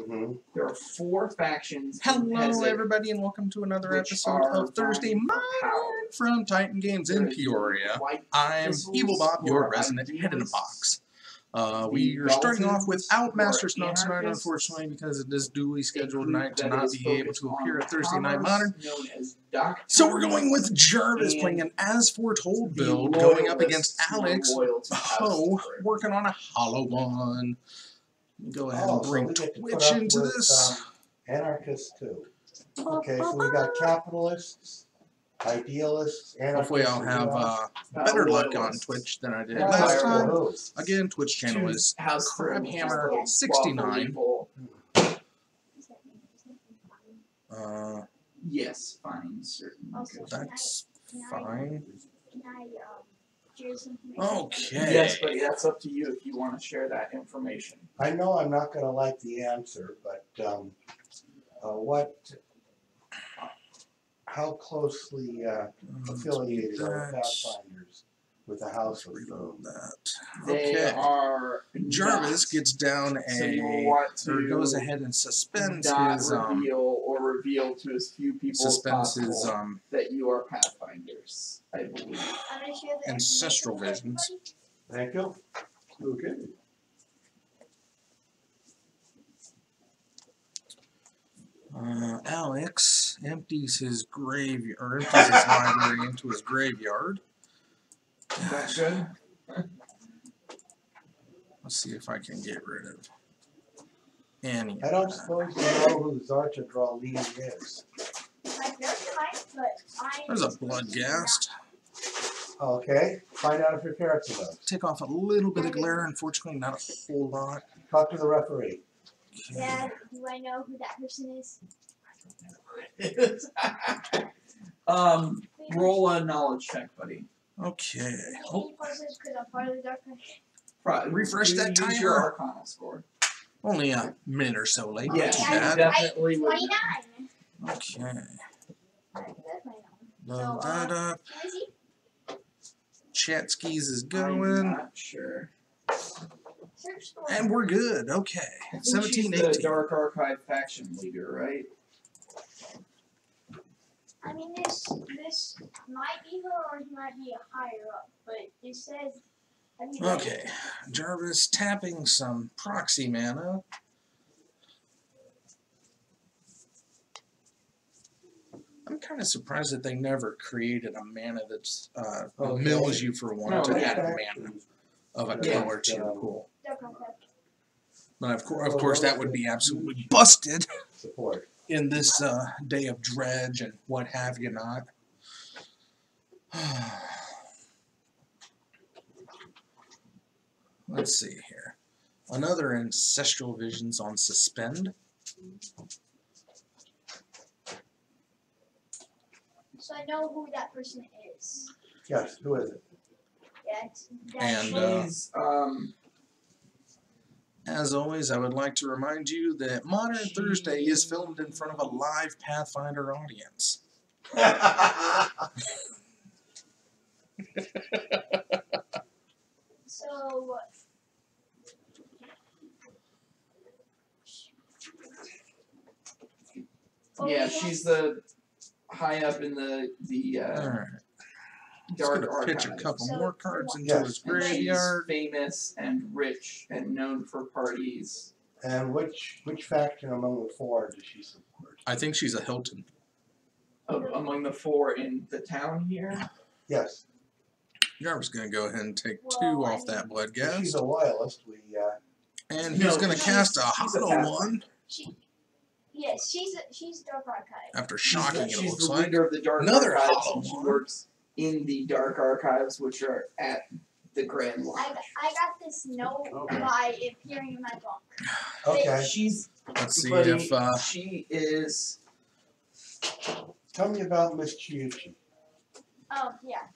There are 4 factions. Hello, everybody, and welcome to another episode of Thursday Mine from Titan Games in Peoria. I'm Evil Bob, your resident head in a box. We are starting off without Master Snow tonight, unfortunately, because it is duly scheduled night to not be able to appear at Thursday Night Modern. So we're going with Jarvis playing an As Foretold build, going up against Alex Ho, working on a Hollow One. Go ahead and bring Twitch into this. Anarchists too. Okay, so we got capitalists, idealists, anarchists. Hopefully I'll have better luck on Twitch than I did last time. Again, Twitch channel is Crabhammer69. Yes, fine, certainly. That's fine. Okay. Yes, but that's up to you if you want to share that information. I know I'm not going to like the answer, but how closely affiliated are Pathfinders with the House of Food? They are. Jarvis gets down or goes ahead and suspends his reveal to as few people as possible that you are Pathfinders, I believe. Ancestral visions. Thank you. Okay. Alex empties his library into his graveyard. That good? Let's see if I can get rid of any. I don't suppose you know who Zartadral Lee is. There's a Bloodghast. Okay, find out if your parents are those. Take off a little bit of glare, unfortunately, not a whole lot. Talk to the referee. Okay. Dad, do I know who that person is? Roll a knowledge check, buddy. Okay. Oh. Because I'm part of the Dark Knight. Refresh that timer. Use your Arcana score. Only a minute or so late. Yeah, not too bad. definitely. 29. Okay. So, Load that up. who is he? Chatskis is I'm going. not sure. Search the And we're good. Okay. I think 17, she's the 18. Dark Archive faction leader, right? I mean, this might be her or he might be a higher up, but it says. Okay. Jarvis tapping some proxy mana. I'm kind of surprised that they never created a mana that's mills you for one to add a mana of a color to your pool. But of course, that would be absolutely busted Support. in this day of dredge and what have you not. Let's see here. Another Ancestral Visions on Suspend. So I know who that person is. Yes, who is it? Yeah, She's As always, I would like to remind you that Modern Thursday is filmed in front of a live Pathfinder audience. So. yeah, she's the high up in the Alright. Dark Just gonna pitch a Archive. couple more cards into Yes. his And graveyard. she's famous and rich and known for parties. And which faction among the 4 does she support? I think she's a Hilton. Among the 4 in the town here. Yes. Jarvis gonna go ahead and take 2 off that If Bloodghast. she's a loyalist. And he's gonna cast a Hollow One Yes, she's Dark Archive. after shocking it, She's looks the like. leader of the Dark Another Archives, Hollow and she One. works in the Dark Archives, which are at the Grand Lodge. I got this note by it appearing in my book. Okay. She's Let's see buddy, if she is. Tell me about Miss Chiuchi. Oh, yeah.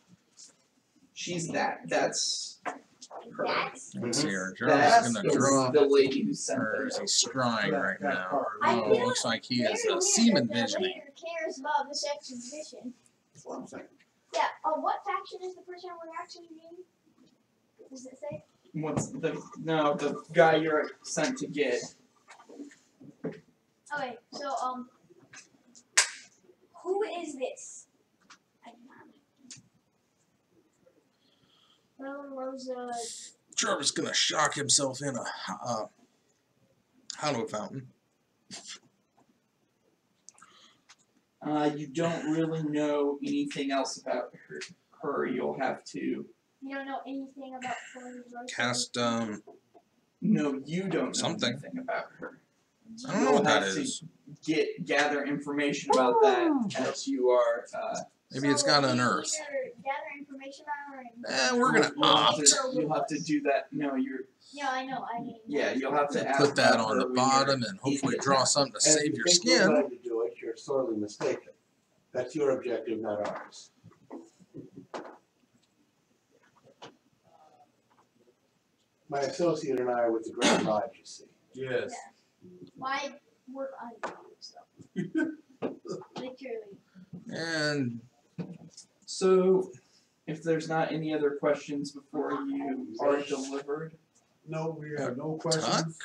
She's that. That's her. let's see here. That Jarvis gonna is draw. the lady who sent Or is he scrying right now? I Oh, feel looks like he is Very weird semen that the visioning. leader cares about this exhibition. That's what I'm saying. Yeah. What faction is the person we're actually reading? Does it say? What's the guy you're sent to get? Okay, so who is this? Rosa. Jarvis gonna shock himself in a hollow fountain. You don't really know anything else about her. You'll have to. You don't know anything about Rosa? Cast No, you don't know something. anything about her. I don't know what that is. Gather information about that as you are. Maybe it's got unearthed. Gather information about her. We're gonna opt. You'll have to do that. No, you're. Yeah, I know. Yeah, you'll have to ask Put that about on her the when bottom and hopefully draw something to And save if your you think we're skin. going to do it, you're sorely mistaken. That's your objective, not ours. My associate and I are with the Grand Lodge, you see. Yes. Why work on so? Literally. And So, if there's not any other questions before you are delivered, No, we have no questions.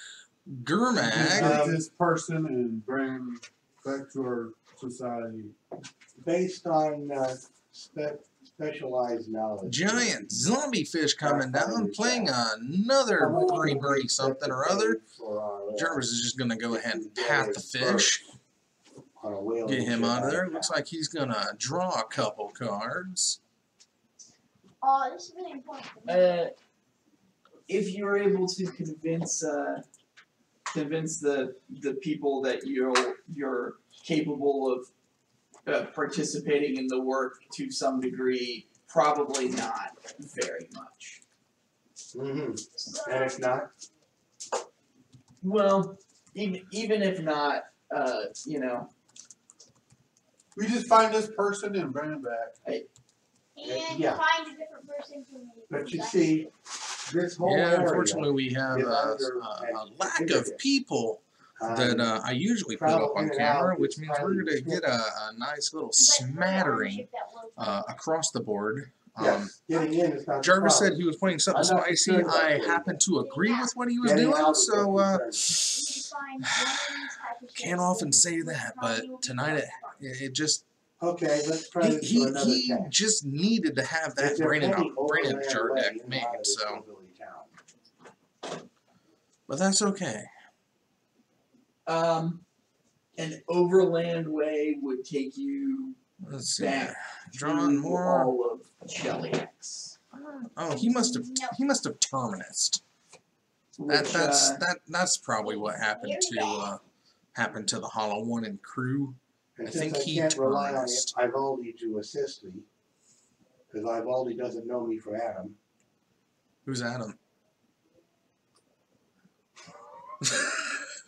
Gurmag, Take this person and bring him back to our society. Based on specialized knowledge. giant zombie fish coming down, playing another Berry something or other. Jarvis is just gonna go ahead and pat the fish. Get him out of there. Looks like he's gonna draw a couple cards. Oh, this is really important. if you're able to convince the people that you're capable of participating in the work to some degree, probably not very much. Mm-hmm. And if not? Well, even if not, you know. We just find this person and bring him back. And yeah. find a different person for me. But you see, this whole Yeah, area unfortunately we have is a under lack of activity. people that I usually put up on camera, which means we're going to get a nice little smattering across the board. Yes, getting in is not the Jarvis said problem. he was playing something I'm not spicy. concerned about I getting happen to agree with what he was Getting doing, out is so what concerns can't often say that. But tonight it just me. Okay, let's try this for another he test. just needed to have that Is there brain any jar overland way deck in made, and out of this so hillbilly town? but that's okay. An overland way would take you Let's see. back Drawing through more. all of Cheliax. Oh, he must have terminused. Which, That's probably what happened to the Hollow One and crew. And I since think I he can't rely on terminused. Ivaldi to assist me, because Ivaldi doesn't know me for Adam. Who's Adam?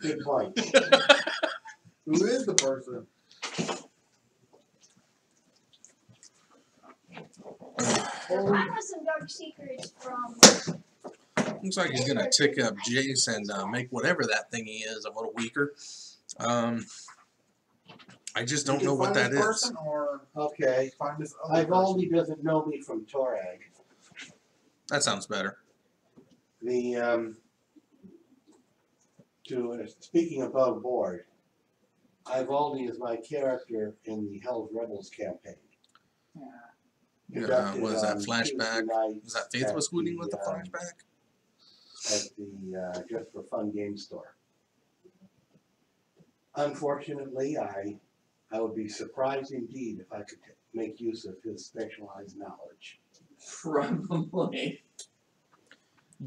Good point. Who is the person? So I have some dark secrets from. Looks like he's gonna tick up Jace and make whatever that thingy is a little weaker. I just don't know what that is. Or Okay, find this other person. Ivaldi doesn't know me from Torag. That sounds better. The speaking above board, Ivaldi is my character in the Hell's Rebels campaign. Conducted Was that on flashback? Tuesday nights Was that Faith was at hooting with the flashback? At the Just for Fun game store. Unfortunately, I would be surprised indeed if I could make use of his specialized knowledge. probably.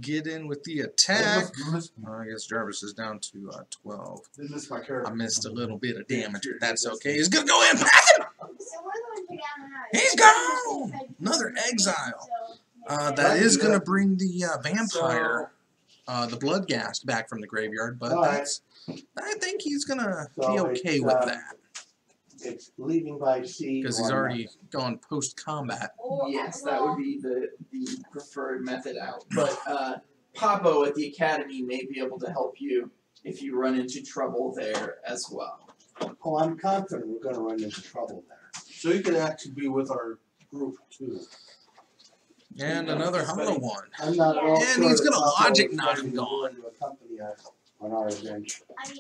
Get in with the attack. This I guess Jarvis is down to 12. is my character. I missed a little bit of damage, but that's okay. He's gonna go in. Pass him! So we're going to down the house. He's gone! Another exile. That is gonna bring the vampire, the Bloodghast, back from the graveyard, but I think he's gonna be okay with that It's leaving by sea. because he's already gone post-combat. Yes, that would be the preferred method out. But Papo at the Academy may be able to help you if you run into trouble there as well. Oh, I'm confident we're gonna run into trouble there. So you could actually be with our group too. And another Hollow One. I'm not at all And sure he's that gonna Papa logic is knock ready him to gone. go into accompany us on our adventure. I mean,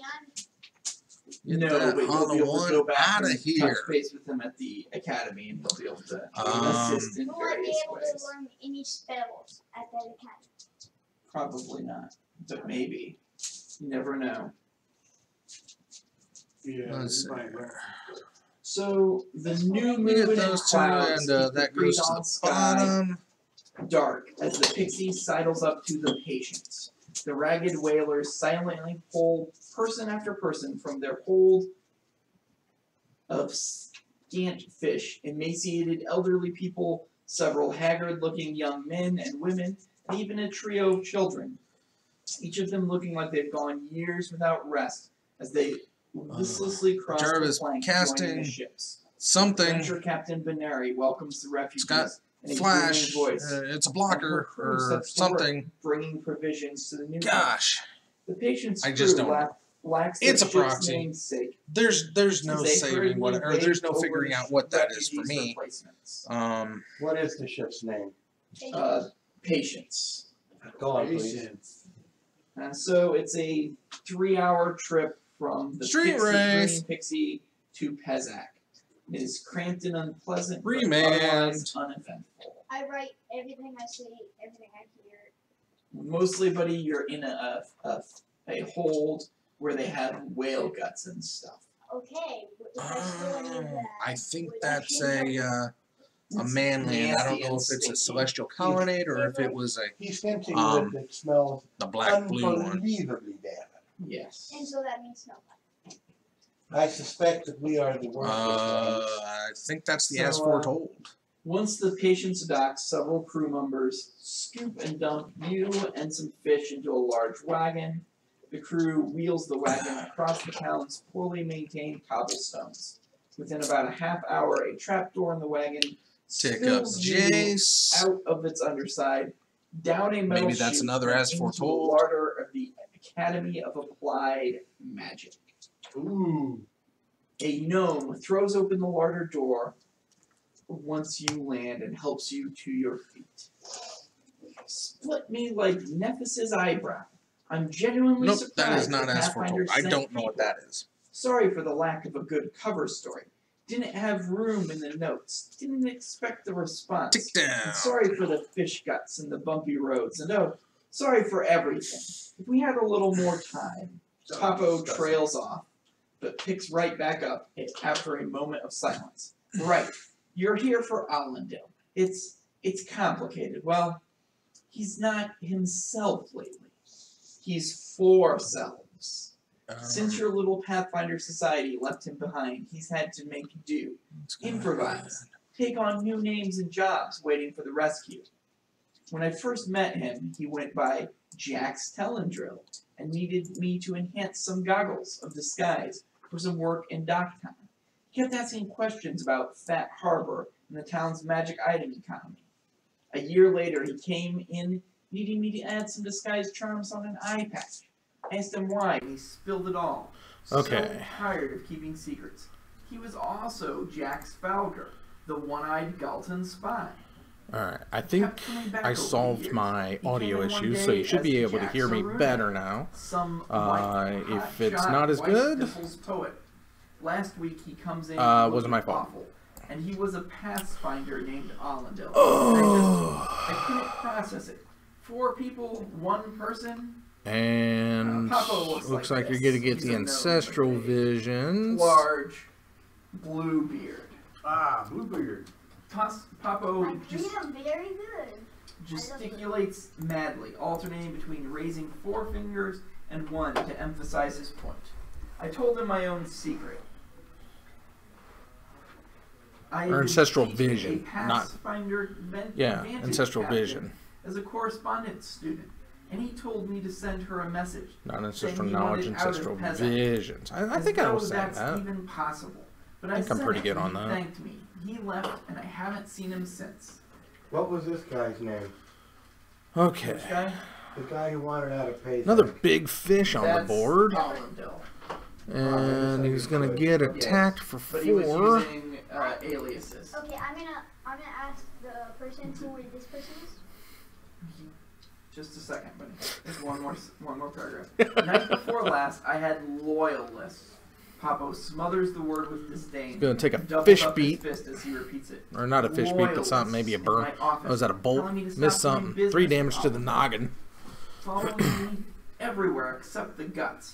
Get No, that but you'll Hana be able to one go back outta and here. touch base with him at the academy, and he'll be able to assist in Will I be various able to ways. learn any spells at that academy? Probably not, but maybe. You never know. Yeah, Let's you might learn. So the new We get moon and those two, clouds and keep the that goes to pre-dawn the sky bottom. dark as the pixie sidles up to the patients. The ragged whalers silently pull person after person from their hold of scant fish, emaciated elderly people, several haggard-looking young men and women, and even a trio of children, each of them looking like they've gone years without rest as they listlessly cross Jarvis the plank casting joining the ships. Something. Adventure Captain Benary welcomes the refugees got in a Flash. booming voice. It's a and her blocker crew or sets to work, something. bringing provisions to the new Gosh, The patient's I just crew don't lacks It's the a ship's proxy. namesake. there's no as they saving hurriedly what, or there's no wave figuring over out what that is for refugees' me. replacements. What is the ship's name? Patience. Go on, please. Patience. So it's a 3-hour trip from the Street Pixie, race. Green Pixie to Pezak. It is cramped and unpleasant, but Remand. otherwise uneventful. I write everything I see, everything I hear. Mostly, buddy, you're in a hold where they have whale guts and stuff. Okay, if I still need that, I think would that's I a manland. I don't know if it's a Nasty and celestial colonnade or if it was a He's hinting Um, that it smells the black blue one. unbelievably bad. Yes. And so that means no. I suspect that we are the worst. I think that's the as So, foretold. Once the patient's docked, several crew members scoop and dump you and some fish into a large wagon. The crew wheels the wagon across the town's poorly maintained cobblestones. Within about a half hour, a trapdoor in the wagon Tick up spills you Jace. out of its underside, down a metal Maybe that's chute, another and as into foretold. the larder of the Academy of Applied Magic. Ooh. A gnome throws open the larder door once you land and helps you to your feet. Split me like Nephthys' eyebrow. I'm genuinely Nope, surprised that is not that as Pathfinder foretold. I sent don't know what people. that is. Sorry for the lack of a good cover story. Didn't have room in the notes. Didn't expect the response. Tick down. And sorry for the fish guts and the bumpy roads. And oh, sorry for everything. If we had a little more time. Papo trails off, but picks right back up after a moment of silence. Right. You're here for Allendale. It's complicated. Well, he's not himself lately. He's four selves. Since your little Pathfinder society left him behind, he's had to make do, improvise, take on new names and jobs waiting for the rescue. When I first met him, he went by Jax Telendrill and needed me to enhance some goggles of disguise for some work in Docktown. He kept asking questions about Fat Harbor and the town's magic item economy. A year later, he came in needing me to add some disguise charms on an eye patch. I asked him why, and he spilled it all. Okay. So tired of keeping secrets. He was also Jax Falger, the one-eyed Galton spy. Alright, I think I solved my audio issues, so you should be able to hear me better now. Some if it's not as good, poet. Last week he comes in wasn't my fault. awful, and he was a pathfinder named Allendale. Oh. I couldn't process it. 4 people, 1 person. And Papo looks like like you're this. gonna get He's the a gnome ancestral with a visions. large blue beard. Ah, Bluebeard. Papo I treat him very good. gesticulates madly, alternating between raising 4 fingers and 1 to emphasize his point. I told him my own secret. I Or had ancestral been teaching vision, a not- Pathfinder Yeah, Advantage ancestral captain vision. as a correspondence student, and he told me to send her a message. Not ancestral saying he knowledge, wanted out of ancestral Pezek. visions. I As think I though was saying that's that. even possible. But I think I'm said pretty it, good and on he that. thanked me. He left, and I haven't seen him since. What was this guy's name? Okay. Which guy? The guy who wanted out of pay. Another big fish on the That's board. Allendale. And he's gonna get attacked for But he was 4. using aliases. Okay, I'm gonna ask the person who this person is. Just a second, buddy. There's one more paragraph. Night before last, I had loyalists Papo smothers the word with disdain. He's gonna take a doubles fish up his beat. fist as he repeats it. Or not a fish beat, but something, maybe a Loyalists burn. in my office Oh, is that a bolt? telling me to stop Missed doing something. business 3 with damage to the Allendale. noggin. Following me everywhere except the guts,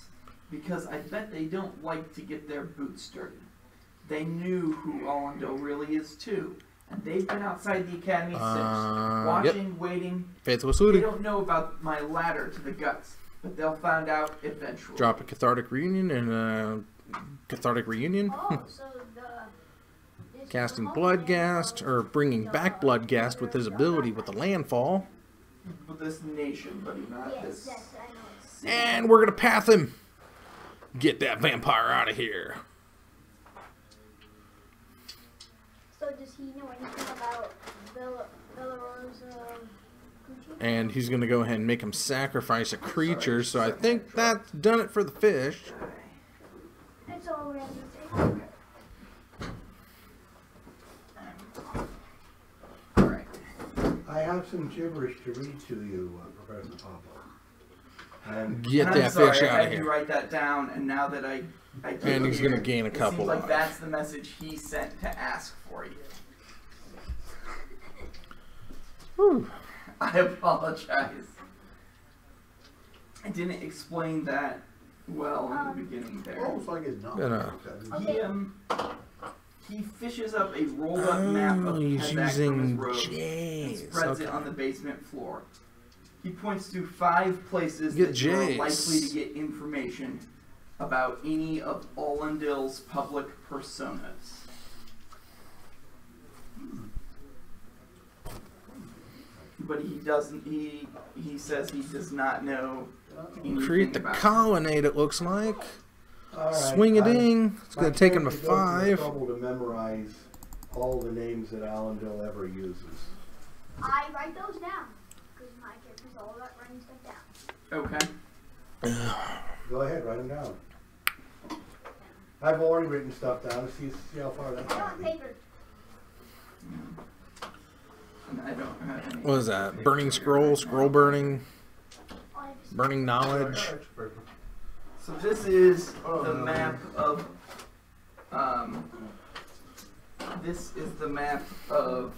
because I bet they don't like to get their boots dirty. They knew who Allendale really is too, and they've been outside the academy since, watching, waiting. Faithless They looting. don't know about my ladder to the guts, but they'll find out eventually. Drop a cathartic reunion and cathartic reunion. Oh, so this Casting remote Bloodghast, or bringing the- back Bloodghast with his ability with the landfall. With this nation, buddy, not Yes, this. yes, I know. city. And we're gonna path him. Get that vampire out of here. So does he know anything about Bellarosa Gucci? And he's gonna go ahead and make him sacrifice a creature. So I think that's done it for the fish. That's all we have to say. Alright. I have some gibberish to read to you, Professor Papa. And Get And I'm that sorry, fish I out of had you here. wait that down, and now that I And he's gonna gain a it couple seems like life. that's the message he sent to ask for you. Whew. I apologize. I didn't explain that well in the beginning there. almost like it's not. Gonna- He fishes up a rolled up map of Oh, he's Kazakh from his using robe and Jays. spreads it Okay. on the basement floor. He points to 5 places Get that you are Jays. likely to get information about any of Allendale's public personas. But he doesn't. He says he does not know anything Create the about her. colonnade, it looks like. All right, Swing a ding. It's my gonna take him to character goes the 5. trouble to memorize all the names that Allendale ever uses. I write those down because my character's all about writing stuff down. Okay. Go ahead, write them down. I've already written stuff down. See how far that's I got want me. paper. And I don't have any. What is that? Burning scroll, scroll burning, Oh, I just- burning knowledge. So this is the map of. This is the map of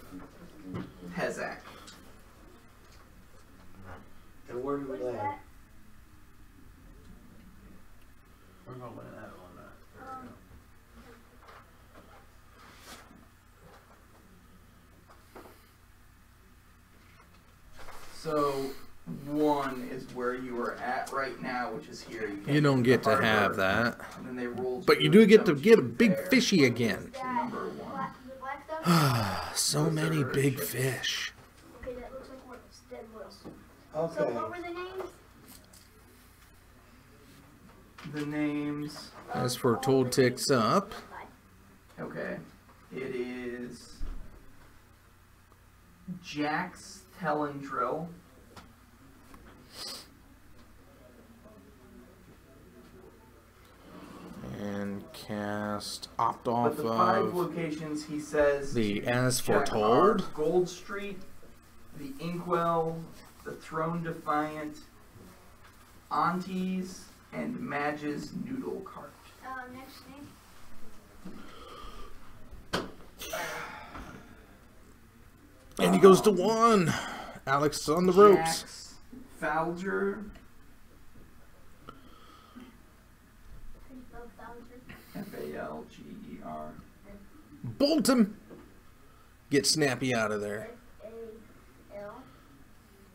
Hezak. And where do What we is land? that? We're gonna land that on that. So 1 is where you are at right now, which is here. can't You don't use get the to have harbor, that. And then they roll. But you through do get to dump get a you big there. fishy again. That Number 1. the black stuff? So many big fish. Okay, that looks like what Stead was. Okay. So what were the names? The names. As foretold ticks up. Okay. It is Jax Telendrill. And cast opt But off the 5 of locations he says the to as check are foretold. Gold Street, the Inkwell, the Throne Defiant, Auntie's, and Madge's Noodle Cart. Next name. And he goes to 1. Alex on the ropes. Jax Falger, Falger. Bolt him. Get Snappy out of there. F-A-L.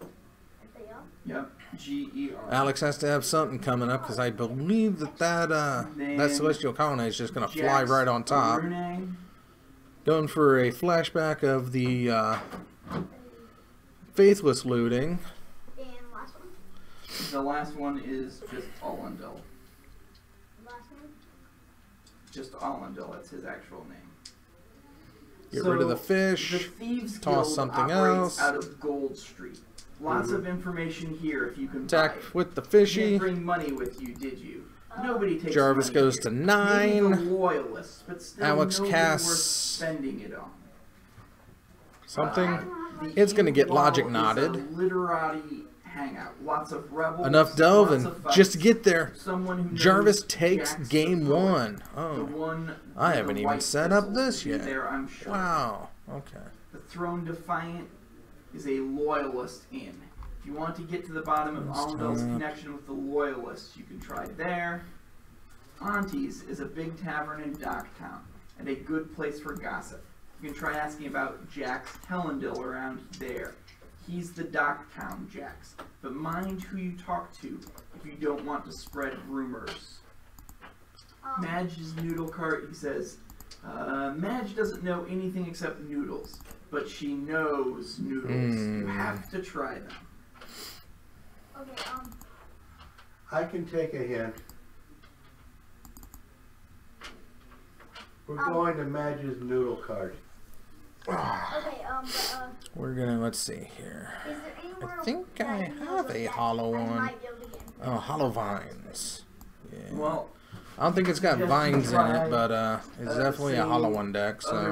F-A-L? Yep, G-E-R. Alex has to have something coming up because I believe that celestial colonnade is just gonna fly Jax right on top. Brune, Going for a flashback of the faithless looting. And last one? the last one is just Allendale. Last name? Just Allendale, that's his actual name. Get rid of the The fish. Thieves Toss Guild something operates else. out of Gold Street. Lots of information here if you can Attack buy. with the You fishy. didn't bring money with you, did you? Nobody takes Jarvis money goes here. to Maybe 9. the loyalists, but still Alex nobody casts worth spending it on. Something. The It's gonna get Inkwell logic is knotted. a literati hangout. Lots of rebels. Enough lots delving of fights. just to get there. Someone who knows Jarvis takes Jax game the poet. 1. The Oh, one I with haven't the even white set up pistols this will be yet. There, I'm sure. wow. Okay. The Throne Defiant is a loyalist inn. If you want to get to the bottom of Allendel's connection with the loyalists, you can try there. Auntie's is a big tavern in Docktown and a good place for gossip. You can try asking about Jax Hellendil around there. He's the Docktown Jax, but mind who you talk to if you don't want to spread rumors. Madge's noodle cart, he says, Madge doesn't know anything except noodles, but she knows noodles. You have to try them. Okay, I can take a hint. We're going to Madge's noodle cart. okay, We're gonna, let's see here. is there anywhere I think that I you know have of a that hollow I one. might be able to get? Oh, hollow vines. Yeah. Well, I don't think it's got Yes, vines in try, it, but it's definitely a same hollow one deck, so other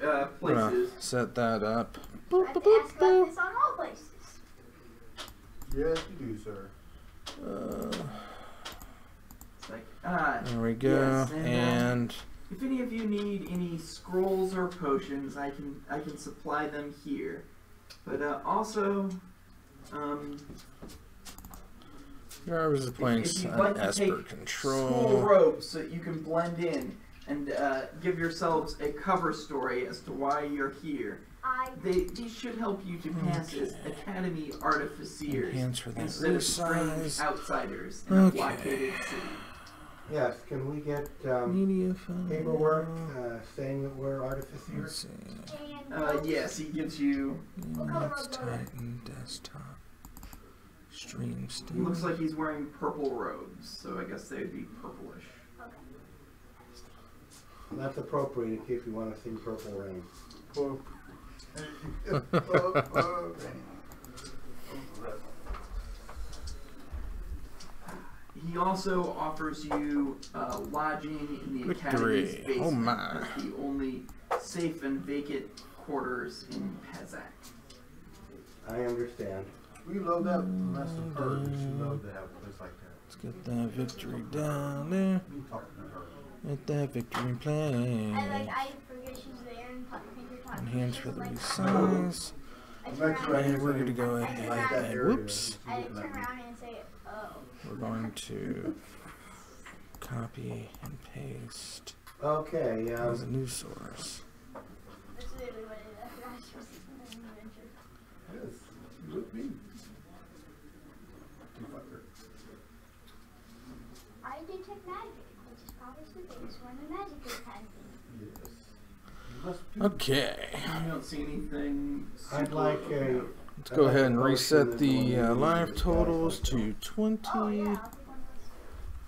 I'm gonna places. set that up. I have to ask about this on all places. Yes, you do, sir. It's like, There we go. yes, and if any of you need any scrolls or potions, I can supply them here. But also, Jarvis is playing if you'd some like to Esper take school Control. robes so that you can blend in and give yourselves a cover story as to why you're here. These should help you to pass as Academy Artificers Enhance for that instead of strange resize. outsiders in a Okay. blockaded city. Yes, can we get Media file. paperwork saying that we're Let's artificers? see. And Yes, he gives you. Next Titan desktop. Stream He still. looks like he's wearing purple robes, so I guess they'd be purplish. That's appropriate in case we want to sing Purple Rain. Well, He also offers you lodging in the Academy's Victory. basement. Oh my. As the only safe and vacant quarters in Pezak. I understand. we love that. That's the her. We should love to have a place like that. Let's get that victory down there. Me talking to her. Let that victory play. I forget she's there and you're talking. Enhance for the resize. And we're gonna go ahead and whoops. I turn around and say, oh. We're going to copy and paste Okay, as a new source. That's literally what it is. I forgot she was in the adventure. Yes, you with me. You fucker. I detect magic, which is probably the biggest one the magic academy. Yes. You must be. Okay. You don't see anything. I'd super like a. about- Let's go ahead and I'd like a reset potion the that's one live of totals these to 20. Oh yeah, I'll take one of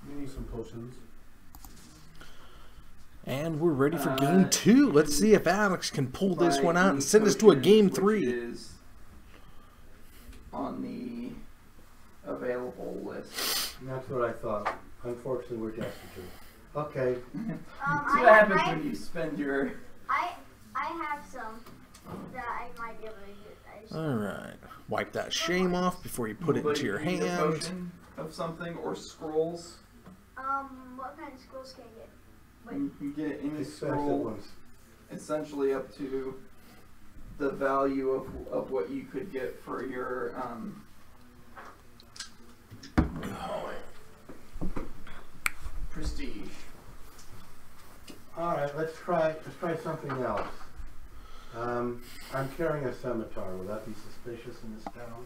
those. You need some potions. And we're ready for game 2. Let's see if Alex can pull this Buy one out and any send us to a potion, game which 3. is on the available list. And that's what I thought. Unfortunately, we're destitute. Okay, That's what happens when you spend your. I have some that I might be able to use. I just, Alright. Wipe that shame off before you put it But into your you need a hand. potion of something or scrolls. what kind of scrolls can I get? You can get any expensive scroll ones. essentially up to the value of what you could get for your what do you call it? Prestige. All right, let's try something else. I'm carrying a scimitar. Would that be suspicious in this town?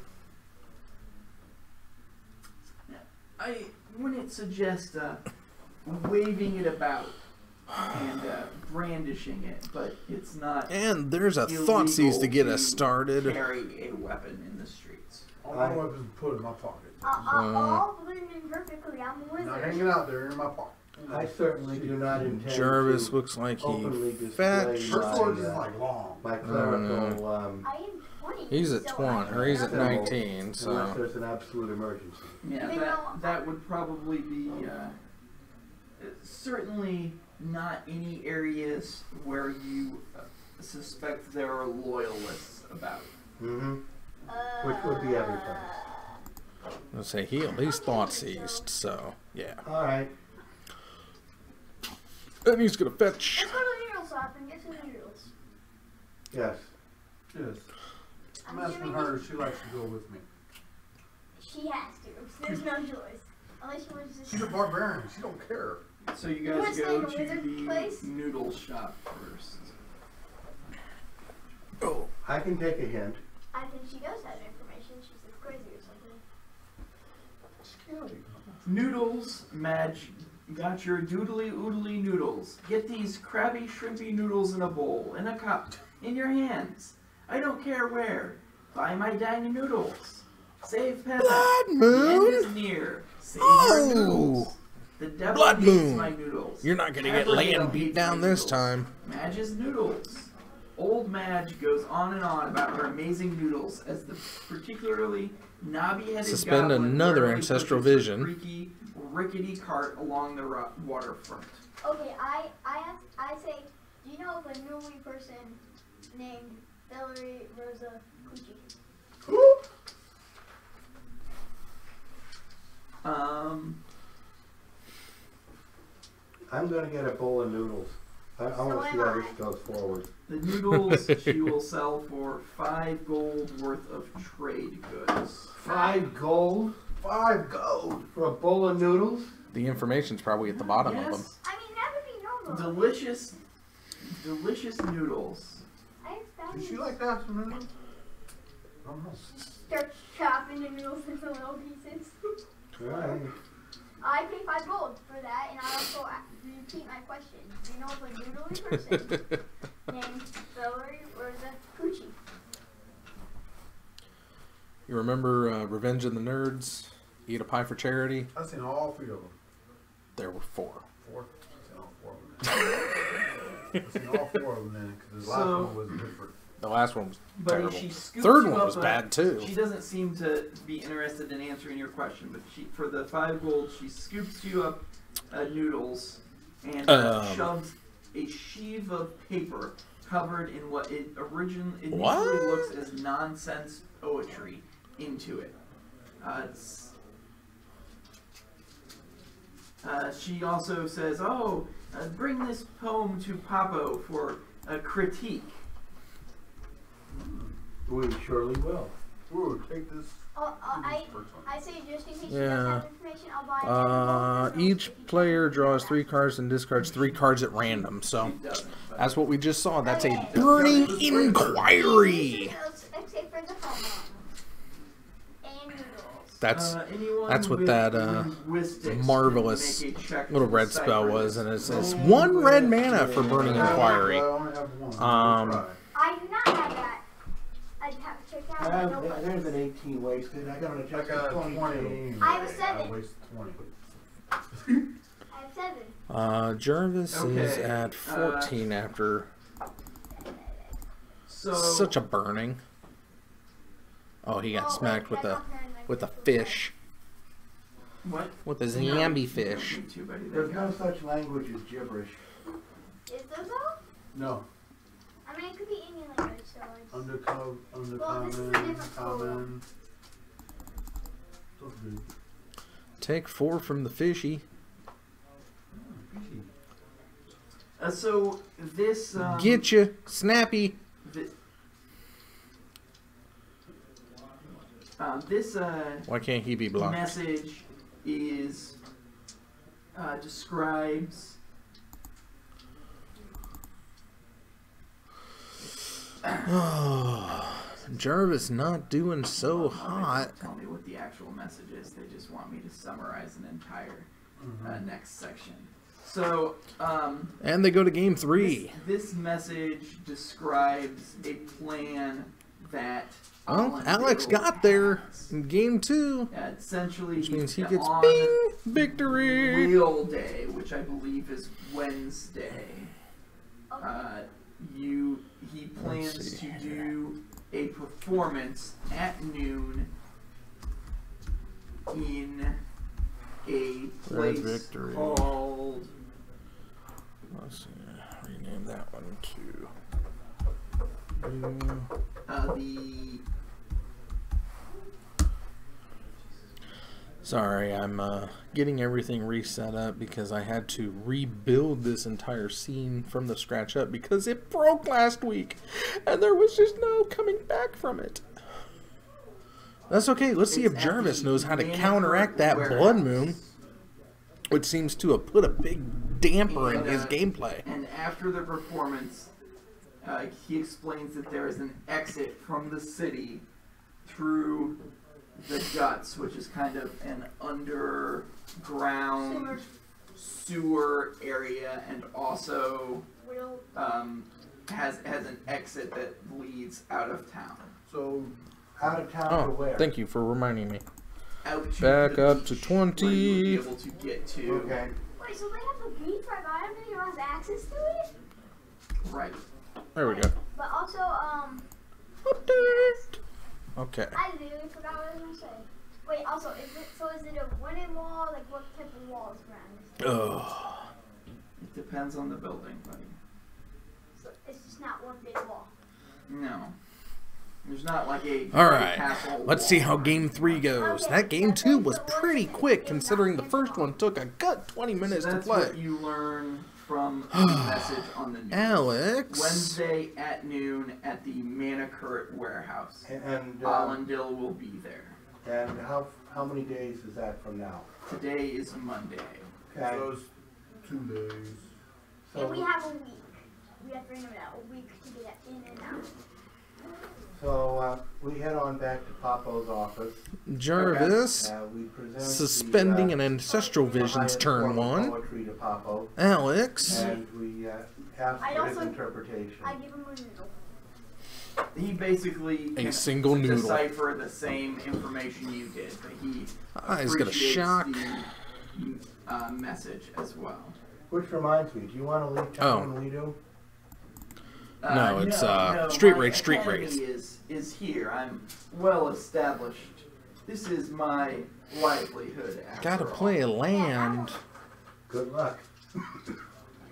I wouldn't suggest waving it about and brandishing it, but it's not And there's a illegal Thoughtseize to get us to started. carry a weapon in the streets. All my weapons put in my pocket. I'll blend in perfectly. I'm a Not wizard. hanging out there in my pocket. I certainly do not intend Jarvis to looks like openly he display fetched. Her sword my, is like long. my clerical, I am 20. He's at so 20, I or he's at don't- 19, unless so. there's an absolute emergency. Yeah, Even though- that would probably be certainly not any areas where you suspect there are loyalists about. Mm-hmm. Which would be every place. Let's say he at least thought ceased, so yeah. Alright. And he's gonna fetch. Let's go to the noodle shop and get some noodles. Yes. Yes. I'm I'm asking assuming her if she likes to go with me. she has to. There's no choice. Unless she wants to. She's a barbarian. She don't care. So you You guys wanna stay go in the to wizard the place? noodle shop first. Oh. I can take a hint. I think she does have information. She's just crazy or something. Noodles, Madge. Got your doodly oodly noodles. Get these crabby shrimpy noodles in a bowl, in a cup, in your hands. I don't care where. Buy my dang noodles. Save Peppa. Blood The end Moon! is near. Save Oh! your noodles. The devil Blood hates Moon. my noodles. You're not gonna get Abigail land beat hates down my this noodles. time. Madge's noodles. Old Madge goes on and on about her amazing noodles as the particularly knobby-headed Suspend goblin another rarely ancestral pushes her vision. Creaky, rickety cart along the waterfront. Okay, I say, do you know of a newly person named Valerie Rosa Cucci? I'm gonna get a bowl of noodles. I wanna see how this goes forward. The noodles she will sell for 5 gold worth of trade goods. 5 gold? 5 gold for a bowl of noodles? The information's probably at the bottom of them. Yes. I mean, that would be normal. Delicious, delicious noodles. I expect Would she you like to have some noodles? I don't know. start chopping the noodles into little pieces. Alright. I pay 5 gold for that, and I also repeat my question. Do you know of a noodly person named Valerie Rosa Cucci? You remember Revenge of the Nerds? Eat a Pie for Charity? I've seen all 3 of them. There were 4. 4? I've seen all 4 of them. I've seen all 4 of them then, because the last So- one was different. The last one was Buddy, terrible. she scoops Third you one up was a- bad too. She doesn't seem to be interested in answering your question, but for the 5 gold, she scoops you up noodles and shoves a sheave of paper covered in what it initially What? looks as nonsense poetry into it. She also says, "Oh, bring this poem to Papo for a critique." We surely will. Ooh, take this. I say just in case she Yeah. doesn't have information, I'll buy it. Each player draws 3 cards and discards 3 cards at random. So She doesn't, but- that's what we just saw. That's a burning inquiry. Except for the phone and noodles. That's anyone that's what with that, linguistics marvelous can make a check little to red spell decipher was, this. and it says 1 red mana for burning inquiry. I only have one. Um, I do not have that. I'd have to check out my notebook. There's an 18 wasted. I got an I adjusted got 22. 20. I have a I 7. wasted 20. I have 7. Jarvis is Okay, at 14 after So such a burning. Oh, he got smacked with a fish. what? With a No, zombie you don't fish. need to, buddy. There's no such language as gibberish. Is there though? No. I mean, it could be any language, so it's... Uncommon, this is a different common. So good. Take 4 from the fishy. So this Get you, Snappy. This Why can't he be blocked? message is describes Jarvis not doing so hot. Tell me what the actual message is. They just want me to summarize an entire next section. So, And they go to game 3. this message describes a plan that Well, Allendale Alex got there has. in game 2, Essentially, which means he he's gets on bing victory. Real day, which I believe is Wednesday. Okay. He plans see to do a performance at noon in a Red place Victory. called Let's see, rename that one to. Sorry, I'm getting everything reset up because I had to rebuild this entire scene from the scratch up because it broke last week and there was just no coming back from it. That's okay. Let's see if Jarvis knows how to counteract that blood moon, which seems to have put a big damper in his gameplay. And after the performance, he explains that there is an exit from the city through the guts, which is kind of an underground sewer area, and also has an exit that leads out of town. So, out of town to Oh, where? thank you for reminding me. Out to Back the up to beach, where you would 20. be able to get to. Okay. Wait, so they have a beach right by them and you don't have access to it? Right. There we go. But also, Update. Okay. I literally forgot what I was gonna say. Wait, also, is it a wooden wall? Like, what type of wall is around this? Ugh. It depends on the building, buddy. So it's just not one big wall. No. There's not like a Alright, castle let's see wall how or game anything 3 like that. goes. That game 2 was pretty quick considering the first one took a good 20 minutes to That's play. what you learn from the message on the news. Alex. Wednesday at noon at the Manicurt warehouse. And Allendale will be there. and how many days is that from now? Today is Monday. Okay. So it's 2 days. And we So, have a week. We have to remember that, a week to get in and out. we head on back to Papo's office. Jarvis. We present Suspending the, an Ancestral Visions highest turn form of 1. poetry to Papo, Alex. and we have I his also- interpretation. I give him a noodle. He basically A can single noodle. decipher the same information you did, but he He's got a appreciates shock. the message as well. Which reminds me, do you want to leave town when we do? No, it's, Street Race, Street academy Race. is here. I'm well established. This is my livelihood. Gotta after play a all. land. Good luck.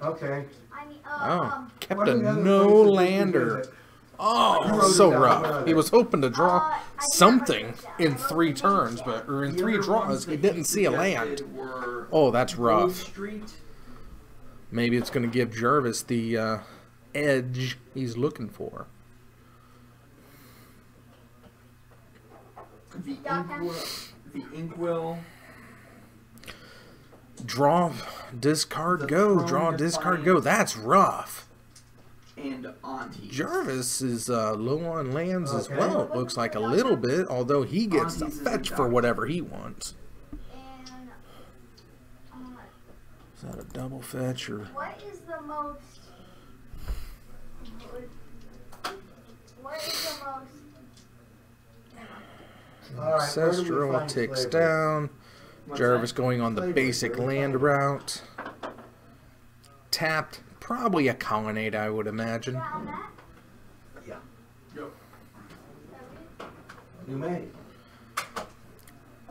Okay. I mean, Oh, kept What a are the other no places we lander. visit? Oh, so down. rough. He was hoping to draw I did something not write in it down. 3 turns, or in The 3 other draws, ones he that didn't see a land. suggested were Oh, that's Grove rough. Street, Maybe it's going to give Jarvis the edge he's looking for. the Inkwell, Draw, discard, go. Draw, discard, go. That's rough. and Auntie. Jarvis is low on lands as Okay. well. It looks like a little bit, although he gets to Auntie's is fetch a for duck. whatever he wants. And, Is that a double fetch or? what is the most... What is the most... All right, where do we Ancestral find ticks slavery? down. What's Jarvis that? going on the Slavery, basic where do we land find it? route. Tapped, probably a colonnade, I would imagine. Down that? Yeah, Go. you may.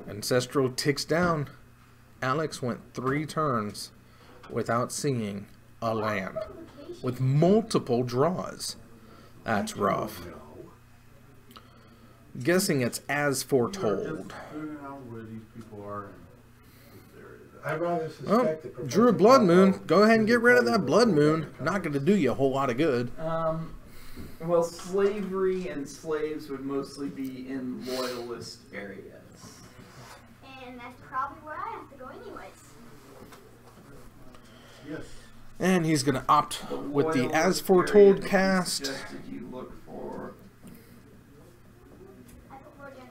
Ancestral ticks down. Alex went 3 turns without seeing a land with multiple draws. That's rough. Guessing it's as We are foretold. just figuring out where these people are in this area. I'd rather Oh, suspect that Professor drew a blood moon. Papo Go ahead and is get rid of the that party blood with moon. the Not going to do you a whole lot of good. Well, slavery and slaves would mostly be in loyalist areas. And that's probably where I have to go anyways. Yes. And he's going to opt with the loyalist as area foretold that he cast. suggested you look for. I put more down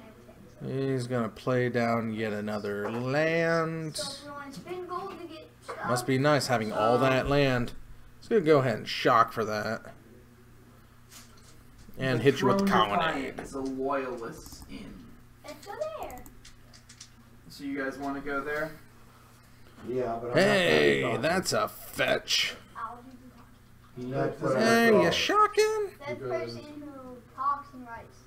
everything. He's going to play down yet another land. So if you want to spend gold to get stuff, Must be nice having all that land. He's going to go ahead and shock for that. And The hit you with the Throne colonnade. Defiant is a loyalist inn. let's go there. So you guys want to go there? Yeah, but I'm Hey, not that's a fetch. I'll do the talking. That's what I Hey, thought. you shocking? That's the Because- person who talks and writes.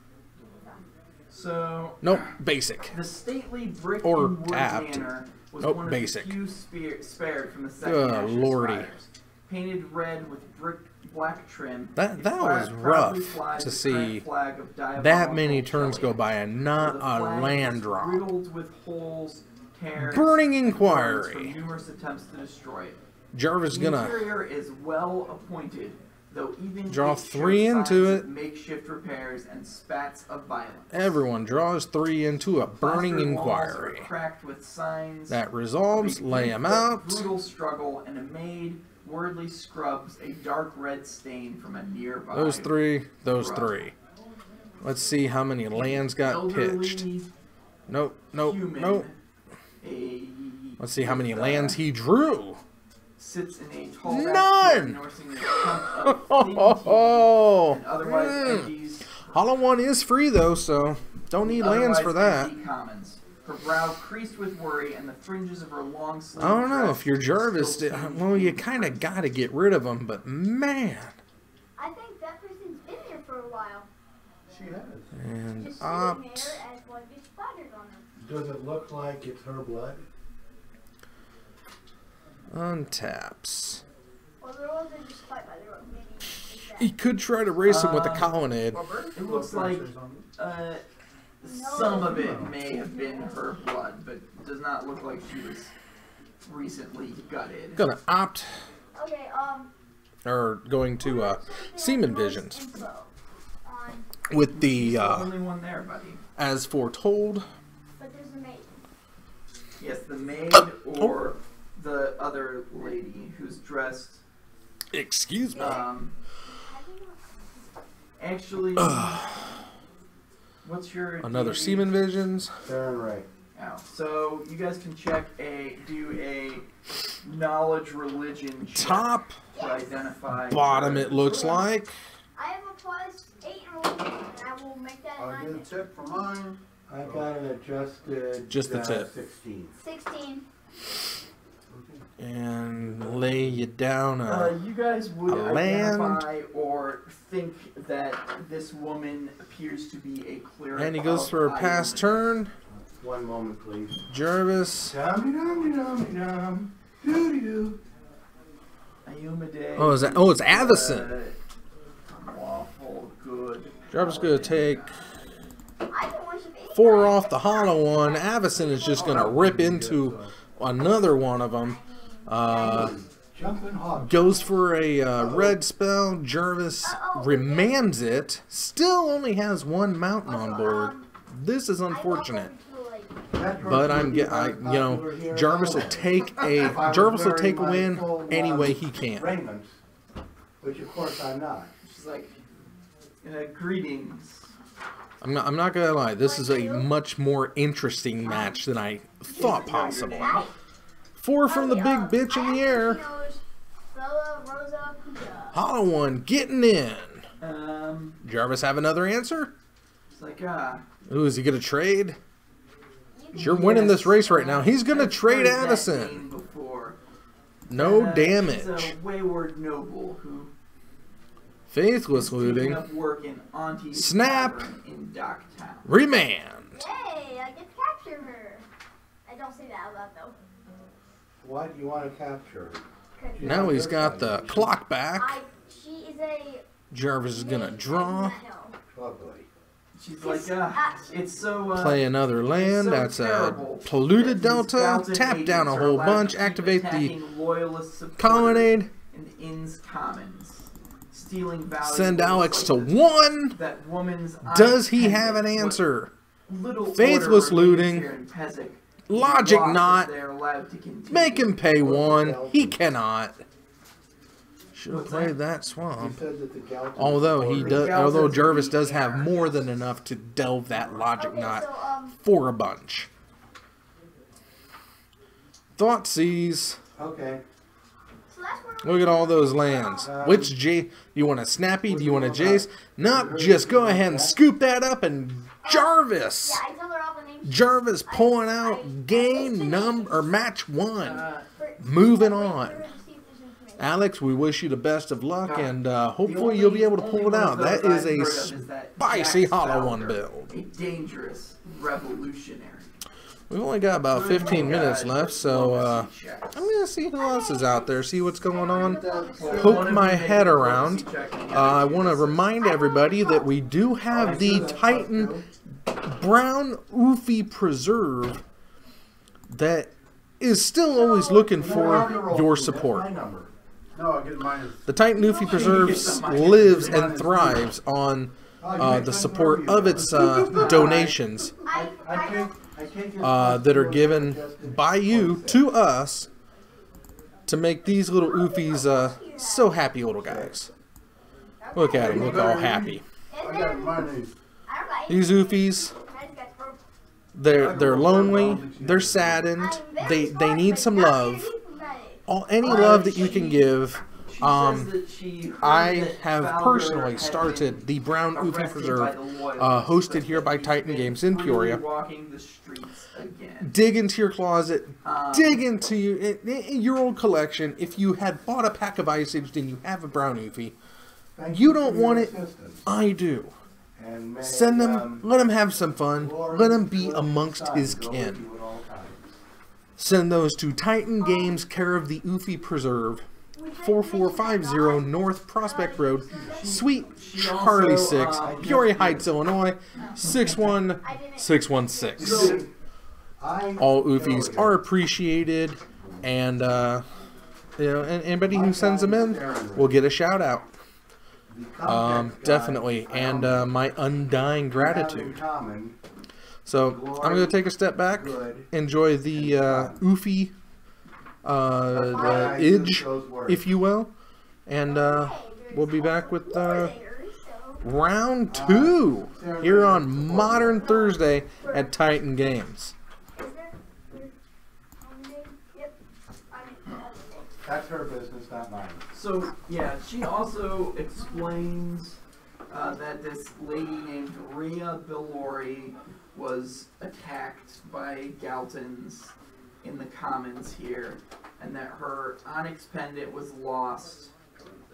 So Nope, basic. the stately brick Or and wood tapped. manor was Nope, one of basic. the few spared from the second Good Ashes lordy. fires. Painted red with brick black trim. That it was proudly rough flies to the see current flag of That diabolical many turns go Cheliax. by and not The a flag land is drop. riddled with holes repairs, Burning and burns Inquiry. from numerous attempts to destroy it. Jarvis The gonna interior is well appointed, though even draw it shows 3 into signs of it. makeshift repairs and spats of violence. Everyone draws 3 into a burning Plastered walls are inquiry. cracked with signs That of resolves, a lay brief him but out. Brutal struggle, and a maid wordly scrubs a dark red stain from a nearby. Those 3, those rug. 3. Let's see how many lands got Elderly pitched. Nope, nope, human, nope. Let's see how many lands he drew. Sits in a tall None! nursing a clump of thin Oh, and otherwise edgies. Hollow 1 is free though, so don't need lands for that. Otherwise empty commons. Her brow creased with worry, and the fringes of her long sleeve I don't know dress if you're Jarvis. still seemed Well, you green. kind of got to get rid of him, but man. I think that person's been there for a while. She has. And Just sitting opt. there as blood gets splattered on them. Does it look like it's her blood? Untaps. Well, there wasn't just fight by the road. Maybe it's that. He could try to race him with a Um, colonnade. It looks like some of it may have been her blood, but it does not look like she was recently gutted. Gonna opt, Okay, or going to so Seaman there's Visions info on, with She's the the only one there, buddy. as foretold. but there's a maid. Yes, the maid or the other lady who's dressed. Excuse me. How do you know? Actually, what's your Another D&D? Seaman Visions. Darn right. Oh, so you guys can do a knowledge religion check Top, to identify. bottom. It looks like. I have a +8 in religion, and I will make that I'll get a 9. tip for mine. I got an adjusted. Just the tip. 16. 16. And lay you down You guys would a land. identify or think that this woman appears to be a cleric. and he goes of for a pass Iona. turn. One moment, please. Jarvis. Dum-dum-dum-dum. Doo-doo. Iomade Oh, is that? Oh, it's Avacyn. Awful good. Jarvis gonna take I can worship 8. 4 off the hollow one. Avacyn is just gonna rip into another one of them. Jumping hog. Goes for a red spell. Jarvis remands it. Still only has 1 mountain on board. This is unfortunate. But Jarvis will take a win any way he can. Raymond, which of course I'm not. She's like, greetings. I'm not gonna lie. This is a much more interesting match than I thought possible. 4 from the big bitch in the air. Hollow one getting in. Jarvis have another answer? It's like, Ooh, is he gonna trade? You're winning this race right now. He's gonna trade Addison. No damage. He's a wayward noble who Faithless looting. taking up work in Auntie's Snap. Tavern in Docktown. Remand. Yay, I get to capture her. I don't say that out loud though. Why do you want to capture her? 'Cause Now he's got the clock back. she is a. Jarvis is gonna maid I do draw. not know. Lovely. She's like, it's so Play another land. so That's a terrible polluted that these delta. Galton Tap down a agents are whole allowed to bunch. keep Activate the attacking loyalist supporters colonnade. in the inn's commons, stealing valuables Send Alex to like this. 1. That woman's Does he eye have an pendant, answer? what little Faithless order remains looting. here in Pesach Logic lost if not. they're allowed to continue. Make him pay 1. He cannot. Should have What's played that? that You swamp. said that the Galton Although he supporters- does, although Jarvis does have more than enough to delve that logic Okay, knot so for a bunch. Thoughtseize. Okay. so that's where Look at all those lands. Which J? You want a Snappy? Do you want a Jace? Nope. Just go ahead and scoop that up and Jarvis. Yeah, I tell her all the names. Jarvis pulling out game number or match 1. For- Moving wait for on. her to see if there's information. Alex, we wish you the best of luck, and hopefully you'll be able to pull it out. That is a spicy hollow one build. A dangerous revolutionary. We've only got about 15 minutes left, so I'm gonna see who else is out there, see what's going on. Poke my head around. I want to remind everybody that we do have the Titan Brown Oofy Preserve that is still always looking for your support. My number. No, I get mine. The Titan Oofy Preserves lives and thrives on the support of its donations I can't get that are given by you to us to make these little Oofies so happy little guys. Look at them, look all happy. I got my name. These Oofies, they're lonely, they're saddened, they need some love. Any love that you can give. I have personally started the Brown Oofy Preserve, hosted here by Titan Games in Peoria. Dig into your closet, dig into your old collection. If you had bought a pack of Ice Age and you have a Brown Oofy, you don't want it, I do. Send them, let him have some fun, let him be amongst his kin. Send those to Titan Games, care of the Oofy Preserve, 4450 North Prospect Road, Suite Charlie 6, Peoria Heights, Illinois, 61616. All Oofies are appreciated, and and anybody who sends them in will get a shout out. Definitely, and my undying gratitude. So I'm going to take a step back, enjoy the Oofy idge, if you will, and we'll be back with round 2 here on Modern Thursday at Titan Games. That's her business, not mine. So, yeah, she also explains that this lady named Rhea Bellori was attacked by Galtons in the commons here, and that her onyx pendant was lost,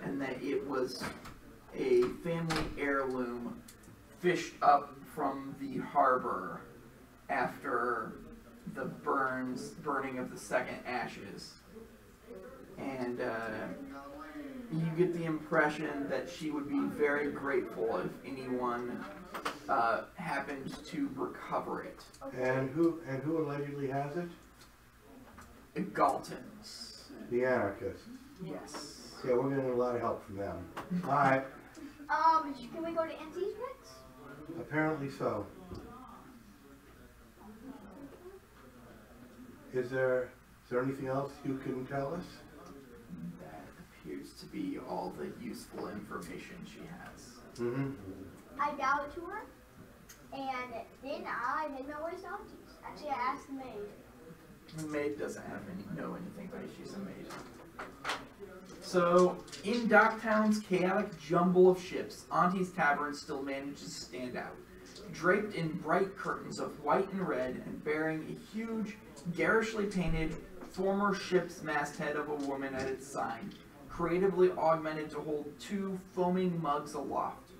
and that it was a family heirloom fished up from the harbor after the burning of the second ashes. And you get the impression that she would be very grateful if anyone happened to recover it. And who allegedly has it? Galtons. The anarchists. Yes. Yeah, we're getting a lot of help from them. Alright. Can we go to Auntie's next? Apparently so. Is there anything else you can tell us? That appears to be all the useful information she has. Mm-hmm. I bowed to her, and then I made my way to Auntie's. Actually, I asked the maid. The maid doesn't know anything, but she's a maid. So, in Docktown's chaotic jumble of ships, Auntie's Tavern still manages to stand out. Draped in bright curtains of white and red, and bearing a huge, garishly painted former ship's masthead of a woman at its side, creatively augmented to hold 2 foaming mugs aloft.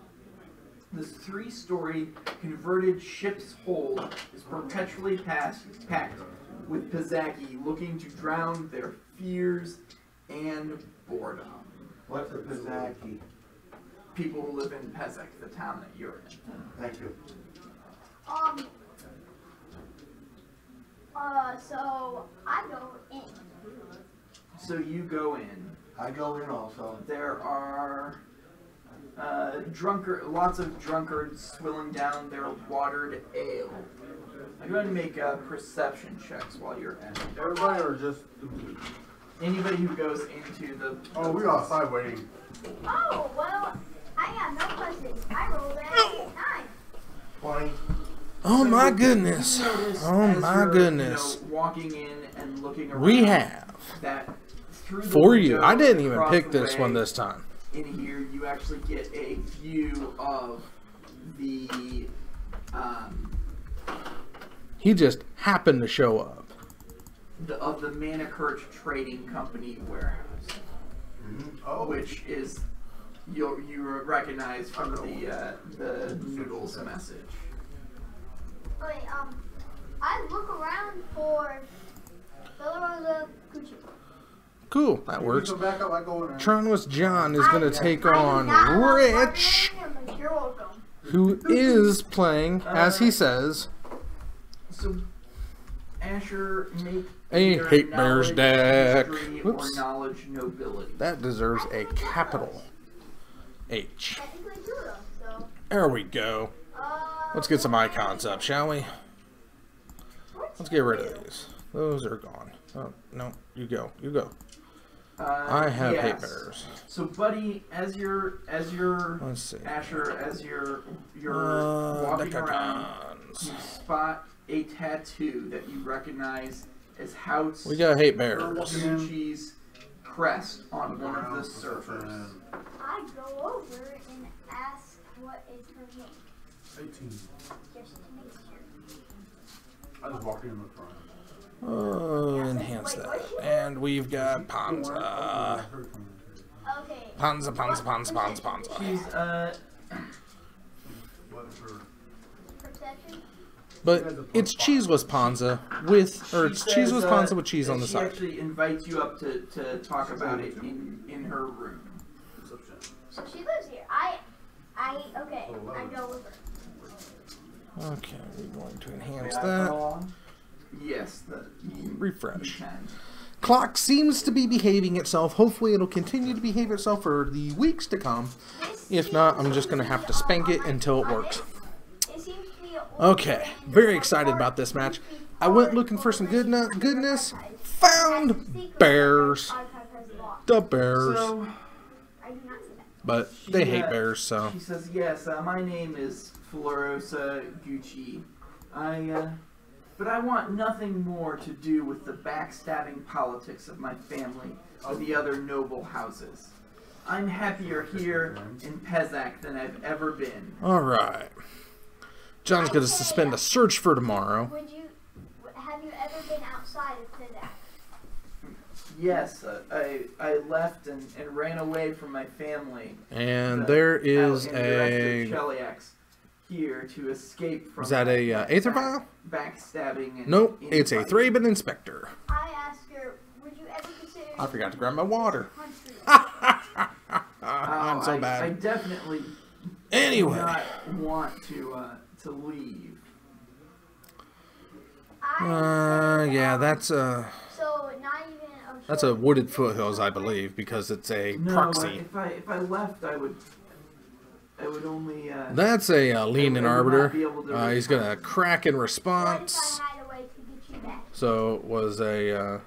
This 3-story converted ship's hold is perpetually packed with Pizzaki looking to drown their fears and boredom. What's a Pizzaki? People who live in Pezek, the town that you're in. Thank you. So I go in. So you go in. I go in also. There are lots of drunkards swilling down their watered ale. I'm going to make perception checks while you're in. Everybody or just Anybody who goes into the... Oh, we outside waiting. Oh, well, I got no pluses. I rolled at 9. 20. Oh my goodness. Oh my goodness. Walking in and looking around. We have that through the for you. window I didn't even across pick the this way, one this time. In here, you actually get a view of the He just happened to show up. of the Manikirch Trading Company warehouse, which is you recognize from the Noodles message. Wait, I look around for Bella Cucci. Cool, that works. So back up, I go in there. Tronwis John is going to take on Rich, You're welcome. who is playing, as he says. So, Asher make A either Hate Bears knowledge, deck. history, Whoops. or knowledge nobility. That deserves a capital H. Technically two of them, so. There we go. Let's get some icons up, shall we? Let's get rid of these. Those are gone. Oh, no, you go. You go. I have yes. Hate Bears. So, Buddy, as you're Let's see. Asher, as you're walking around, you spot a tattoo that you recognize as Hout's We got Hate Bears. Gucci's crest on one of the surfers. I go over and ask what is her name. 18. Just to make sure. I just walked in the front. Enhance that. And we've got Panza. Okay. Panza. She's What is her? Perception? But it's cheese was Panza with, or it's she cheese says, was Panza with cheese on the she side. actually invites you up to talk about it in her room. So she lives here. Okay, I go with her. Okay, we're going to enhance May I that. follow on? Yes, you Refresh. can. Clock seems to be behaving itself. Hopefully it'll continue to behave itself for the weeks to come. If not, I'm just going to have to spank it until it works. Okay, very excited about this match. I went looking for some goodness. Found bears. The bears. So, But they hate bears, so. she says, yes, my name is Florosa Gucci. But I want nothing more to do with the backstabbing politics of my family or the other noble houses. I'm happier here in Pezak than I've ever been. Alright. John's going to suspend a search for tomorrow. Have you ever been outside of Pizak? Yes, I left and ran away from my family. And there is out in the rest a... of Cheliax here to escape from Is that a Aether Vial? backstabbing and Nope, it's a infighting. Thraben Inspector. I asked her, would you ever consider... I forgot to grab my water. I'm so I bad. definitely Anyway. do not want to leave. Yeah, that's a... So, not even a... That's a Wooded Foothills, I believe, because it's a No, proxy. if I left, I would only. That's a Leaning I would not be Arbiter. able to He's gonna crack in What response. if I had a way to get you back? So it was a.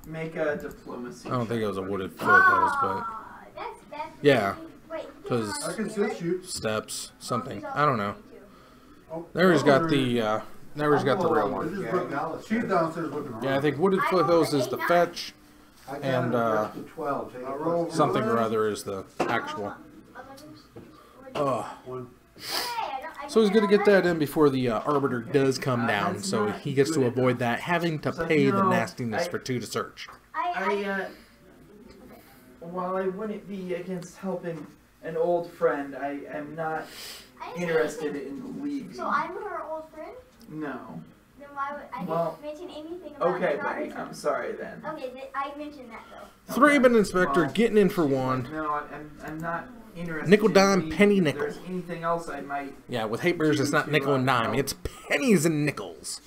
make a diplomacy. I don't think it was a check. Wooded Foothills, but That's Yeah, Wait, 'cause- I can assist you. steps, something. I don't know. Oh, There he's got oh, the. There he's got the real one. She's downstairs looking around. Yeah, I think Wooded Foothills is the fetch. I got And, it up to 12. Take I it rolled first. Something or other is the actual. One. So he's going to get that in before the Arbiter does come down, that's so not he gets to good avoid enough. that, having to So, pay you the know, nastiness I- for 2 to search. While I wouldn't be against helping an old friend, I am not interested in leaving. So I'm her old friend? No. Then why would I Well, didn't mention anything about Okay, not buddy. returning? I'm sorry then. Okay, I mentioned that though. Thraben Inspector Well, getting in for 1. No, I'm not interested. Nickel, in dime, leaving. penny, If nickel. there's anything else I might. Yeah, with Hate Bears, it's not To, nickel and dime. help. It's pennies and nickels.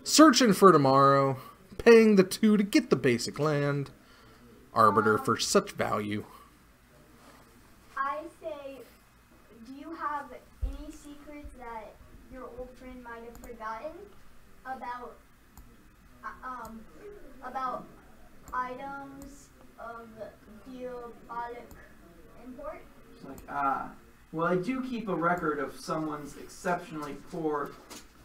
Searching for tomorrow. Paying the 2 to get the basic land. Arbiter for such value. I say, do you have any secrets that your old friend might have forgotten about items of diabolic import? It's like, well, I do keep a record of someone's exceptionally poor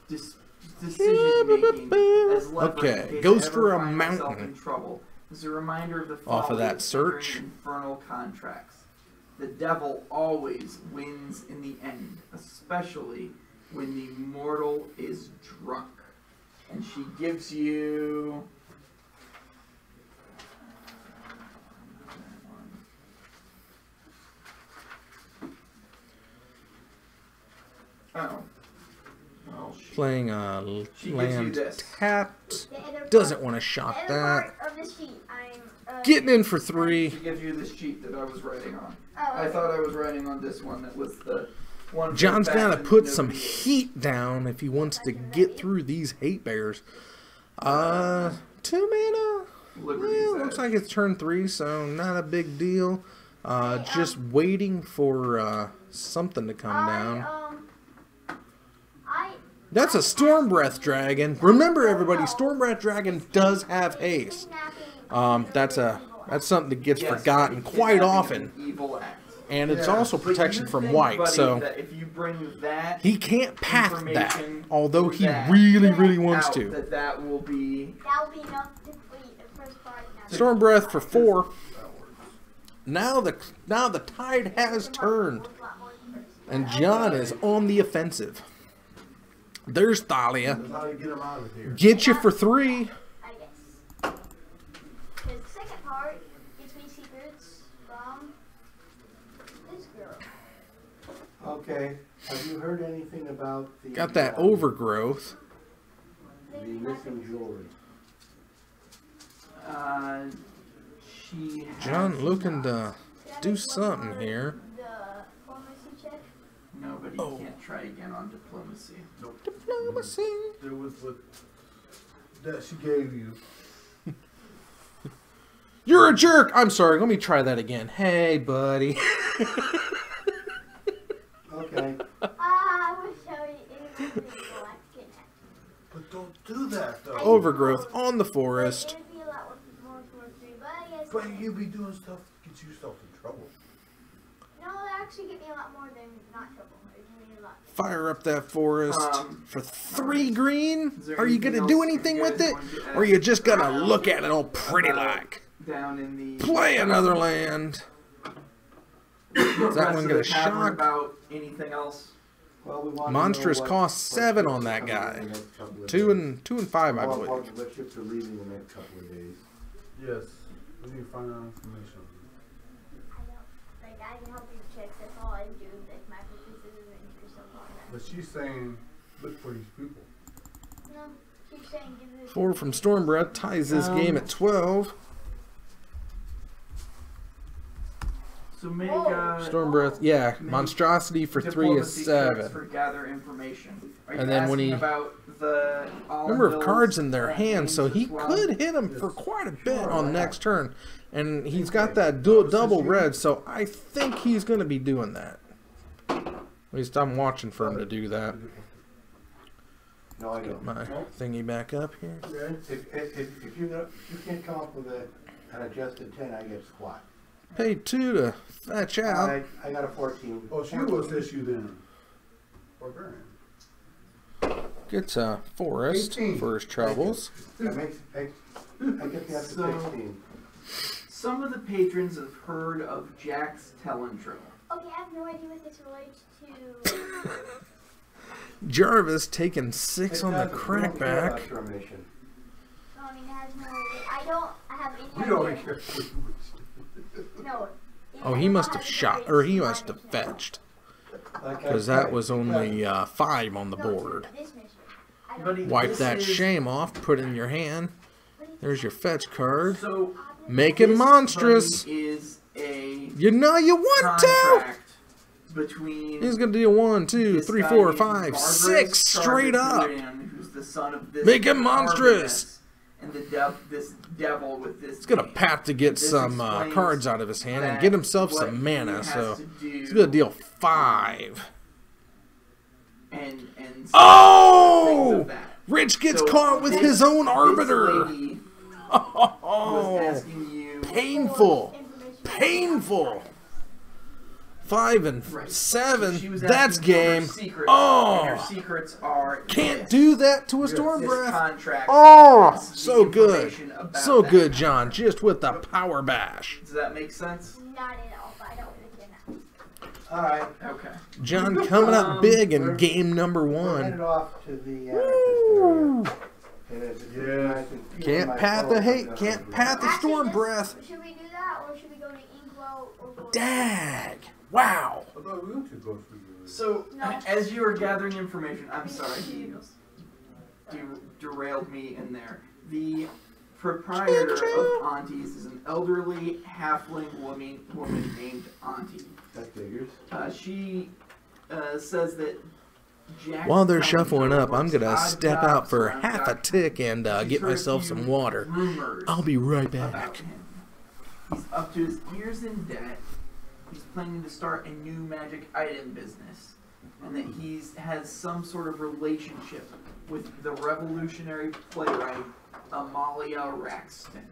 decision making as leverage Okay, in case goes I ever for a find myself mountain. in trouble. As a reminder of the Off of that folly entering search. infernal contracts. The devil always wins in the end, especially when the mortal is drunk. And she gives you. Oh. Well, Playing She gives you land this. tapped. The other Doesn't part- want to shot the other that. part of the sheet, I'm Getting in for 3. She gives you this sheet that I was writing on. Oh, I thought I was writing on this one that was the One John's back got to and put no some deal. heat down if he wants to get through these hate bears. 2 mana. Liberty's Well, looks Edge. like it's turn 3, so not a big deal. Just waiting for something to come down. That's a Storm Breath Dragon. Remember, everybody, Storm Breath Dragon does have haste. That's something that gets Yes, forgotten kidnapping quite is often, an evil act. and it's Yeah, also But protection you from think, white. buddy, So that if you bring that he can't path that, information although through he that really wants out, to. that will be That'll be enough to complete the first part. Now. Storm Breath for 4. Now the tide has turned, and John is on the offensive. There's Thalia. That's how you get him out of here. Get you for 3. I guess. The second part gets me secrets from this girl. Okay, have you heard anything about the... Got that overgrowth. The missing jewelry? She John has looking not. to do something here. The pharmacy check. No, but you can't try again on diplomacy. Diplomacy. There was what that she gave you. You're a jerk. I'm sorry. Let me try that again. Hey, buddy. Okay, I will show you. It was illegal. I can But don't do that though. Overgrowth on the forest. It would be a lot more towards 3, but I guess. But you be doing stuff to get yourself in trouble. No, it actually get me a lot more than not trouble. It give me a lot. Fire up that forest for 3 green. Is there Are you anything gonna do else anything you with guys it, want to add? or are you just gonna look at it all pretty like? Down in the Play another land. Is that one gonna shock? About anything else? well, we want Monstrous to know cost what 7 ships on are that coming guy. in the next couple of 2 days. and 5, I More believe. importantly, what ships are leaving in the next couple of days. Yes. We need to find out information. I don't. Like, I can help you check. That's all I do. Like, my purpose is adventure so far. But she's saying, look for these people. No, she's saying give this. 4 from Storm Breath ties this game at 12. So make Storm Breath, yeah. Monstrosity for 3 is diplomacy checks 7. for gather information. Are you And then when asking he- about the Number of cards in their Allendale's hand, so names he as well? could hit him for quite a bit on next turn. And he's got that double red, so I think he's going to be doing that. At least I'm watching for him to do that. No, I Get don't. my thingy back up here. Okay. If you can't come up with an adjusted 10, I get squat. Pay 2 to fetch out. I got a 14. Oh, she was issue then. Or grand. Gets a forest 18. for his troubles. That makes, I get the extra So- 16. Some of the patrons have heard of Jack's Telendrill. Okay, I have no idea what this relates to. Jarvis taking 6 on the We don't care about crackback. your mission. No, I mean, it has no. I don't have any. We don't idea. care. No. Oh, he must have shot, or he must have fetched. Like I Because that said, was only 5 on the board. This mission. I don't Buddy, Wipe this that is- shame off, put it in your hand. There's your fetch card. So Make it this, monstrous. buddy, is a You know you want to. contract between He's gonna deal 1, 2, this 3, guy 4, named 5, Barbarous 6 straight up. Targaryen, who's the son of this Make him monstrous. Artemis, and this devil with this. He's gonna name. path to get This some explains cards out of his hand and that get himself what some he mana. has So to do he's gonna deal 5. and things Oh! of that. Rich gets So caught with this- his own this arbiter. lady was Oh, asking you painful, information. painful. 5 and Right. 7. She was That's asking you her game. secrets, Oh. and her secrets are Can't this. do that to a Storm This Breath. contract. Oh, has the so good. information about So that. good, John. Just with the power bash. Does that make sense? Not at all, but I don't really care now. All right. Okay. John coming up big in game number We're headed 1. off to the Woo. And it's Yeah. nice and peaceful. Can't My pat the phone, hate, but can't definitely pat the not. Storm Actually, Breath. Should we do that, or should we go to Inkwell or go? Dag. Wow. I thought we went to go through yours. So, No. as you are gathering information, I'm sorry, he derailed me in there. The proprietor of Auntie's is an elderly halfling woman named Auntie. That figures. She says that Jack's While they're calendar shuffling up, I'm works gonna odd step jobs out for around half a Doc. tick and He's get heard a myself few some water. rumors I'll be right about back. him. He's up to his ears in debt. He's planning to start a new magic item business, and that has some sort of relationship with the revolutionary playwright Amalia Raxton.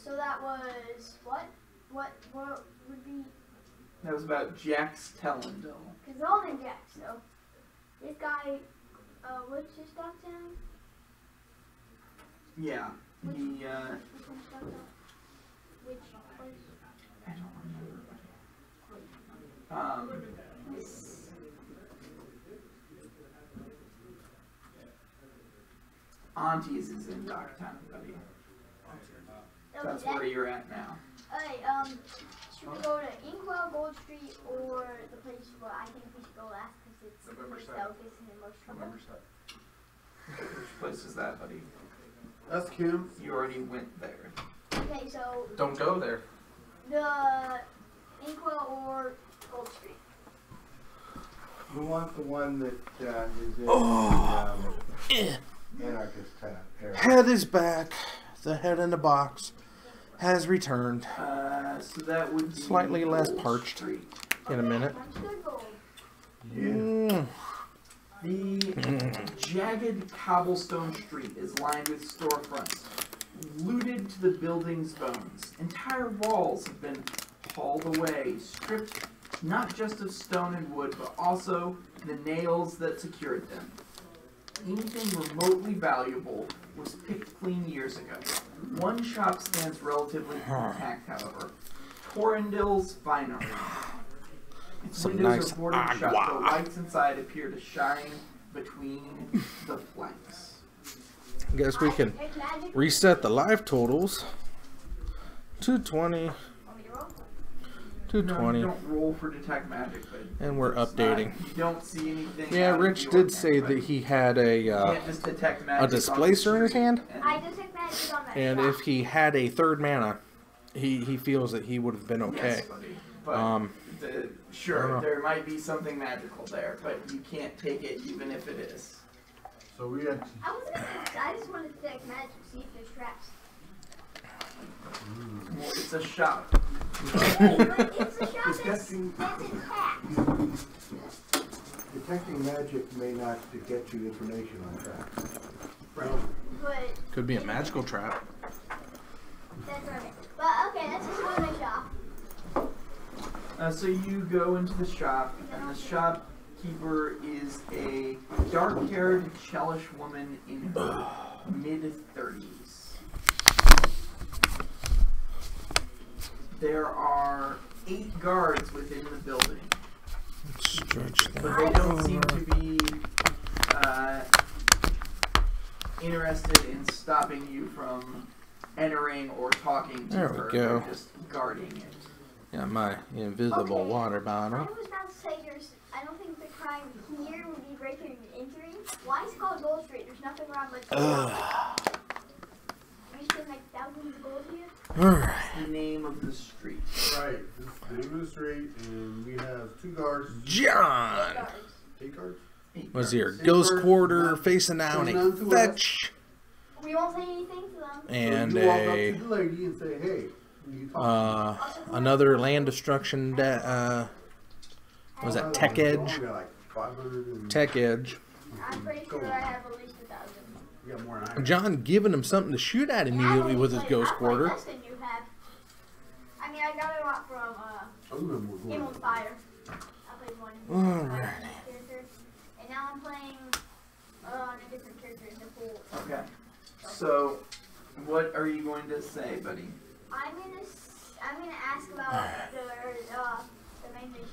So that was what? What would be? That was about Jax Tellendale. Because they're all named Jack. So this guy, what's his stock town? Yeah, Which he, one's stock town? Which place? I don't remember. Auntie's is in Dogtown, buddy. That's where you're at now. Hey, should we go to Inkwell, Gold Street, or the place where I think we should go last because it's the south is in most trouble? Which place is that, buddy? That's Kim. You already went there. Okay, so Don't go there. the Inkwell or Gold Street. You want the one that is in Anarchist area. Head is back. The head in the box has returned. So that would be Slightly less Gold parched. Street. In a minute. I'm just gonna go. Mm. The jagged cobblestone street is lined with storefronts, looted to the building's bones. Entire walls have been hauled away, stripped not just of stone and wood, but also the nails that secured them. Anything remotely valuable was picked clean years ago. One shop stands relatively intact, however. Torrendale's Finery. Its Some windows nice are boarded shut, agua. the lights inside appear to shine between the flanks. Guess we can Take magic. reset the live totals. 220, Want me to roll? No, 220, you don't roll for detect magic, but and we're it's updating. not- you don't see anything. Yeah, out of Rich the did say ordinary, that he had but a you can't just detect magic on the displacer in his street hand? and- I detect magic on that and shop. if he had a third mana, he feels that he would have been okay. Yes, buddy. But Um, I don't sure, know. there might be something magical there, but you can't take it even if it is. So we had. I wasn't gonna, I just wanted to detect magic, see if there's traps. Well, it's a shop. But it's a shop Detecting, that's intact. detecting magic may not get you information on track. But Could be a magical trap. that's right. But okay, let's just go to the shop. So you go into the shop, and the shopkeeper is a dark-haired, Chelish woman in her mid-30s. There are 8 guards within the building, Stretch but that they don't seem over. to be interested in stopping you from entering or talking to There her. we go. They're just guarding it. Got my invisible Okay. water I bottle. was about to say I don't think the crime here would be breaking and entering. Why is it called Gold Street? There's nothing wrong with it. We spend like thousands of gold here. Alright. The name of the street. Right. This is the name of the street, and we have 2 guards. John! Guards. 8 guards? Was here? Guards. Ghost First, quarter not- facing down turn a on to us. fetch We won't say anything to them. and so you walk up a to the lady and say, hey, you talk another land destruction was that Tech Edge? We got like 500 and Tech Edge. I'm pretty sure I have at least 1,000. we got more than I have. John giving him something to shoot at immediately with his ghost I quarter. less than you have. I mean, I got it a lot from I remember we're Game going. on Fire. I played one Alrighty. character, and now I'm playing on a different character in the pool. Okay. So, what are you going to say, buddy? I'm gonna ask about the main mission.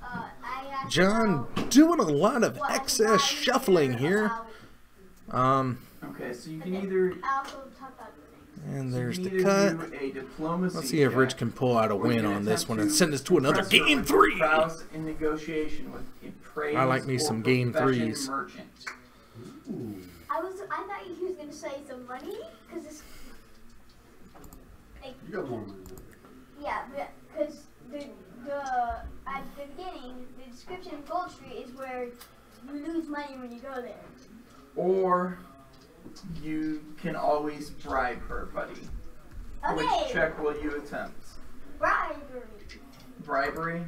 I asked John about doing a lot of what I excess decided shuffling here. about- Okay, so you can either I also talked about the things. And so there's you can the either cut. do a diplomacy Let's see if Rich check, can pull out a or you win can on this attempt one and to send us to another impress her game with 3. prowess in negotiation with a praise I like me or some game profession 3s. merchant. Ooh. I thought he was gonna say some money, cause it's You got more money. yeah, because the when you go there. Or you can always bribe her, buddy. Okay. Which check will you attempt? Bribery. Bribery?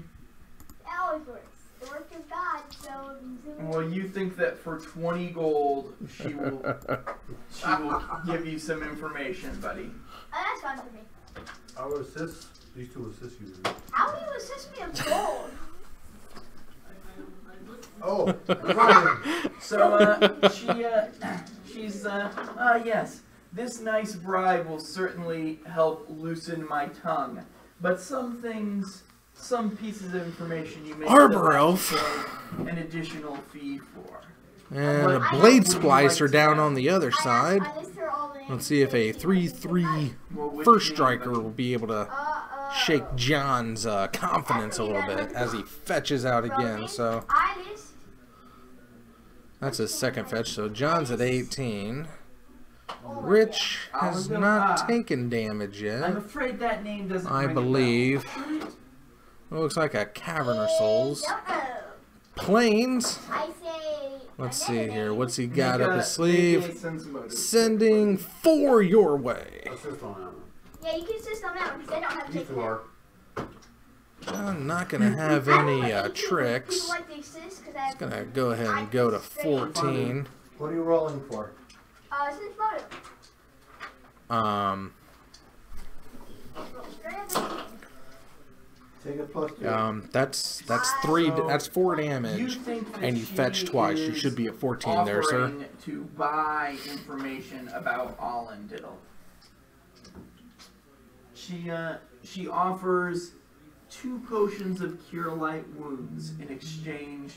That always works. The work of God, so. Well, you think that for 20 gold, she will give you some information, buddy. Oh, that's fine for me. I will assist. These two assist you. How will you assist me of gold? Oh, right. So, she's, yes, this nice bribe will certainly help loosen my tongue. But some things, some pieces of information you may Arbor still have elf. to pay an additional fee for. And a What blade would you like splicer to down know? on the other side. I list her all the names. Let's see if a 3-3 Well, which first name, striker buddy? will be able to shake John's confidence a little bit as he fetches out again. So I list. that's his second fetch. So John's at 18. Rich has not taken damage I'm yet. afraid that name doesn't I ring a bell. believe. Should it? It looks like a Cavern of Souls. Yellow. Plains. I say. Let's another see here. name. What's he got Make up a- his sleeve? make a sense motive. Sending 4 your way. Assist on that one. Yeah, you can assist on that one because I don't have to These take two that. are. I'm not gonna have I don't any like people tricks. like the assist because I have. Gonna go ahead and go to 14. What are you rolling for? Assist motive. Straight up. Take a +2. That's 3. That's 4 You damage. think that And you she fetch twice. You is should be at 14 there, sir. offering to buy information about Allendale. She offers 2 potions of cure light wounds in exchange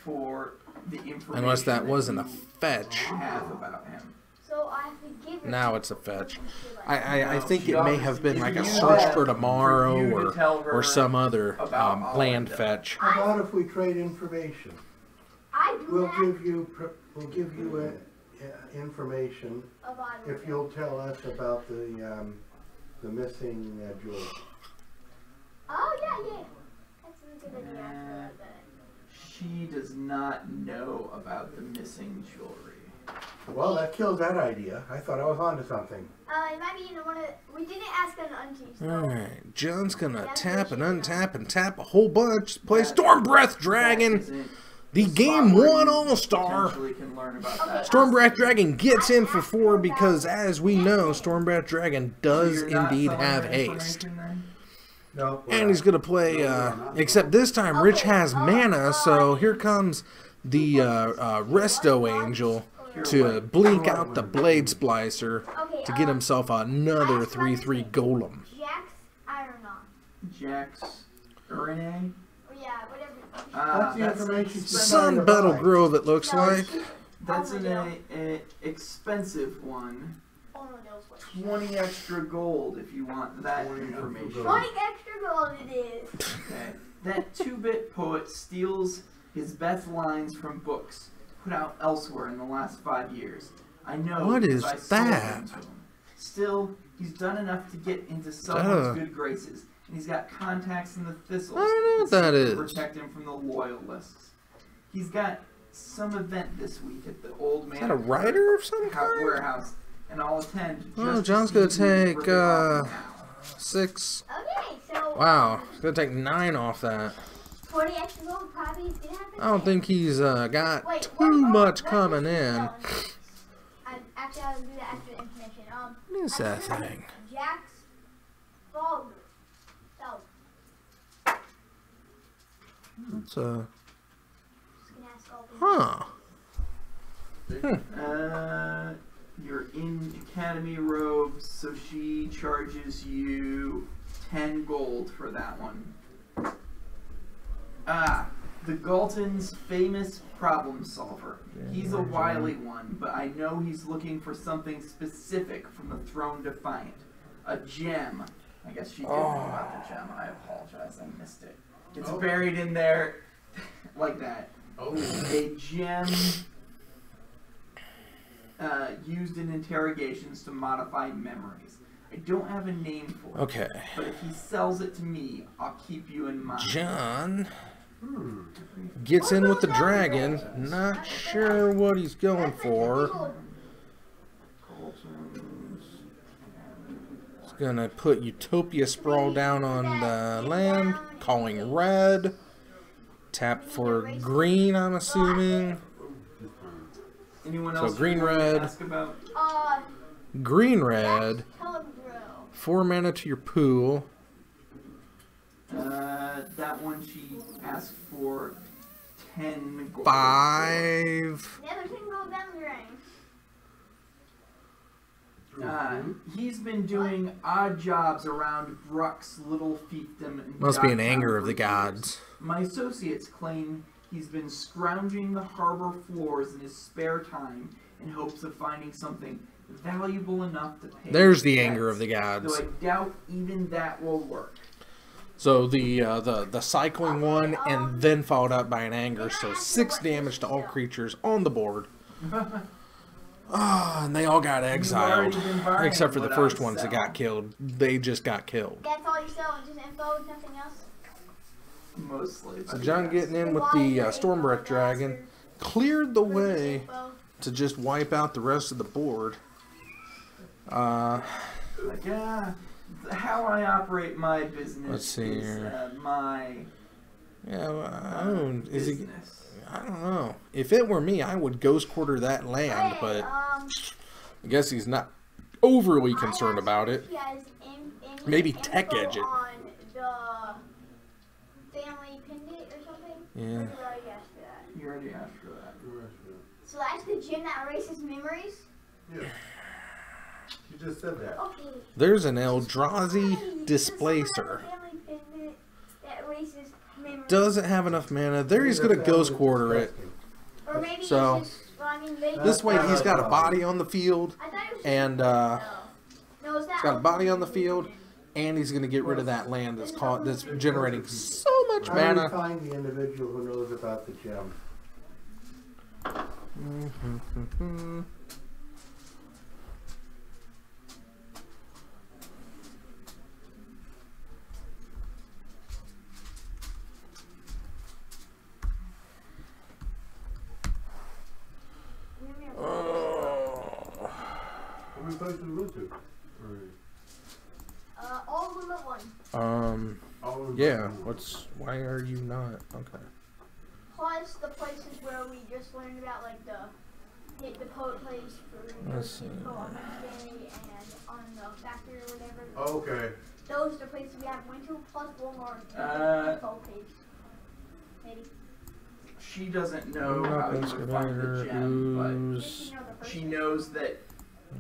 for the information Unless that wasn't a you fetch. have about him. So I have to give her. Now two it's a fetch. potions to, I No, think she it may offers have to been give like a you search that for tomorrow you to tell her or some other about land Allendale. fetch. How about if we trade information? I do We'll that. we'll give you information About if you'll tell us about the missing jewel. Oh yeah. That's a good idea. I like that. She does not know about the missing jewelry. Well, that kills that idea. I thought I was onto something. It might be in one of the, we didn't ask an unkey. So. Alright, John's gonna tap and untap and tap a whole bunch. Play Storm Breath Dragon, That isn't the spot Game where 1 you All-Star. potentially can learn about Okay. that. Storm Breath Dragon gets in for 4 because, as we know, Storm Breath Dragon does So you're not indeed selling have her haste. information then? No. And he's gonna play, except this time Rich has mana, so here comes the Resto Angel to blink out the Blade Splicer Okay, to get himself another 3/3 Golem. Jack's Ironon. Jax Urine? Or yeah, whatever. That's the information she's Sun trying to Battle buy. Grove, it looks No, like. That's Oh, an expensive one. Oh no, knows what. 20 extra gold if you want that 20 extra information. gold. 20 extra gold it is. Okay. That 2-bit poet steals his best lines from books put out elsewhere in the last 5 years. I know. What because is I sold that? them to him. Still, he's done enough to get into someone's Duh. good graces, and he's got contacts in the thistles I don't know what that to is. protect him from the loyalists. He's got some event this week at the old man. Is that a writer of some kind? warehouse, and I'll attend. Just Oh, to John's see gonna who's take, ripping off now. 6. Okay, so. Wow, he's gonna take 9 off that. 40 extra gold probably didn't happen. I don't think he's got Wait, too much coming in. Actually, I'll do that after the information. What is that thing? Jack's Vulgar. So, It's just gonna ask all the huh. You're in Academy robes, so she charges you 10 gold for that one. The Galton's famous problem solver. He's a wily one, but I know he's looking for something specific from the Throne Defiant. A gem. I guess she didn't know about the gem. I apologize, I missed it. It's buried in there like that. A gem used in interrogations to modify memories. I don't have a name for it. Okay. But if he sells it to me, I'll keep you in mind. John Gets in with the dragon. Not sure what he's going for. He's gonna put Utopia Sprawl down on the land. Calling red. Tap for green, I'm assuming. Anyone So else green, you wanna red. ask about? Green red. Telegram. 4 mana to your pool. That one she asked for 10 gold. 5. The other 10 gold down the drain. He's been doing odd jobs around Bruck's little fiefdom. And Must be an Godtown anger of for the years. gods. My associates claim he's been scrounging the harbor floors in his spare time in hopes of finding something valuable enough to pay. There's his the debts, anger of the Though gods. I doubt even that will work. So the cycling one, and then followed up by an anger. So 6 damage to all creatures on the board. And they all got exiled, already been buying except for the what first I ones that sell. got killed. They just got killed. That's all you sell, just info, nothing else? Mostly. So but John yes. getting in with the Stormbreath Dragon, cleared the way to just wipe out the rest of the board. Like, how I operate my business Let's see is here. my Yeah, well, is he? business. I don't know. If it were me, I would ghost quarter that land, but I guess he's not overly concerned about it. Maybe tech edge it. On the family pendant or something? Yeah. Or did I already ask for that? You already asked for that. So that's the gem that erases memories? Yeah. You just said that. Okay. There's an Eldrazi Displacer. Family pendant that erases memories. Doesn't have enough mana. There he's gonna ghost quarter it. Or maybe So, it's just, well, I mean, maybe This way he's got a body on the field, I thought it was and no, it's he's got a body on the field, and he's gonna get rid of that land that's generating so much How do you mana. find the individual who knows about the gem? How many places we went to? all of them at once. All of them. Yeah. Why are you not? Okay. Plus the places where we just learned about, like the poet place for Let's see. on Wednesday and on the factory or whatever. Oh, okay. Those are the places we haven't went to, plus one more info page. Maybe. She doesn't know I'm not how you gonna would find the survive. gem, Ooze. but she knows that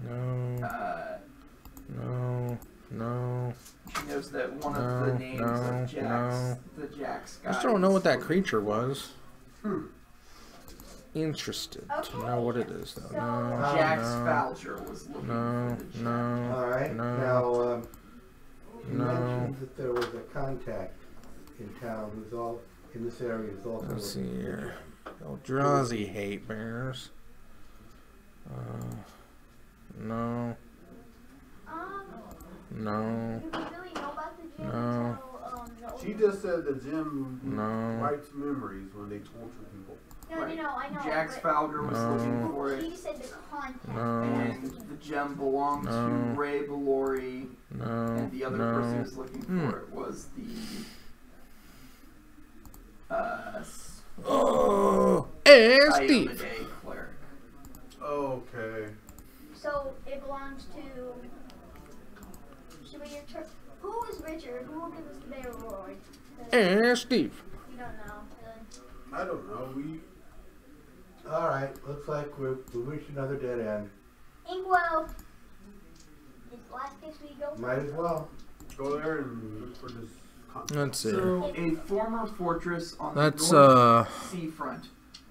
No. No. No. she knows that one of the No, names no, of Jax, no. the Jax guy. I still don't know what that is creature was. Hmm. Interested to know what it is, though. No. looking- Jax No. Falger was looking No. for the gem. No. All right. No. Now, you No. mentioned that there was a contact in town who's all in this area who's also. Let's see looking for the here. gem. Eldrazi hate bears. No. No. Do we really know about the gem No. until the old She just said the gem No. wipes memories when they torture people. No, I know. Jax but Falger was No. looking for She it, just said the contact. No. and the gem belonged No. to Ray Balori, No. and the other person No. who's looking Hmm. for it was the Oh. Hey, Steve. Iomedae cleric. Okay. So it belongs to. Should we return? Who is Richard? Who will give us the bear reward? Hey, Steve. We don't know. Really. I don't know. All right. Looks like we reached another dead end. Inkwell. It's the last place we go. Might as well. Go there and look for this. Let's see. So, a former fortress on That's, the north seafront,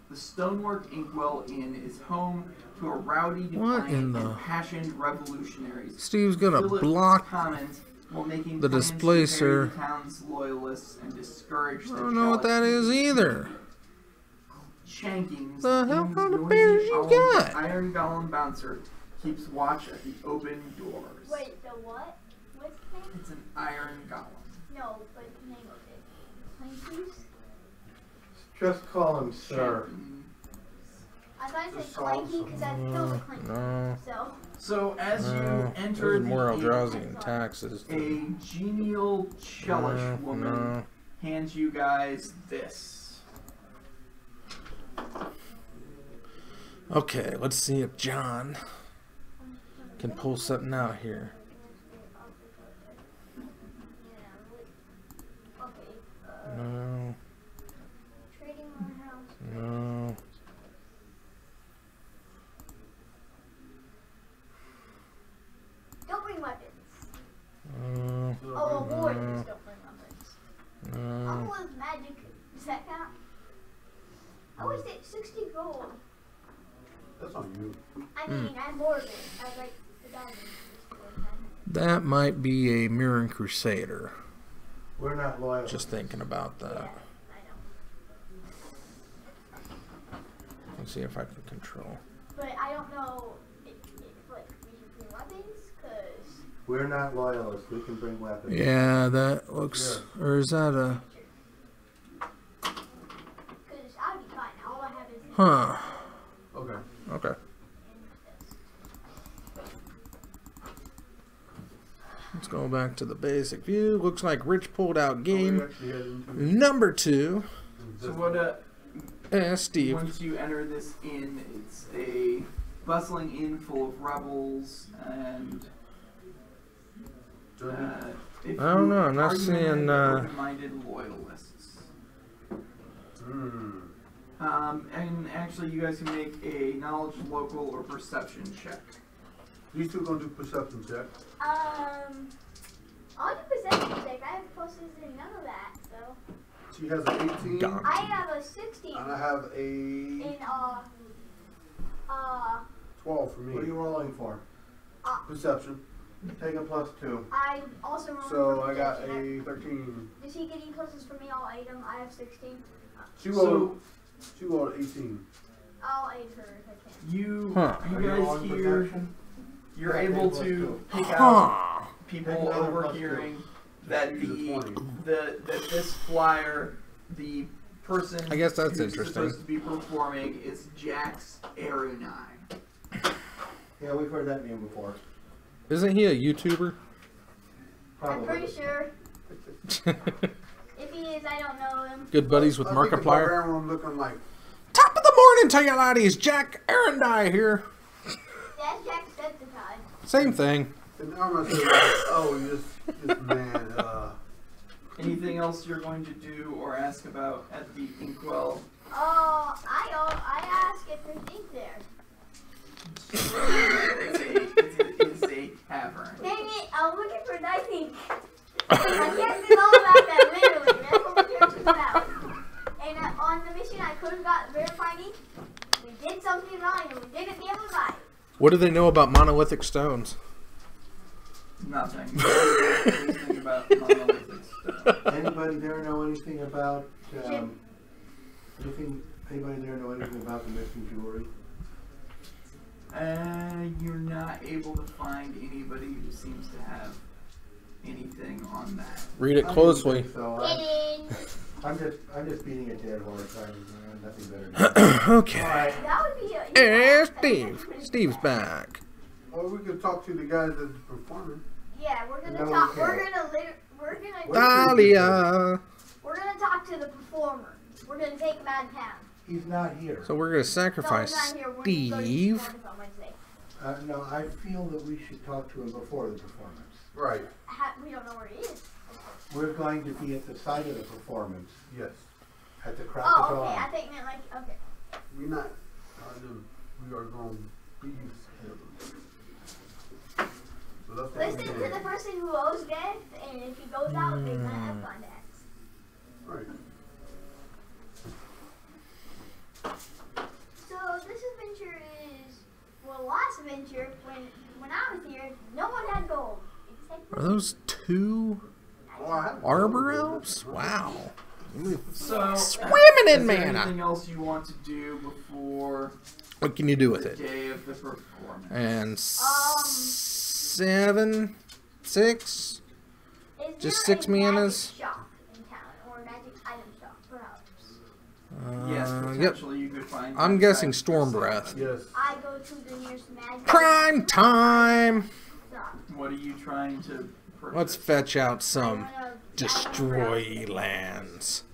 the Stonework Inkwell Inn is home to a rowdy, What in defiant, the- impassioned revolutionaries. Steve's gonna Philip block. comment while making the plans to displacer. harry the town's loyalists and discourage I the don't know what that is either. Shankings, The hell Inn's kind of noisy bears you got? Iron Golem bouncer keeps watch at the open doors. Wait, the what? What's the name? It's an Iron Golem. No, but the name of it. Plain Chiefs? Just call him sir. I thought it Just said clanky because that feels like clanky. No. So, as you No. enter There's more the drowsy in taxes. a genial chellish woman No. hands you guys this. Okay, let's see if John can pull something out here. okay. No. Trading warehouse. No. Don't bring weapons. No. Oh, warriors don't bring weapons. No. Almost magic. Does that count? I wasted 60 gold. That's on you. I mean, I'm more of it. I like the diamond. That might be a Mirren Crusader. We're not loyal. Just thinking about Yeah, that. I know. Let's see if I can control. But I don't know if like we should bring weapons, cause We're not loyalists. We can bring weapons. Yeah, that looks. Or is that a. I'll be fine. All I have is Huh. Okay. Okay. Let's go back to the basic view. Looks like Rich pulled out We game actually head into number 2. So what? Steve. Once you enter this inn, it's a bustling inn full of rebels and. If I don't know, I'm not are you seeing, open-minded loyalists. Hmm. And actually, you guys can make a knowledge, local, or perception check. These two gonna do perception check. I'll do perception check. I have pluses and none of that, so. She has an 18, Gone. I have a 16 and I have a in 12 for What are me. you rolling for? Perception. Take a +2. I also rolled So for I got perception. a 13. Does he get any pluses for me? I'll aid him. I have 16. She So rolled 18. I'll aid her if I can. you Huh. you Are you guys rolling hear perception? you're Yeah, able take to +2. pick out Huh. people Take another overhearing that Use a 20. that this flyer, the person I guess that's who's interesting. supposed to be performing is Jax Arunai. Yeah, we've heard that name before. Isn't he a YouTuber? I'm Probably. pretty sure. If he is, I don't know him. Good buddies with I think the Markiplier. barbarian one looking like, Top of the morning to you laddies. Jack Arundai here. That's Jacksepticeye. Same thing. and I'm gonna say, oh, this man, Anything else you're going to do or ask about at the Inkwell? I ask if there's ink there. It's a tavern. Dang it, I'm looking for nice ink. I can't do all about that literally. That's what the character's about. And on the mission, I could have got verified ink. We did something wrong and we didn't be able to buy it. What do they know about monolithic stones? Nothing. Think about monolithic stuff. Anybody there know anything about Jim. Anybody there know anything about the missing jewelry? You're not able to find anybody who seems to have anything on that. Read it I didn't closely. think so. Kidding. I'm just beating a dead horse. I have nothing better to do. Okay. That would be a... Hey, Steve. Steve's back. or we could talk to the guy that's performing. Yeah, we're gonna No, talk. we We're can't. gonna Dahlia. we're gonna talk to the performer. We're gonna take him out of town. He's not here. So we're gonna No, sacrifice he's not here. We're gonna go to Steve. performance on Wednesday. No, I feel that we should talk to him before the performance. Right. We don't know where he is. We're going to be at the site of the performance Yes. at the crack of Oh, dawn. okay. I think meant like okay. We're not. We are going to be him. So that's what Listen we to did. the person who owes death, and if he goes out, they might have contacts. Right. So this adventure is last adventure when I was here, no one had gold except Are those 2 Oh, I have arbor elves? Wow. So, Swimming is in there mana. anything else you want to do before What can you do with the it? day of the performance? And 7, 6. Is Just there 6 a magic manas? shop in town or a magic item shop, perhaps? Yes, Yep. potentially you could find. I'm that guessing type Storm for Breath. somebody. Yes. I go to the nearest mag. Prime time! Stop. What are you trying to purchase? Let's fetch out I some wanna- destroy lands.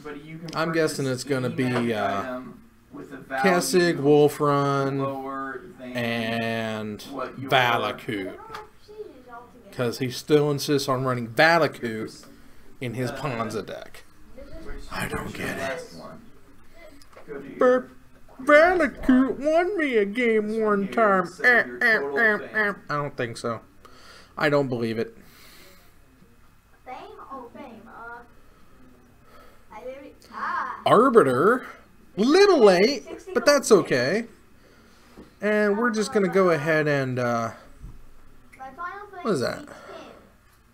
But you can I'm purchase guessing it's gonna any be, magic item with a value Kessig, Wolfrun, lower than and what your- I Valakut. don't have procedures altogether. Because he still insists on running Valakut in his Uh, Ponza deck. Which- I don't which is get the it. last one? Go to your- Burp. your last Valakut one. won me a game This one here time. will say your total fame. I don't think so. I don't believe it. Fame? Oh, fame. I literally. Arbiter. Little late, but that's okay. And we're just going to go ahead and... My final fame What is that? beats 10.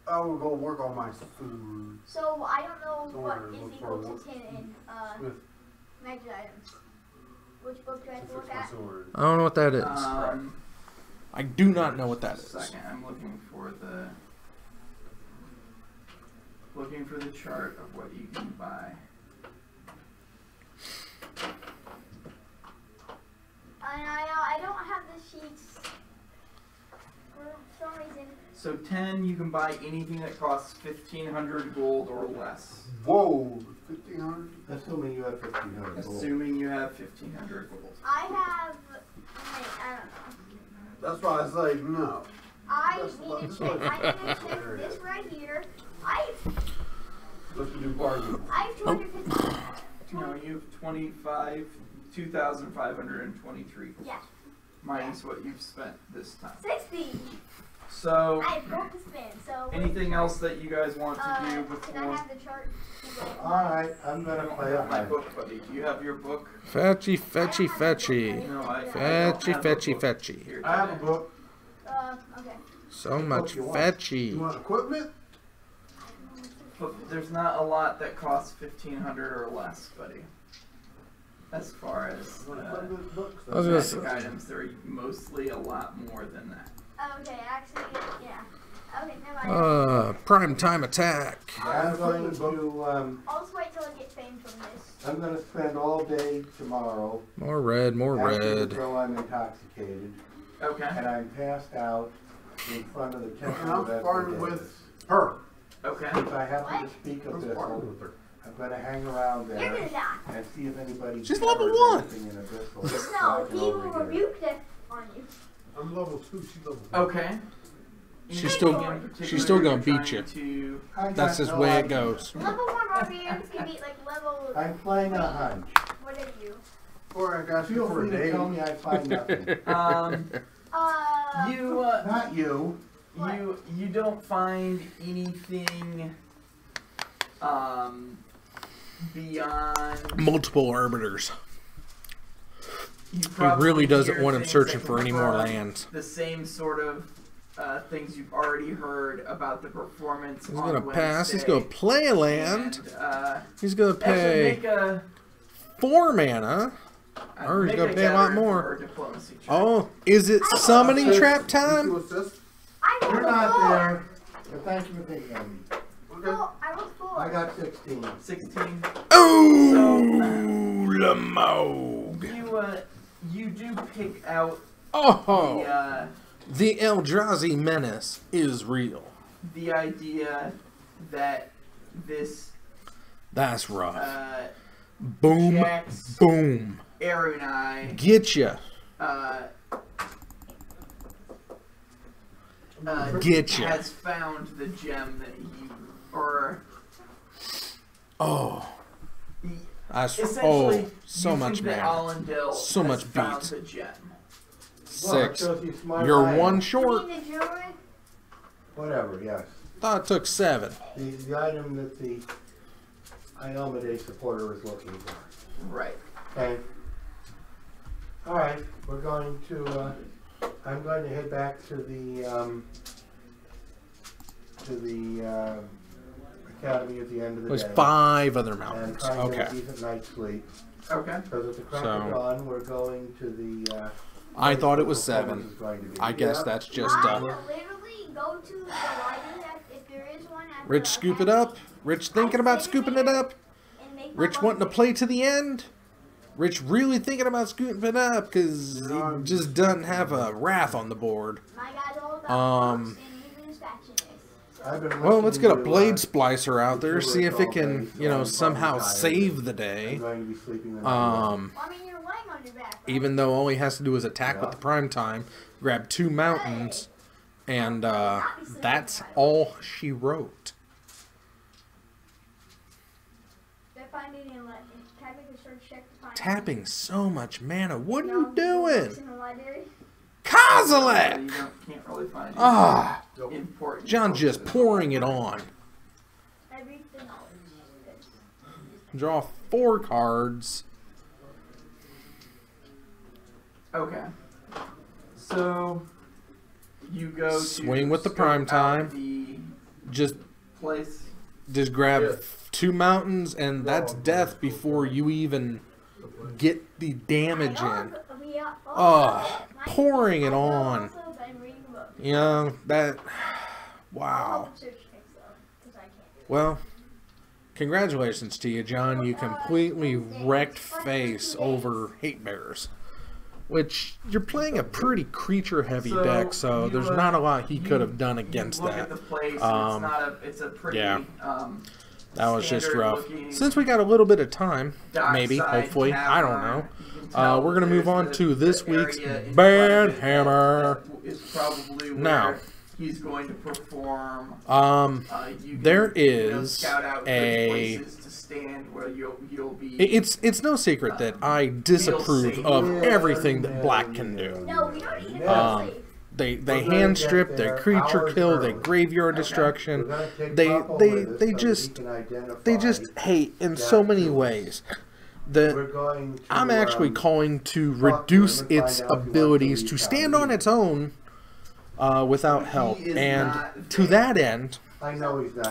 I will go work on my food. So I don't know Don't what worry, is look equal for to 10 in Smith. magic items. Which book do I have to Fix look my at? sword. I don't know what that is. I do not know what that Just a is. second, I'm looking for the chart of what you can buy. And I don't have the sheets for some reason. So 10, you can buy anything that costs 1,500 gold or less, Whoa, 1,500? Assuming you have 1,500 gold. assuming you have 1,500 gold. I have. Wait, I don't know. That's why I was like, no. I That's need to not- check. I need to check this right here. Let's do bargain. I have 250. No, you have 2,523 gold. Yeah. Minus what you've spent this time. 60. So, I have gold to spend. So. anything else that you guys want to do Can I before? have the chart? Alright, I'm gonna play a My hunt. book, buddy. Do you have your book? Fetchy, fetchy, fetchy. No, I don't Fetchy, have a fetchy, book fetchy. here I have a today. book. Okay. So much you want? You fetchy. want equipment? But there's not a lot that costs 1,500 or less, buddy. As far as You want equipment books? I was gonna magic say- items, they're mostly a lot more than that. Okay, actually, yeah. Okay, never mind. Prime time attack. I'm going to, I'll just wait till I get fame from this. I'm gonna spend all day tomorrow. More red, more After the red. drill, I'm intoxicated, Okay. and I'm passed out in front of the temple And of I'm farming Asmodeus. with her. Okay. If I happen to speak I'm of this, farming with her. I'm gonna hang around You're there gonna die. and see if anybody. She's level discovers 1. anything in Abyssal, so No, I can he will overhear it. rebuke death on you. I'm level 2, she's level 3. Okay. She's still- Anything in particular she's still gonna you're beat you. trying to- I got That's just no the way it idea. goes. Level 1 barbarians can beat like level. I'm playing a hunch. What are you? Or I got you Feel for a free to day. tell me I find nothing. You Not you. you don't find anything beyond. Multiple arbiters. You He probably really doesn't hear want him things searching that for any more confirm lands. The same sort of things you've already heard about the performance. He's on gonna pass. He's Wednesday. gonna play a land. And, He's gonna actually pay make a 4 mana. Or he's make gonna a pay a lot gathering more. or diplomacy check. Oh, is it summoning trap time? You see what's this? I rolled You're a not 4. there. But thank you for thinking of me. Okay. I rolled 4. I got 16. 16. Oh, Lamog. You do pick out Oh, the Eldrazi menace is real. the idea that this That's rough. Boom, Jax boom. Arunai Get ya. Get ya. has found the gem that he or Oh, he, that's essentially so you much think that mana. Allendale So has much found beat. the gem. Well, it 6. shows you smart You're I am. 1 You short. mean the druid? Whatever, yes. Thought it took 7. The item that the Iomade supporter is looking for. Right. Okay. Alright, we're going to, I'm going to head back to the academy at the end of the There's day. 5 other And mountains. try and get a Okay. decent night's sleep. Okay. Because at the crack So- of dawn, we're going to the, I thought it was place where the 7. performance is going to be. I guess Yeah. that's just I will literally go to the library if there is one. At Rich the scoop it academy up. Rich thinking about scooping it up. And make Rich wanting to play to the end. Rich really thinking about scooting it up because he just doesn't have a Wrath on the board. My guy's all about books and even his faction is. Well, let's get a Blade Splicer out there, see if it can, you know, somehow save the day. Well, I mean, you're laying on your back. Even though all he has to do is attack with the Prime Time, grab 2 mountains, and that's all she wrote. Tapping so much mana. What are you doing? Kozilek! You can't really find important John just pouring it on. Draw 4 cards. Okay. So you go Swing to with the scope Prime out Time. The Just place. grab 2 mountains, and that's death before you even get the damage in. Pouring it on. You know, that... Wow. Well, congratulations to you, John. You completely wrecked face over Hate Bearers. Which, you're playing a pretty creature-heavy deck, so there's not a lot he could have done against Look that. at the place, it's a pretty... yeah. That was just rough. Standard-looking Since we got a little bit of time, maybe, dockside hopefully, I don't tavern. know. You can tell We're going to move there's on to this the week's area in Ban front of it Hammer. that is probably where Now, he's going to perform. You there can, you know, is scout out good a... places to stand where you'll be. It's no secret that I disapprove safe. of everything that Black can do. No, we don't need to They hand strip, they creature kill, they graveyard destruction. They just hate in so many ways. That I'm actually calling to reduce its abilities to stand on its own without help. And to that end,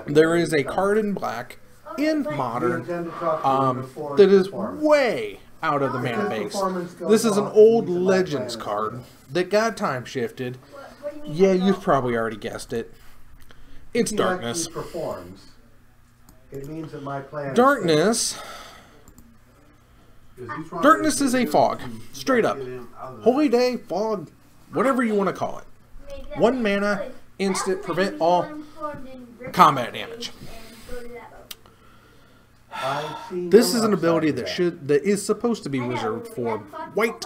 there is a card in Black in Modern that is way out of the mana base. This is an old Legends card that got time shifted. Yeah, you've probably already guessed it. It's Darkness. Darkness. Darkness is a fog. Straight up. Holy Day, fog, whatever you want to call it. 1 mana, instant, prevent all combat damage. This is an ability that is supposed to be reserved for white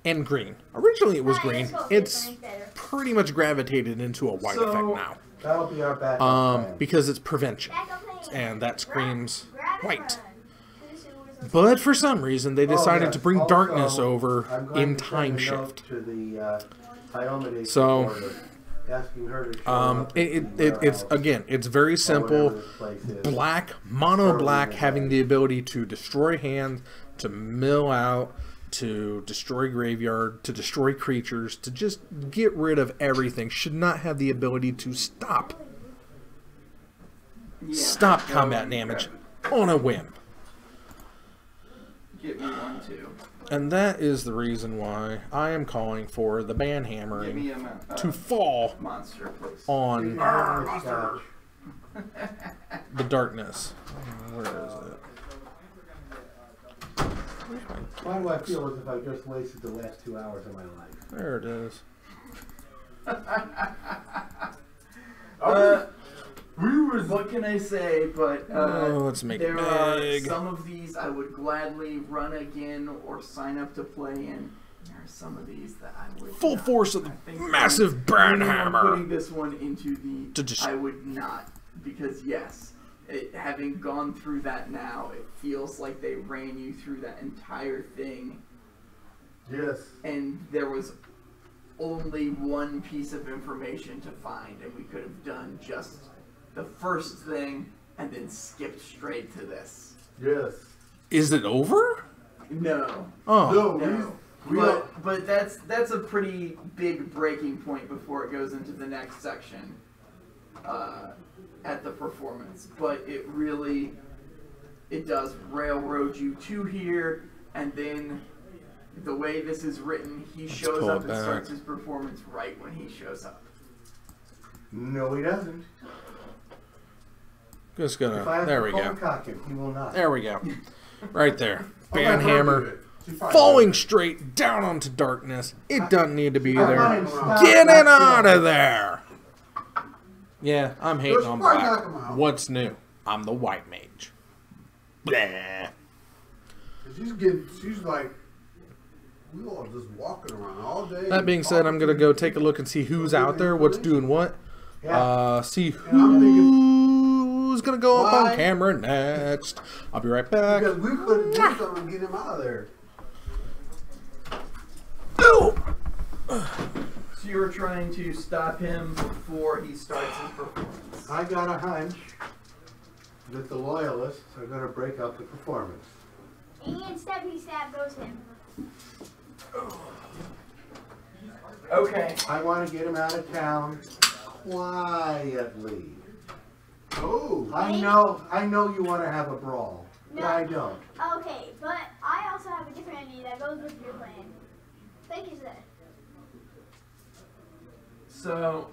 and green. Originally it was green. It's pretty much gravitated into a white effect now. That'll be our backup Because it's prevention. And that screams white. But for some reason they decided to bring Darkness over in Time Shift. So it's very simple. Black, mono black, having the ability to destroy hands, to mill out, to destroy graveyard, to destroy creatures, to just get rid of everything. Should not have the ability to stop combat damage on a whim. Get me one too. And that is the reason why I am calling for the ban hammering to fall monster, on the Darkness. Where is it? Why do I feel as if I just wasted the last 2 hours of my life? There it is. What can I say? But let's make it there are big. some of these I would gladly run again or sign up to play in. There are some of these that I would Full not. force of the I think massive ban I'm hammer. putting this one into the To just- I would not, because yes, having gone through that now, it feels like they ran you through that entire thing. Yes. And there was only one piece of information to find, and we could have done just the first thing and then skipped straight to this. Yes. Is it over? No. Oh. No, No. But that's a pretty big breaking point before it goes into the next section at the performance. But it does railroad you to here, and then the way this is written, he shows pull up it and back. starts his performance right when he shows up. No, he doesn't. Just If I gonna. have There to we go. cold cock him, he will not. There we go. Right there. I'll let her do Banhammer. it. She fine. Falling straight down onto darkness. It doesn't need to be I there. want him stopped, Get it not out killed. of there. Yeah, I'm hating Let's on probably black. knock him out. What's new? I'm the white mage. Blah. She's like, we all just walking around all day. That being said, I'm gonna go take a look and see who's out there, what's doing what. Yeah. See And I'm who's gonna go up Why? on camera next. I'll be right back. Because we couldn't do something and get him out of there. Ooh. So you were trying to stop him before he starts his performance. I got a hunch that the loyalists are going to break up the performance. And stabby stab goes him. Okay. I want to get him out of town quietly. Oh. I know you want to have a brawl, but No. I don't. Okay, but I also have a different idea that goes with your plan. Thank you, sir. So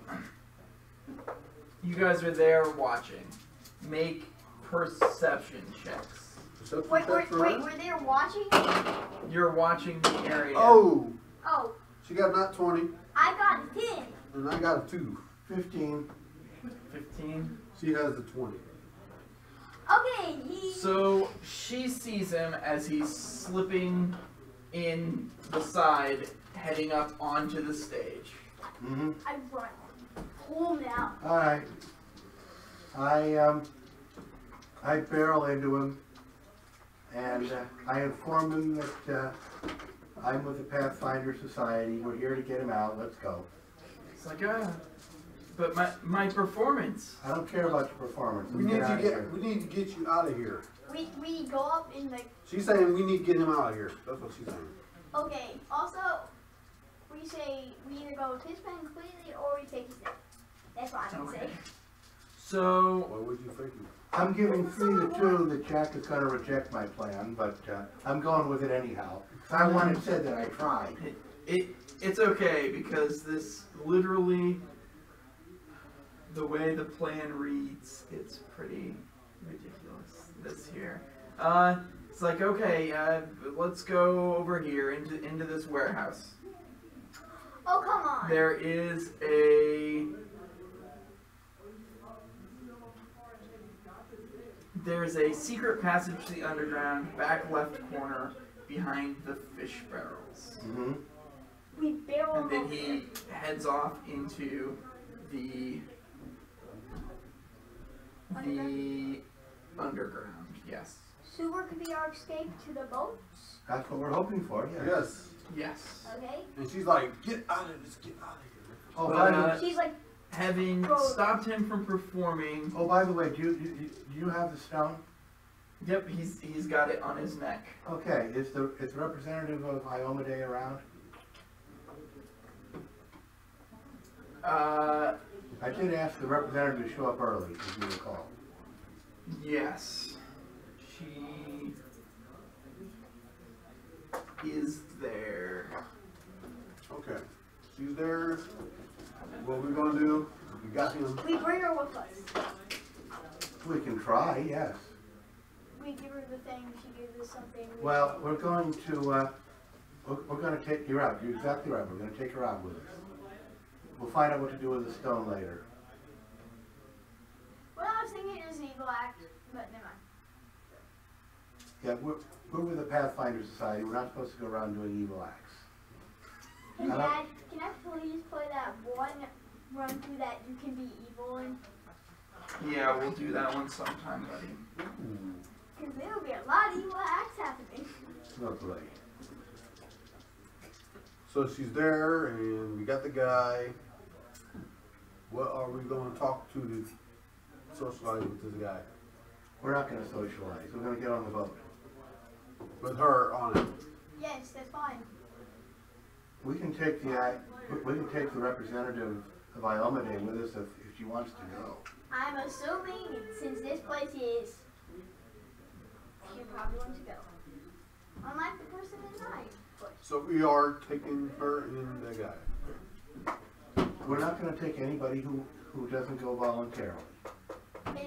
you guys are there watching. Make perception checks. Wait, we're there watching? You're watching the area. Oh. Oh, She got not 20, I got a 10. and I got a 2. 15. 15. She has the 20. Okay, he... So she sees him as he's slipping in the side, heading up onto the stage. Mm-hmm. I run. Pull him out. All right. I barrel into him, and I inform him that I'm with the Pathfinder Society. We're here to get him out. Let's go. It's like, but my performance. I don't care about your performance. We Let's need get out to of here. we need to get you out of here. We go up in the... She's saying we need to get him out of here. That's what she's saying. Okay, also, we say we either go with his plan completely or we take his step. That's what I can say. Okay. So What would you thinking? I'm giving 3 to 2 that Jack is going to reject my plan, but I'm going with it anyhow. I wanted said that I tried. it's okay because this literally, the way the plan reads, it's pretty ridiculous. This here, it's like, okay, let's go over here into this warehouse. Oh, come on. There is a secret passage to the underground, back left corner, behind the fish barrels. Mm-hmm. We barrel And then over he there. heads off into the underground. Yes. Sewer could be our escape to the boats. That's what we're hoping for, yes. Yes. Yes. Okay? And she's like, get out of this, get out of here. Oh, But, by the, She's like, having stopped him from performing, oh, by the way, do you have the stone? yep, he's got it on his neck. Okay, is the representative of Ioma Day around? I did ask the representative to show up early, if you recall. Yes. She is there. Okay. She's there. What we gonna do? We got him. we bring her with us. We can try, yes. We give her the thing, she gives us something. Well, we're going to, we're going to take you out. You're exactly right. We're going to take her out with us. We'll find out what to do with the stone later. Well, I was thinking it was an evil act, but never mind. Yeah, we're with the Pathfinder Society. We're not supposed to go around doing evil acts. Hey, Dad, can I please play that one run through that you can be evil in? Yeah, we'll do that one sometime, buddy. Because there will be a lot of evil acts happening. Lovely. So she's there, and we got the guy. What are we gonna talk to socialize with this guy? We're not going to socialize. We're going to get on the boat. With her on it. Yes, that's fine. We can take the representative of Ioma Day with us if she wants to go. I'm assuming since this place is, she probably wants to go. Unlike the person in my place. So we are taking her and the guy. We're not going to take anybody who doesn't go voluntarily. And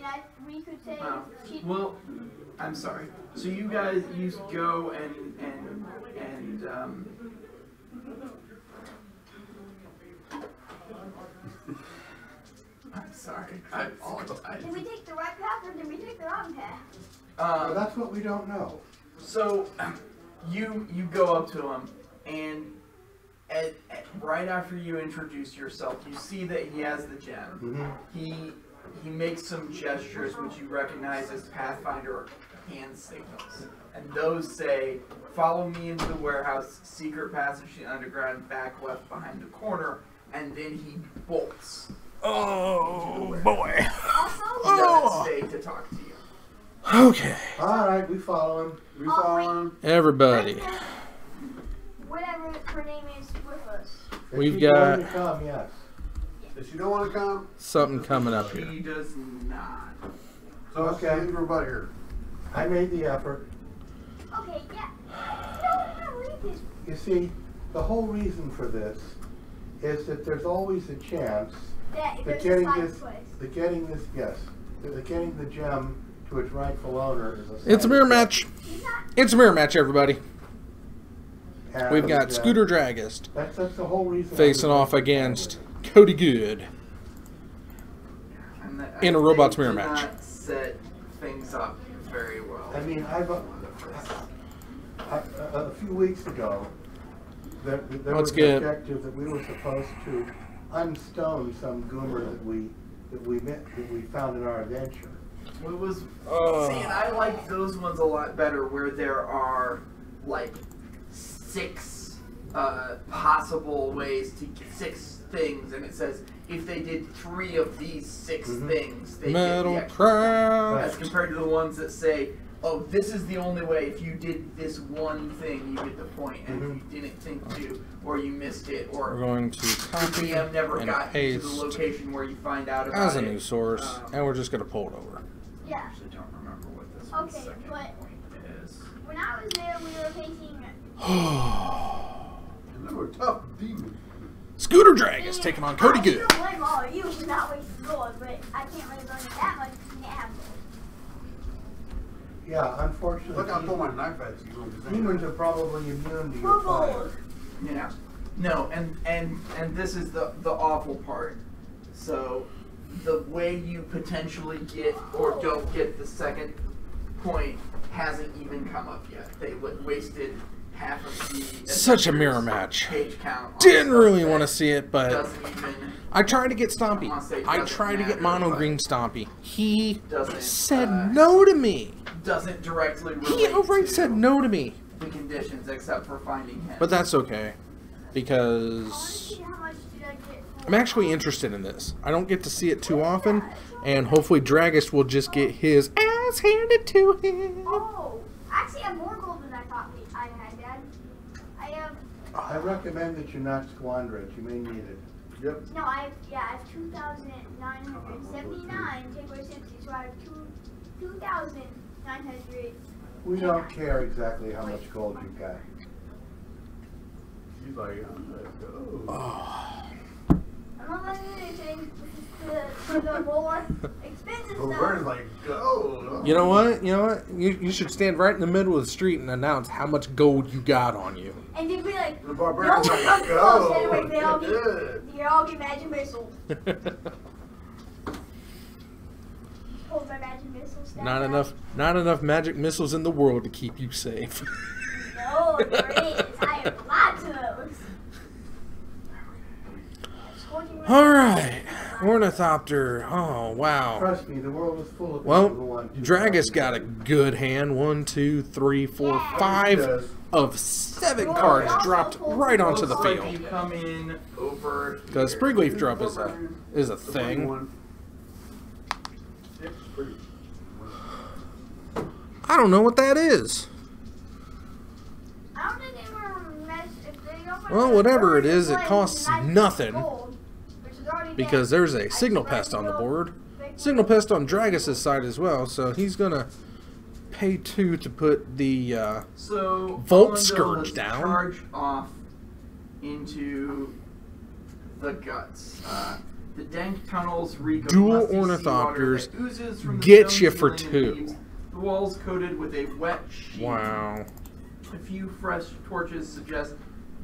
we could say Wow. cheat. Well, I'm sorry. So you guys go and I'm sorry. I apologize. Did we take the right path or did we take the wrong path? Well, that's what we don't know. So you go up to him, and right after you introduce yourself, you see that he has the gem. He makes some gestures which you recognize as Pathfinder hand signals, and those say, "Follow me into the warehouse, secret passage to the underground, back left behind the corner," and then he bolts. Oh boy. Also, He doesn't stay to talk to you. Okay. All right, we follow him. We follow him. Everybody. whatever her name is with us. If We've she's got- willing to come, yes. If she don't want to come, Something coming up here. He does not. so Okay. leave her butt here. I made the effort. Okay, yeah. No, read this. You see, the whole reason for this is that there's always a chance That that there's a getting side this, place. that getting this, yes, that getting the gem to its rightful owner is a It's a side mirror quest. match. He's not. It's a mirror match, everybody. And, We've got Scooter Dragist That's the whole reason. facing off against Cody Good. And that, In a they robot's do mirror not match. set things up very well. I mean, a few weeks ago, there Let's was an get- objective that we were supposed to unstone some goomer that we found in our adventure. It was. Oh. See, and I like those ones a lot better, where there are like 6 possible ways to get 6 things, and it says if they did 3 of these 6 things, they get Metal the extra. Crown. As compared to the ones that say, "Oh, this is the only way. If you did this one thing, you get the point, and if you didn't think to, or you missed it, We're or going to the copy DM never and got you to the paste location where you find out about as a it." new source, and we're just going to pull it over. Yeah. I actually don't remember what this one's Okay, second but- point is. When I was there, we were facing. And they were tough demons. Scooter Dragons taking on Cody Good. I still blame all of you for not wasting gold, but I can't really blame you that much because you can't have gold. Yeah, unfortunately, Look, I pull my knife at you. humans are probably immune to your For fire. gold. Yeah. No, and this is the awful part. So the way you potentially get or don't get the second point hasn't even come up yet. They wasted half of the Such a adventurer's mirror match. page count. on Didn't stuff really that want to see it, but doesn't even I tried to get Stompy. I Doesn't tried to get matter, Mono but- Green Stompy. He doesn't said no to me. doesn't directly relate He outright to said no to me. the conditions except for finding him. But that's okay, I want to because see how much did I get for I'm actually interested in this. I don't get to see it too often, and hopefully Dragist will just get his ass handed to him. Oh, I actually have more gold than I thought I had, Dad. I have. I recommend that you not squander it. You may need it. Yep. No, I have 2,979. Take away 60, so I have 2,900. We don't care exactly how much gold you've got. She's like, let's go. I'm not letting anything. For the more expensive But stuff. Vern's like, go. You know what? You should stand right in the middle of the street and announce how much gold you got on you. And they'd be like, The barbarian's no, like, come close. Anyway, go. they all Good. get magic missiles. Hold my magic missiles. Stand Not up. enough magic missiles in the world to keep you safe. No, there is. I have lots of those. Scorching ray. All right, Ornithopter. Oh wow. Trust me, the world is full of Well, people who want to. Dragus got a good hand. 1, 2, 3, 4, Yeah. 5 Does. of 7 cards dropped right onto the Looks like field. you come in over Because here. Springleaf Drop is a The thing. one. It's pretty. I don't know what that is. I don't think they were if they don't Well, whatever it is, it play costs Magic nothing. Gold, which is already Because dead. there's a Signal Pest on the board. Signal Pest on Dragus' side as well, so he's gonna pay 2 to put the So Volt Armandil Scourge has down. Charge off into the guts. The dank tunnels reek of Dual musty ornithopters seawater that oozes from the get stone you for ceiling and 2. leaves. The walls coated with a wet sheet. Wow. A few fresh torches suggest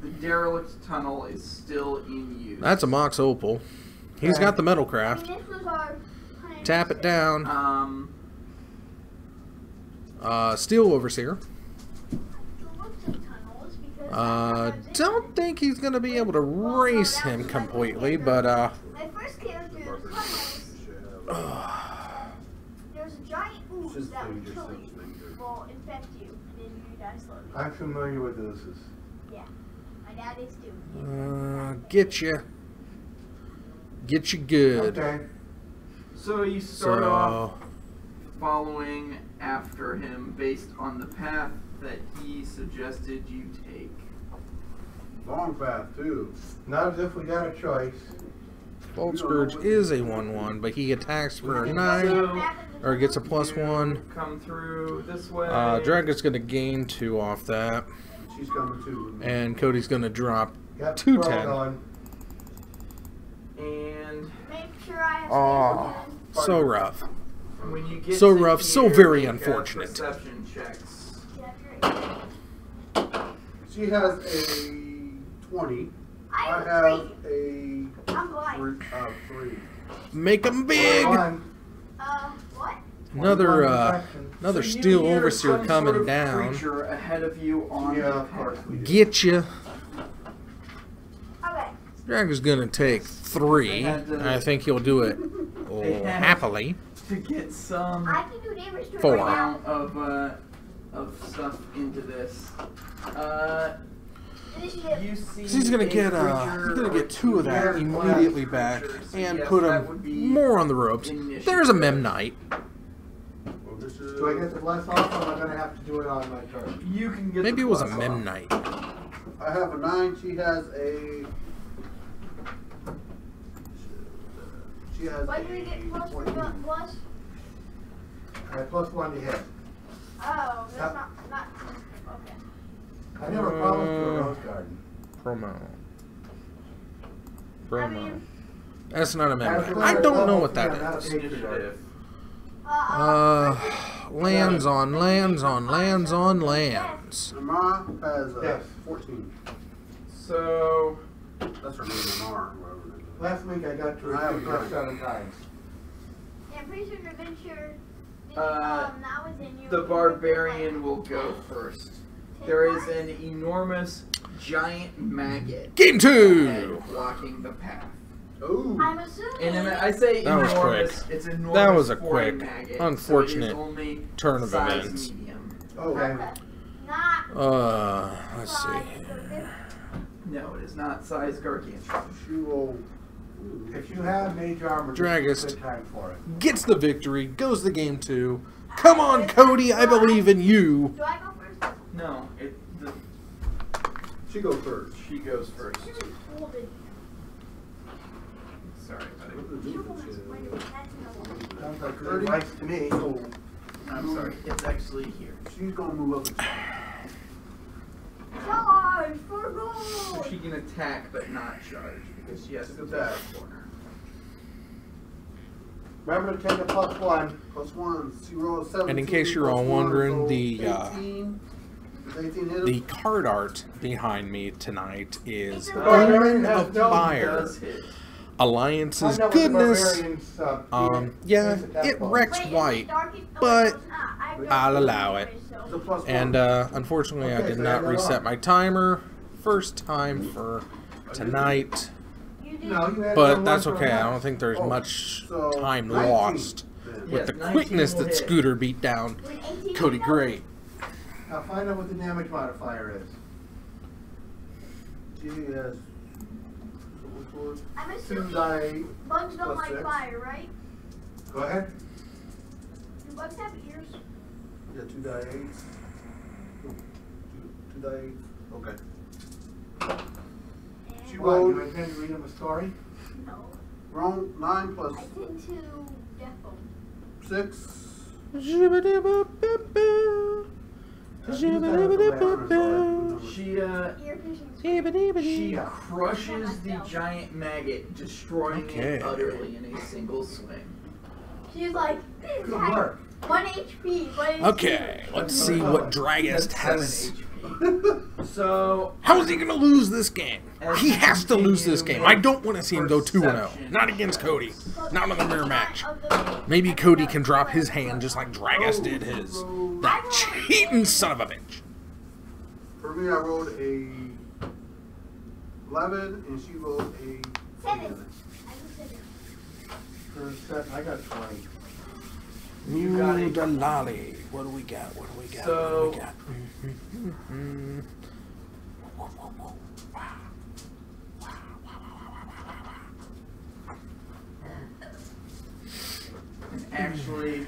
the derelict tunnel is still in use. That's a Mox Opal. He's got the metalcraft. This was our Tap it down. Steel Overseer. Don't think he's going to be able to race him completely, but My first character there's a giant ooze that will kill you. Will infect you, and then you die slowly. I'm familiar with oozes. Yeah. My dad is too. get you. Get you good. Okay. So you start off following after him based on the path that he suggested you take. Long path too. Not as if we got a choice. Bolt Scourge is a 1/1, but he attacks for a 9, or gets a +1. Come through this way. Dragon's going to gain 2 off that, She's coming too. and Cody's going to drop Yep, 210. on. Make And sure I have So rough. when you get So to rough, so here, very make, unfortunate. Perception checks. She has a 20. I have a I'm blind. 3. Make him big! One. What? Another So you Steel hear Overseer some coming sort of down. creature ahead of you on Yeah, the of course path. we do. Get you. Okay. Dragon's gonna take 3. I think he'll do it happily. To get some I can do damage to it 4. right now. amount of stuff into this. Initiative. You see He's gonna a get creature he's gonna or get 2 of that two immediately back creatures. So and yes, put that him would be more on the ropes. initiative. There's a Memnite. Do I get the less off, or am I going to have to do it on my turn? You can get. Maybe the it was a plus off. Memnite. I have a 9. She has a. She has Why do we get plus for plus? I have +1 to hit. Oh, that's Yep. not. Okay. I never promised you a rose garden. Promo. I mean, That's not a That's Memnite. a I don't know level what that 3, not a is. Initiative. Lands on lands. And Ma has a Yes. 14. So That's her name in R, whatever it is. Last week I got to I have repeat 9. 7 times. Yeah, I'm pretty sure the adventure. Uh, that was in you. the barbarian will go first. There is an enormous giant maggot Game 2! head blocking the path. Oh. I'm assuming. And I say That was enormous. quick. It's enormous. That was a for quick, maggot, unfortunate so it is only turn of size events. Medium. Okay. Not. Let's see. No, it is not size gargantuan. She will. If you have mage armor, Dragist. this is a good time for it. Gets the victory, goes to game 2. Come on, Cody, I believe in you. Do I go first? No, She goes first. she goes first. You're folded. Sorry, buddy. You don't want to explain it, but that's no one. Sounds like good 30. advice to me. So I'm sorry. It's actually here. she's gonna move up. Charge for So gold! she can attack but not charge because she has to go back corner. Remember to take a +1. +1. She rolls 17. And in case you're all +1, wondering, so the 18. Does 18 hit the him? card art behind me tonight is The barbarian has of no- Fire, Does hit. Alliance's I know what the goodness. barbarian's, Yeah, is at that it point. wrecks Wait, is white, it dark in- but it's not. I don't I'll know allow anyway, it. so- It's a +1. And unfortunately, I Okay, did so not you're reset on. my timer. First time for tonight, You did. No, you had but no that's one for okay. I that. don't think there's Oh, much so time 19 lost then. with Yes, the 19 quickness will that hit. Scooter beat down With 18 Cody no. Great. Now find out what the damage modifier is. She has. I'm 2 assuming die. bugs don't plus like 6. fire, right? Go ahead. Do bugs have ears? Yeah, 2 die 8. 2 die 8. Okay. She And What, rolled. you intend to read him a story? no. Roll 9 plus I tend to death bone. 6. She crushes the giant maggot, destroying it utterly in a single swing. She's like, this Good has work. 1 HP. Okay, let's see what Dragast has. So, How is he going to lose this game? He has to lose this game. I don't want to see him go 2-0. Not against Cody. Not in the mirror match. Maybe Cody can drop his hand just like Dragast did his. That cheating son of a bitch. For me, I rolled a 11, and she rolled a 7. I got 20. You got Ooh, it. the lolly. What do we got? What do we got? So- what do we got? and actually,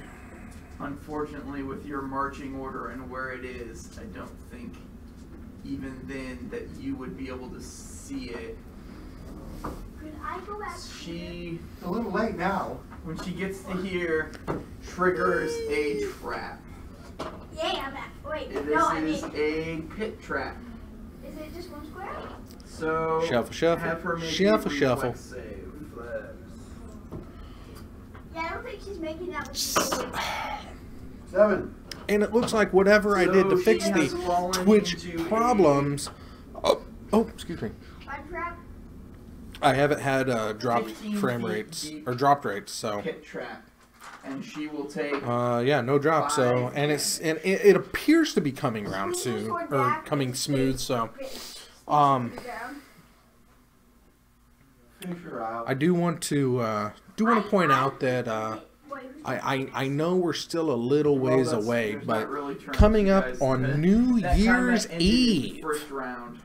unfortunately, with your marching order and where it is, I don't think even then that you would be able to see it. Could I go back? She, It's a little late now. when she gets to here, triggers a trap. Yeah, I'm back. Wait, This no, I is mean, a pit trap. is it just 1 square? So Shuffle, shuffle. have her make Shuffle, a shuffle. reflex save. Reflex. Yeah, I don't think she's making that much. 7. And it looks like whatever I did to So fix she has the fallen Twitch into problems. Oh, excuse me. One trap? I haven't had dropped 15 frame feet rates deep. or dropped rates, so Pit trap, and she will take. yeah, no drop. So and it appears to be coming around Who's soon going or back coming and smooth. face- So face um, to the ground? Finish her out. I do want to point out that Wait, who's- I know we're still a little Well, ways that's- away, there's but not really terms, coming you up guys. on That- New that time Year's that ended in the Eve, First round.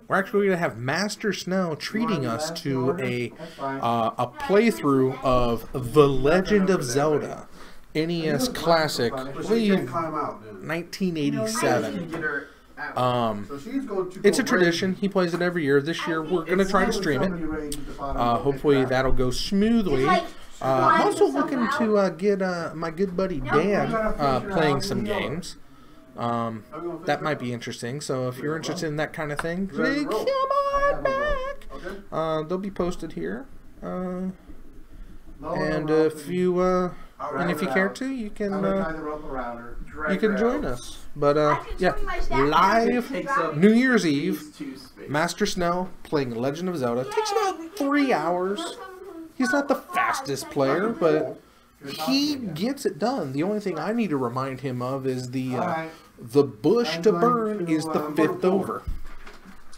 we're actually gonna have Master Snow treating us to a That's fine. a playthrough of The Legend of Zelda, NES Classic, I But she can't believe climb out then. 1987. Get her out. So she's going to It's go a tradition. He plays it every year. This year we're gonna try to stream it. Hopefully that'll go smoothly. It's like, I'm also yourself looking out. to get my good buddy Dan playing some games. That might be interesting. So if you're interested in that kind of thing, Ready to come roll. on back. Okay. They'll be posted here. And And if you care to, you I'm can gonna tie the rope around her. Drag you her can join out. us. But I can yeah, show you my stats. live Takes up New Year's these Eve, two spaces. Master Snow playing Legend of Zelda. Takes about 3 hours. He's not the fastest player, but he gets it done. The only thing I need to remind him of is the bush to burn is the 5th over.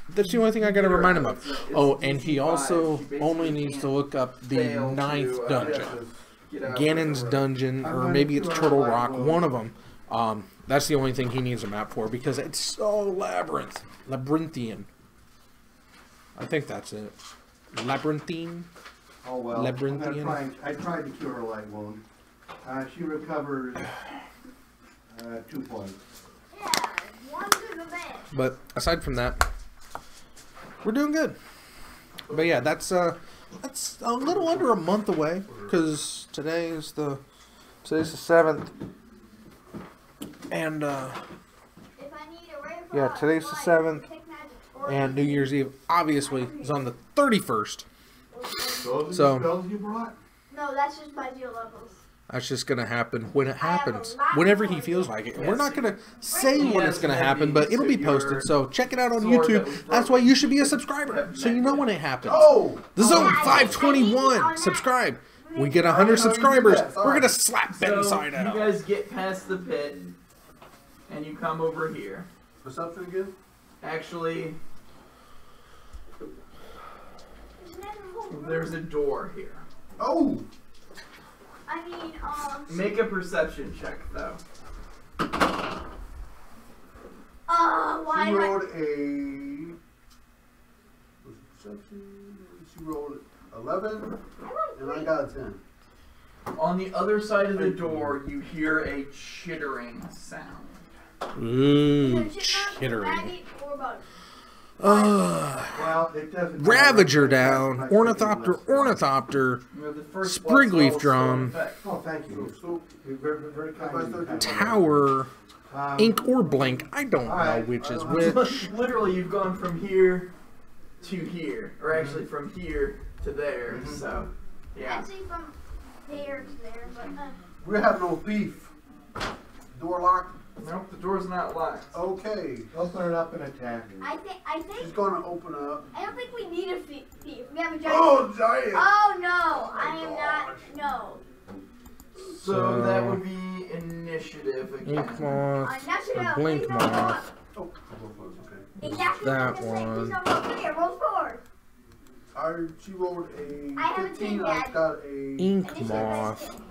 That's the only thing I gotta remind him of. Oh, and he also only needs to look up the 9th dungeon. Get out Ganon's of the road. dungeon, or maybe it's Turtle Rock, one of them. That's the only thing he needs a map for because it's so labyrinthian. I think that's it. Labyrinthine. Oh well. Labyrinthian. I tried to cure her light wound. She recovers 2 points. Yeah, one to the bed. But aside from that, we're doing good. But yeah, that's a little under a month away because today's the 7th, and If I need a ray yeah, for today's the light, 7th, take magic or- and New Year's Eve obviously is on the 31st. Those So- are the spells you brought? No, that's just my deal levels. That's just gonna happen when it I have a happens, lot whenever more he feels like it. We're Yes. not gonna say when it's gonna happen, but it'll be posted. So check it out on Sword that YouTube. was That's why you should be a subscriber, so you know when it happens. Oh! The Zone Yeah, I 521. Subscribe. We get 100 subscribers. We're gonna slap Ben So side you out. guys get past the pit, and you come over here. Perception again? Actually, There's never a whole room. there's a door here. Oh! I mean, Make a perception check, though. why She am I? rolled a... was it perception? She rolled 11, and I got a 10. On the other side of the door, you hear a chittering sound. Ooh, Is it not chittering. maggot or bug? Well, it doesn't matter. Ravager down. Ornithopter. The first Springleaf blood spell's drum. still in effect. Oh, thank you. So, You're very, very kind. Tower. Ink or blink. I don't know Alright, which is I don't know. which. Literally, you've gone from here to here, or actually from here to there. So, yeah. Actually, from there to there, but we have no thief. Door locked. Nope, the door's not locked. Okay. Open it up and attack. I think She's gonna open up. I don't think we need a thief. We have a giant. Oh, giant! Oh no, I am not. No. So that would be initiative again. Ink moth. Now should Or have. blink Please don't go moth. up. Oh, okay. Exactly. That what I'm saying. one. Please don't go up. Here, roll forward. She rolled a I have a 15. team, I Dad. got a. Ink Initiative moth.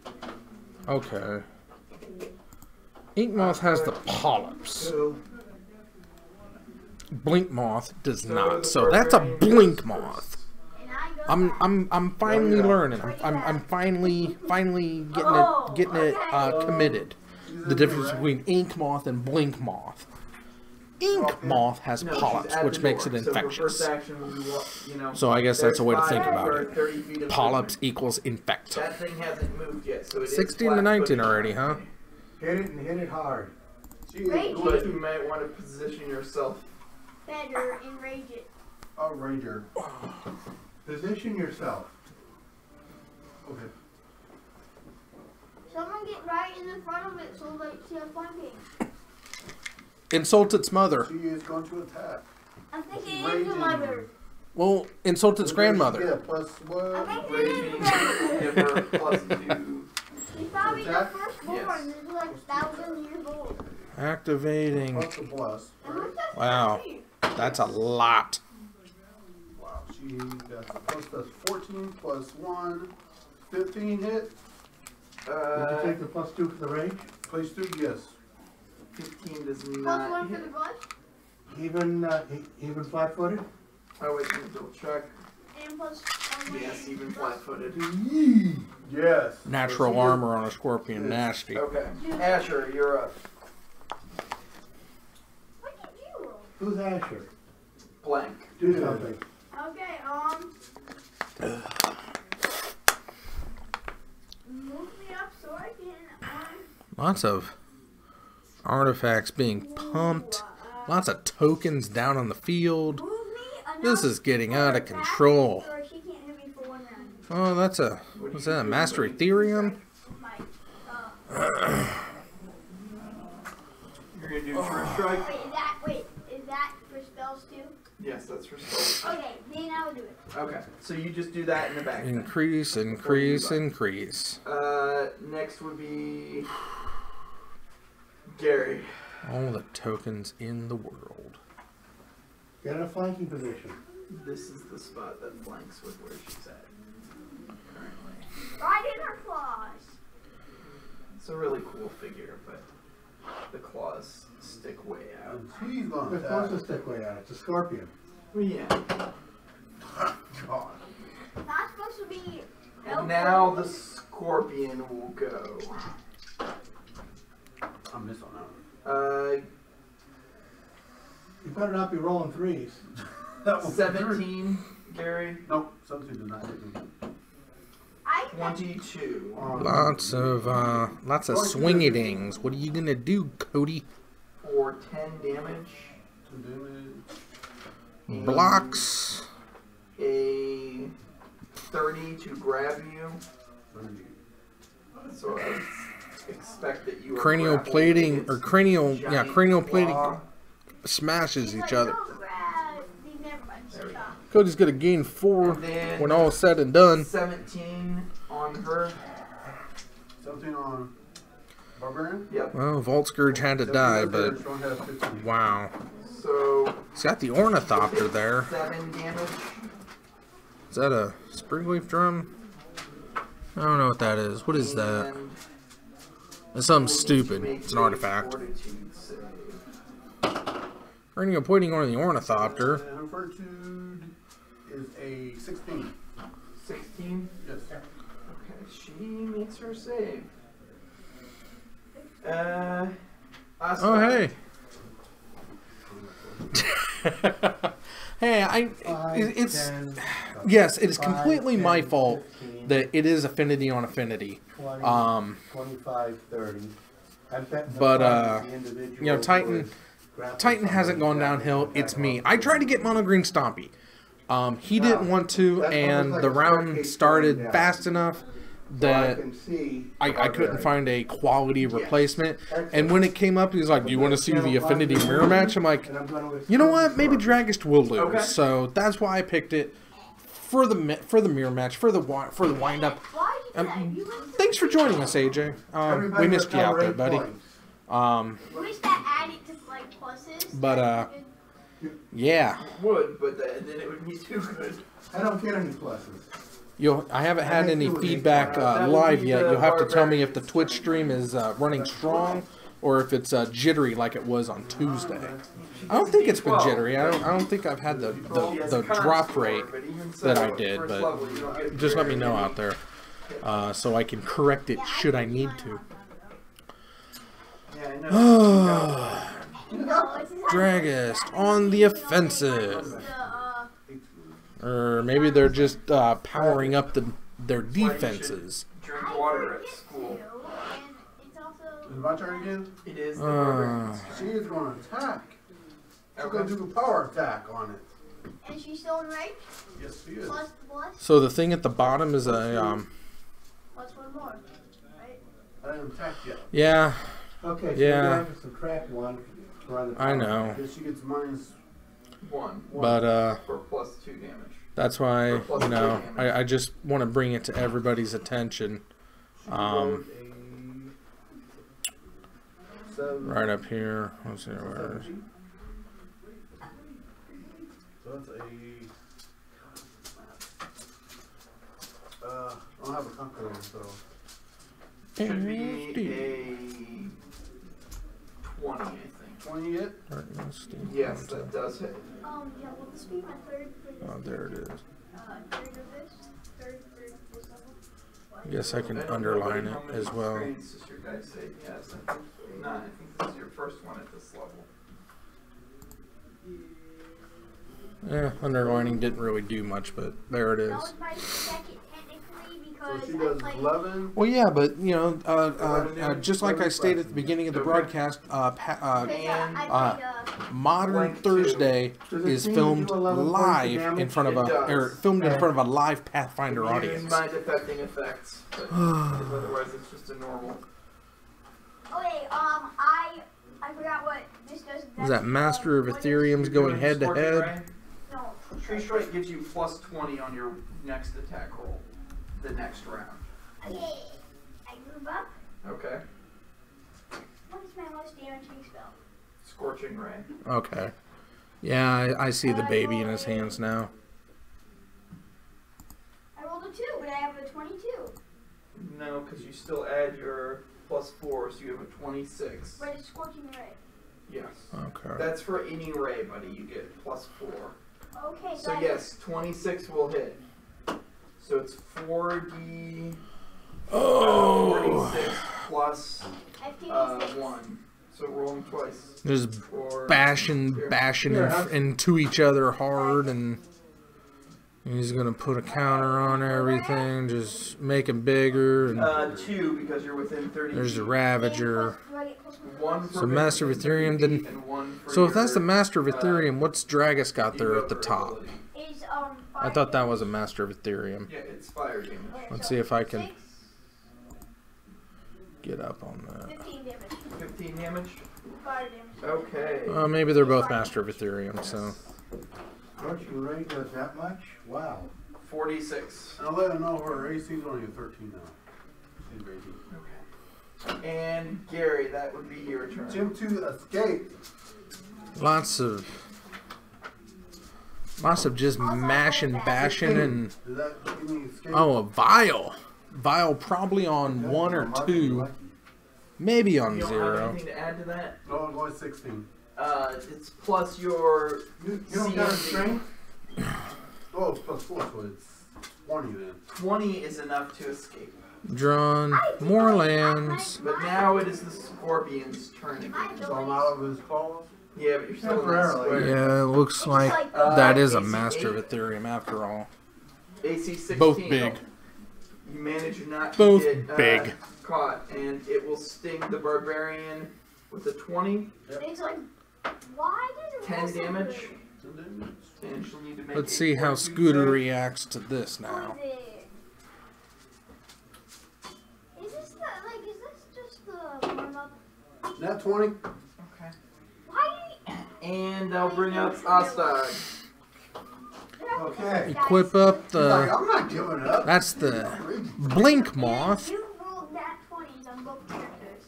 is Okay. Ink moth has the polyps. So, Blink moth does So not. the So that's a barbarian blink goes moth. and I go back. I'm finally yeah. learning. I'm finally Oh, getting it okay. committed. The difference between ink moth and blink moth. Ink Okay. moth has no, she's polyps, at which the makes it door. So for infectious. first action, we So I guess that's a way to think about it. it. Polyps equals infect. That thing hasn't moved yet, so it is 16 to 19 flat-footed. already, huh? Hit it and hit it hard. She is Rage. going But you to. might want to position yourself. Better enrage it. A ranger. Position yourself. Okay. Someone get right in the front of it so like she has flanking. Insult its mother. She is going to attack. I think She's it is the raging. mother. Well, insult its grandmother. Yeah, plus I what? think it Raging, is the mother. give her +2. She's probably the Attack? firstborn. Yes. It's like thousands years old. Activating. Plus the plus. And what's that Wow. statue? That's a lot. Wow. She got plus 14 plus 1. 15 hit. Did you take the +2 for the rage? Place 2, yes. 15 does Plus not one for hit. the blush. Even flat-footed? Oh wait, let me double check. And plus Yes, even flat-footed. Yes. Natural So she armor on a scorpion. Nasty. Okay, Asher, you're up. What did you roll? Who's Asher? Blank. Do something. Okay, move me up so I can, Lots of artifacts being pumped. Lots of tokens down on the field. move me enough This is getting for out of that, control. or she can't hit me for one round. Oh, that's a, what's that, a Master Ethereum? My, You're gonna do first strike? wait, is that for spells too? Yes, that's for spell. Okay, then I will do it. Okay, so you just do that in the back. then. Increase, increase, increase. Next would be Gary. All the tokens in the world. Get in a flanking position. This is the spot that flanks with where she's at currently. Right in her claws. It's a really cool figure, but the claws stick way out. And she's going They're to supposed to attack. stick way out. It's a scorpion. Well, yeah. God. Not supposed to be. And now the scorpion will go. I missed on that one. You better not be rolling threes. That was 17, Gary. Nope, 17 did not hit me. 22. Lots of swingy dings. What are you gonna do, Cody? For 10 damage. 2 damage. and Blocks. A 30 to grab you. 30. So I expect that you are Cranial grappled plating with or its cranial, yeah, giant cranial plating claw. smashes each other. Never mind. There we go. Cody's gonna gain 4 And then when all is said and done. 17 on her. 17 on Barbarian. Yep. Well, Vault Scourge had to 17 die, right there, but Sean has 15. wow. So He's got the Ornithopter there. 7 damage. Is that a Springleaf drum? I don't know what that is. What is that? And It's something we'll stupid. need to It's an make a artifact. fortitude save. Cranial pointing on the Ornithopter. And her fortitude is a 16. 16. Yes. Okay, she makes her save. Oh, hey. Hey, it's yes, it is completely my fault that it is affinity on affinity. 20, 25, 30. But you know, Titan hasn't gone downhill. It's me. I tried to get Mono Green Stompy. He didn't want to, and the round started fast enough that I couldn't find a quality replacement. And when it came up, he was like, "Do you want to see the Affinity Mirror match?" I'm like, "You know what? Maybe Dragist will lose." Okay. So that's why I picked it for the mirror match, for the wind up. Thanks for joining us, AJ. We missed you out there, buddy. Wish that added to like pluses. But yeah. Would, but then it would be too good. I don't get any pluses. I haven't had any feedback live yet. You'll have to tell me if the Twitch stream is running strong or if it's jittery like it was on Tuesday. I don't think it's been jittery. I don't think I've had the drop rate that I did, but just let me know out there so I can correct it should I need to. Dragist on the offensive. Or maybe they're just powering up their defenses. Drink water at school. Is it my turn again? It is the barbarians. She is going to attack. She's going to do a power attack on it. And she's still in range? Yes, she is. Plus. So the thing at the bottom is a Plus one more, right? I didn't attack yet. yeah. Okay, so Yeah. you have to subtract 1 from the I know. Because she gets minus. One. But For plus 2 damage. that's why, you know, I just want to bring it to everybody's attention. Right up here. Let's see where. So that's a. I don't have a calculator, so. Should be a 20, I think. 20 hit? Yes, that does hit. Yeah, will this be my third for this? Oh, there it is. Third of this? Third for this level? I guess I can underline it as well. Yes, I think not. I think this is your first one at this level. Yeah, underlining didn't really do much, but there it That is. was my second technically because So she does I played 11. Well, yeah, but you know, just like I stated at the beginning of the broadcast, Modern Thursday is filmed live in front of filmed in front of a live Pathfinder audience. Mind affecting effects, but otherwise it's just a normal. Okay, I forgot what this does. Is that Master of Ethereum's going head to head? No. Tree Strike gives you plus 20 on your next attack roll, the next round. Okay, I move up. Okay. What is my most damaging spell? Scorching Ray. Okay. Yeah, I see the baby in his hands now. I rolled a 2, but I have a 22. No, because you still add your plus 4, so you have a 26. But it's Scorching Ray. Yes. Okay. That's for any ray, buddy. You get plus 4. Okay, So yes, 26 will hit. So it's 4d. 46 plus 1. So rolling twice. Just Or bashing into each other hard, and he's gonna put a counter on everything, just make him bigger. And 2 because you're within 30. there's the feet. Ravager. 1 for So Master of Ethereum didn't. and 1 for So if that's the your, Master of Ethereum, what's Dragist got there at the top? ability. Is, I thought that was a Master of Ethereum. Yeah, it's fire damage. Let's see if I can get up on that. 15 damage. 15 damage. Fire damage. Okay. Maybe they're both Master of Ethereum, so. Scorching Ray does that much? Wow. 46. And I'll let her know her AC's only a 13 now. She's raising. Okay. And Gary, that would be your turn. Jim to escape. Lots of just mashing, bashing, and Does that give me escape? oh, a vial. Vial probably on 1 or 2, maybe on You don't 0. have anything to add to that? No, I'm going 16. It's plus your You don't got a CMD. strength? Oh, it's plus 4, so it's 20 then. 20 is enough to escape. Drawn more lands. But now it is the Scorpion's turn again. So I'm out of his claws? Yeah, but you're still in that Temporarily. square. Yeah, it looks It's like like that is a AC master 8. of Ethereum after all. AC 16. Both big. You manage not to Both get big. caught, and it will sting the barbarian with a 20. It's like, why does it 10 roll so damage. good? And she'll need to make Let's a see how fortitude Scooter save. reacts to this What now. is it? Is this the, like, is this just the warm up? That 20? Okay. Why? And I'll bring up Ostag. Okay. Equip up He's like, the. I'm not giving up. That's the Blink Moth. You rolled that 20s on both characters.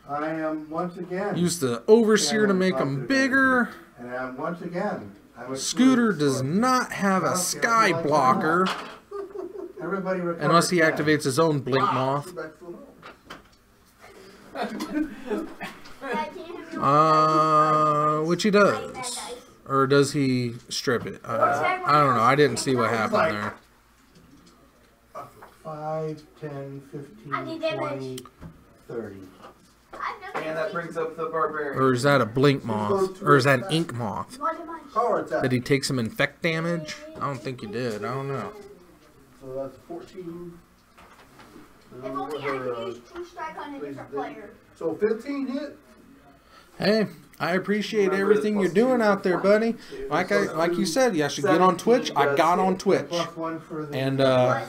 I am once again. Use the Overseer to make them bigger. And I'm once again. I'm a Scooter fool. does not have a Sky Blocker Everybody recover unless he 10. activates his own Blink Moth. Back to the home. Which he does. Or does he strip it? I don't know. I didn't see what happened there. 5, 10, 15, I need damage. 20, 30. And that brings up the barbarian. Or is that a Blink Moth? Or is that an Ink Moth? Power attack. Did he take some infect damage? I don't think he did. I don't know. So that's 14. If only I could use True Strike on a different player. So 15 hit. Hey, I appreciate everything you're doing out there, buddy. Like you said, you should get on Twitch. I got on Twitch. Plus 1 for the. And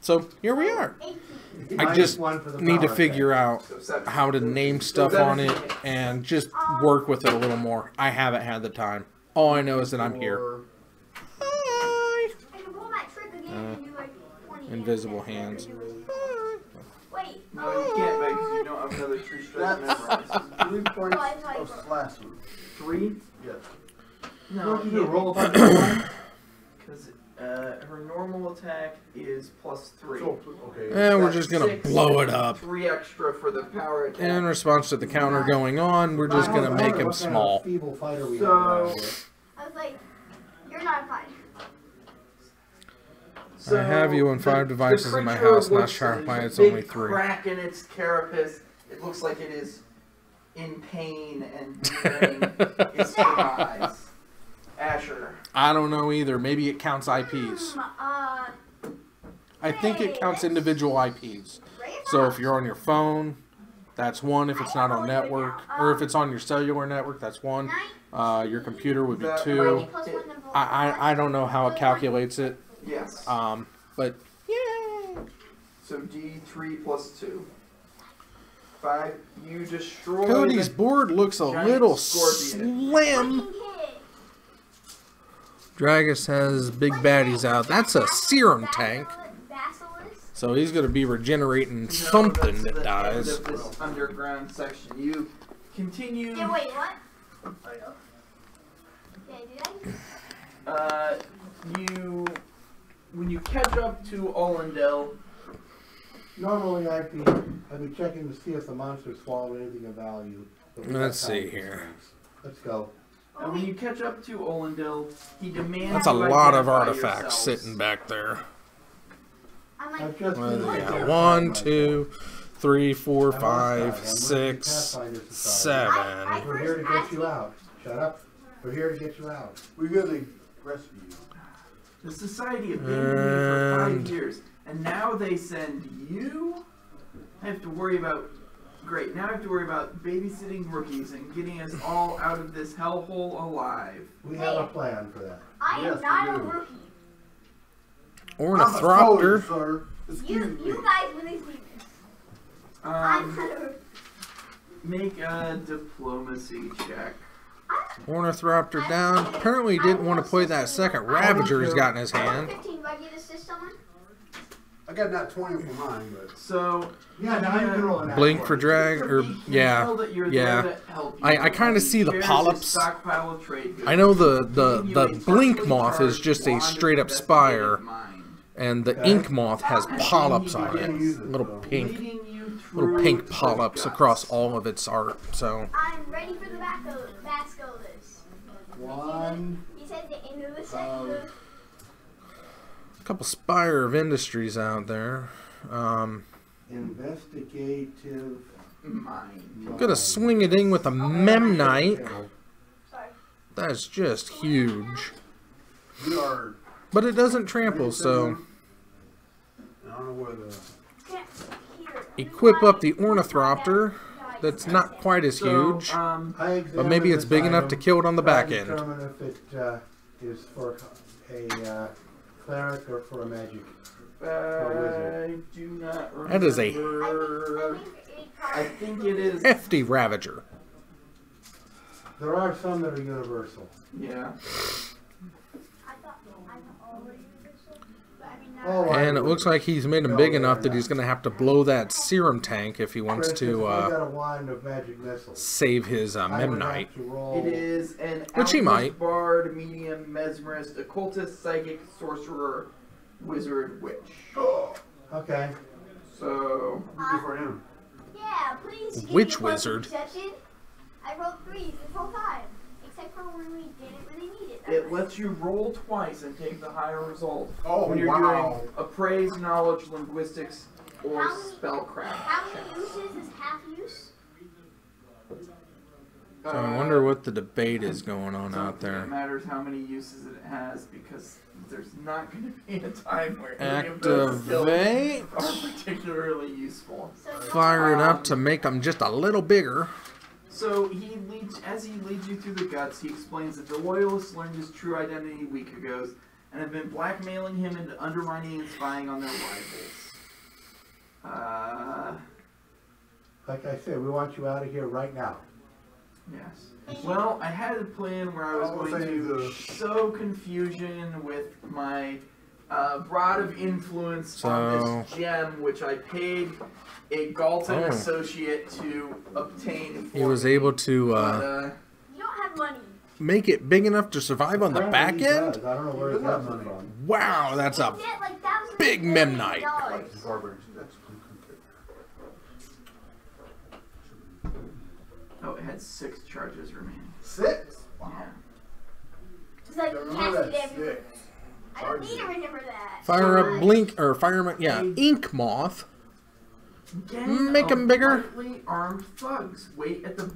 so here we are. 18. I Minus just 1 for the need to power figure out So 17. how to name stuff on it and just work with it a little more. I haven't had the time. All I know is that I'm here. Or- Hi. I can pull that trick again and do like 20 Invisible damage. hands. Wait. No, you can't because you don't have another true strike memorized. 3 points of slashing. 3? Yes. No, What did you do, roll a bunch bunch of one? because her normal attack is plus 3. So, okay. And we're just gonna blow it up. 3 extra for the power attack. In response to the counter going on, we're just gonna make him What kind of small. feeble fighter we So- have around here? I was like, you're not a fighter. I have you on 5 the devices in my creature house, not looks- sharp by there's it's a big only 3. crack in its carapace. It looks like it is in pain and nearing its demise. Asher. I don't know either. Maybe it counts IPs. I think it counts individual IPs. So if you're on your phone, that's 1 if it's not on network. Or if it's on your cellular network, that's 1. Your computer would be 2. I don't know how it calculates it. Yes. But yeah. So D3 plus 2. 5. You destroy. Cody's board looks a giant little scorpion. slim. Dragus has big baddies out. That's a serum tank. So he's going to be regenerating No, something that's that the dies. End of this underground section. You continue. Yeah, wait, what? Yeah, did I? When you catch up to Olendel, Normally I'd be checking to see if the monster swallowed anything of value. but we got Let's time see for here. things. Let's go. and when you catch up to Olendel, he demands. That's a you lot of identify artifacts yourselves. sitting back there. I'm like, I've just What do been they looking got? at 1, that. 2, 3, 4, I'm outside. 5, I'm with the 6, Pathfinder Society. 7. We're here to get you out. Shut up. We're here to get you out. We're going to rescue you. The society abandoned me for 5 And- years, and now they send you. I have to worry about. Great. Now I have to worry about babysitting rookies and getting us all out of this hellhole alive. We have a plan for that. I Yes, am not a we do. rookie. Ornithopter. Sir. Excuse me. You guys really see this. I'm Um, not a rookie. make a diplomacy check. Ornithopter down. Apparently he didn't want to play that second Ravager he's got in his hand. 15, do I get assist someone? I got not 20 for mine, but So Yeah, now you can roll an Blink attack. for drag, or yeah. I kinda see the polyps. I know the Blink Moth is just a straight up spire, and the Okay. Ink Moth has polyps on it. Little pink polyps across all of its art. So I'm ready for the Vascolas. 1, He said the end of the second. a couple Spire of Industries out there. investigative. Mine. Gonna swing it in with a Memnite. That's just huge. We are. But it doesn't trample, so I don't know where the. equip up the Ornithopter. That's not quite as So, huge, But but maybe it's big enough to kill it on the back end. Determine if it is for a cleric or for a magic. I do not remember. That is a I think it is. hefty Ravager. There are some that are universal. Yeah. Oh, And it looks like he's made him big enough that he's going to have to blow that serum tank if he wants if I to got a wand of magic missiles, save his I would have Memnite. to roll. It is an Which he alchemist, might. bard, medium, mesmerist, occultist, psychic, sorcerer, wizard, witch. Okay. So Good for him. Yeah, please. give Witch me one wizard. perception. I rolled 3 this whole time, except for when we didn't really need it. it lets you roll twice and take the higher result Oh, when you're wow. doing appraise, knowledge, linguistics, or How many- spellcraft. How many uses is half use? So I wonder what the debate is going on out It there. matters how many uses it has because there's not going to be a time where any of those skills Activate. are particularly useful. So no- Fire it up to make them just a little bigger. So as he leads you through the guts, he explains that the Loyalists learned his true identity a week ago and have been blackmailing him into undermining and spying on their rivals. Like I said, we want you out of here right now. Yes. Well, I had a plan where I was I'll going say to the- sow confusion with my rod of influence on this gem, which I paid a Galton Oh. associate to obtain. He was able to You don't have money. make it big enough to survive on the back Apparently he end. does. I don't know where he got money from. Wow, that's a Get like thousands of big millions of Memnite. dollars. Barbarians. That's Oh, it had 6 charges remaining. 6. Yeah. It's like Remember casted that everywhere. 6. I don't need to remember that. Fire So up Blink or Fire, yeah, Ink Moth. Gang Make of 'em bigger. lightly armed thugs wait at the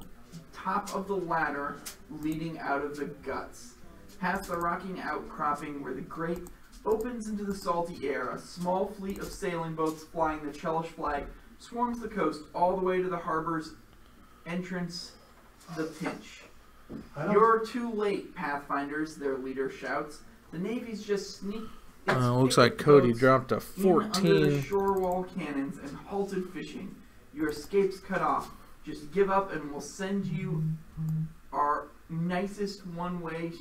top of the ladder leading out of the guts. Past the rocking outcropping where the grate opens into the salty air, a small fleet of sailing boats flying the Chelish flag swarms the coast all the way to the harbor's entrance, the Pinch. I don't, You're too late, Pathfinders, their leader shouts. The Navy's just sneaked its Looks like picket Cody boats dropped a in under the 14. shore wall cannons and halted fishing. Your escape's cut off. Just give up and we'll send you our nicest one-way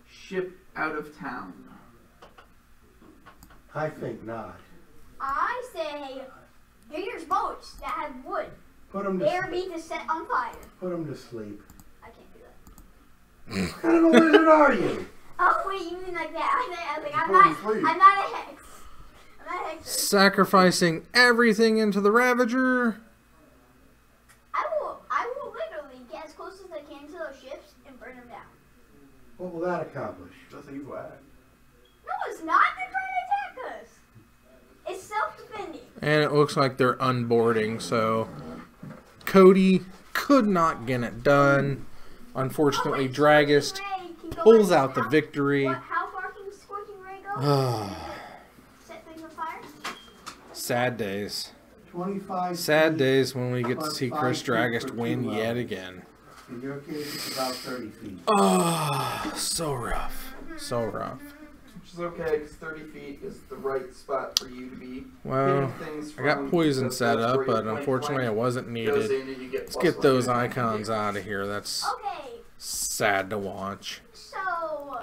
ship out of town. I think not. I say, here's boats that have wood. Put him They're to, be to set on fire. put him to sleep. I can't do that. What kind of a wizard are you? Oh wait, you mean like that? I was like, I'm Put him not. to sleep. I'm not a hex. I'm not a hexer. Sacrificing everything into the Ravager. I will literally get as close as I can to those ships and burn them down. What will that accomplish? That's an evil act. No, it's not. They're trying to attack us. It's self-defending. And it looks like they're unboarding, so Cody could not get it done. Unfortunately, Dragist pulls out the victory. How far can Scorching Ray go? Set things on fire? Sad days. 25 Sad feet. days when we get to plus see 5 Chris feet Dragist for win 2 yet levels. again. In your case, it's about 30 feet. Oh, so rough. So rough. Which is okay, because 30 feet is the right spot for you to be Well, hitting things I got from, poison because set that's up, where your but point unfortunately it blank wasn't goes needed. in and you get Let's plus get 1 those hit. icons out of here. That's Okay, sad to watch. so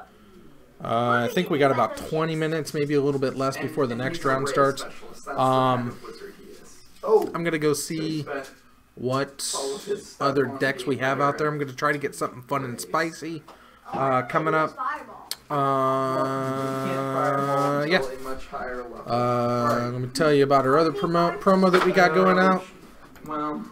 I think we got about 20 minutes, maybe a little bit less And- before the and next he's a round rail starts. specialist. That's the kind of wizard he is. Oh, I'm gonna go So he see spent what all of his stuff other on decks the we have out there. player. I'm gonna try to get something fun and spicy coming up. Fireball. You can't fireball Yeah. until a much higher level. Let me tell you about our other promo that we got going out. Well,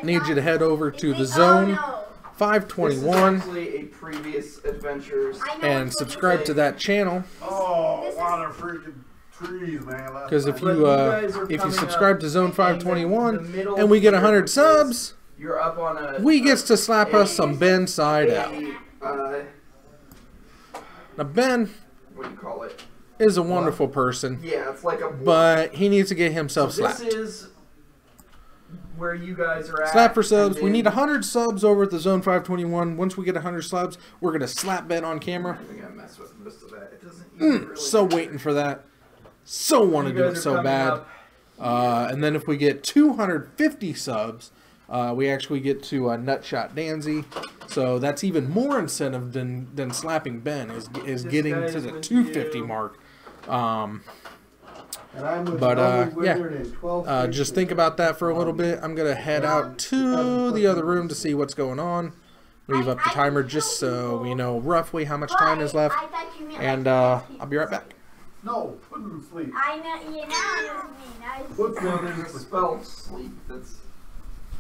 Need you to head over to the Oh, Zone no. 521 this is actually a previous adventures. I know and it's what subscribe you to that channel. oh, This is- wow, they're freaking trees, man. last Because if night. you guys are if you coming subscribe up to Zone in the 521 middle and we get here, 100 which is- subs, You're up on a. we gets to slap us some Ben Side out. uh, Now Ben what do you call it? is a wonderful person, Yeah, it's like a. but he needs to get himself so slapped. this is where you guys are at. Slap for subs. and We need then- 100 subs over at the Zone 521. Once we get 100 subs, we're gonna slap Ben on camera. We gotta mess with most of that. It doesn't even really So matter. waiting for that. So want to You do guys it are so coming bad. up. And then if we get 250 subs, we actually get to Nutshot Danzy. So that's even more incentive than slapping Ben is This getting guy's to the with 250 you. mark. And I'm with But, Velvet yeah. Wizard in 12 Just states. think about that for a little bit. I'm gonna head out to the other room to see what's going on. Leave up the timer just so we know roughly how much time is left. I thought you meant And like I'll be right back. No, put him to sleep. I know, you know what I mean. Put No, him there's to a sleep. spell sleep that's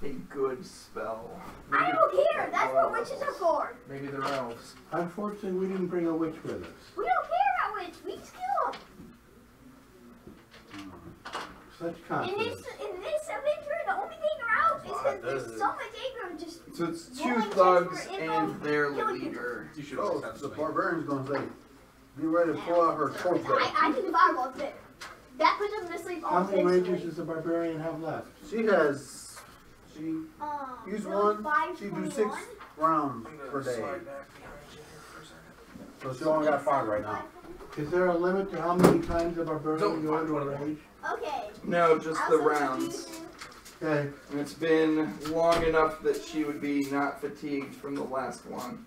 a good spell. I don't care. That's what witches are for. Maybe they're elves. Unfortunately, we didn't bring a witch with us. We don't care about witch. We just kill them. Such In confidence. this adventure, the only thing around is because there's so much anger. Just So it's two rolling checks thugs for info, and their killing leader. You should Oh, have the barbarian's gonna say, be ready to pull out her sword. I can fireball there. That puts them to sleep How all many rages instantly. does the barbarian have left? She has, she use So one, it's she do 521. 6 rounds per day. So she only got 5 right now. Is there a limit to how many times a barbarian Don't can go into a find one. rage? Okay. No, just the Also rounds. confusing. Okay. And it's been long enough that she would be not fatigued from the last one.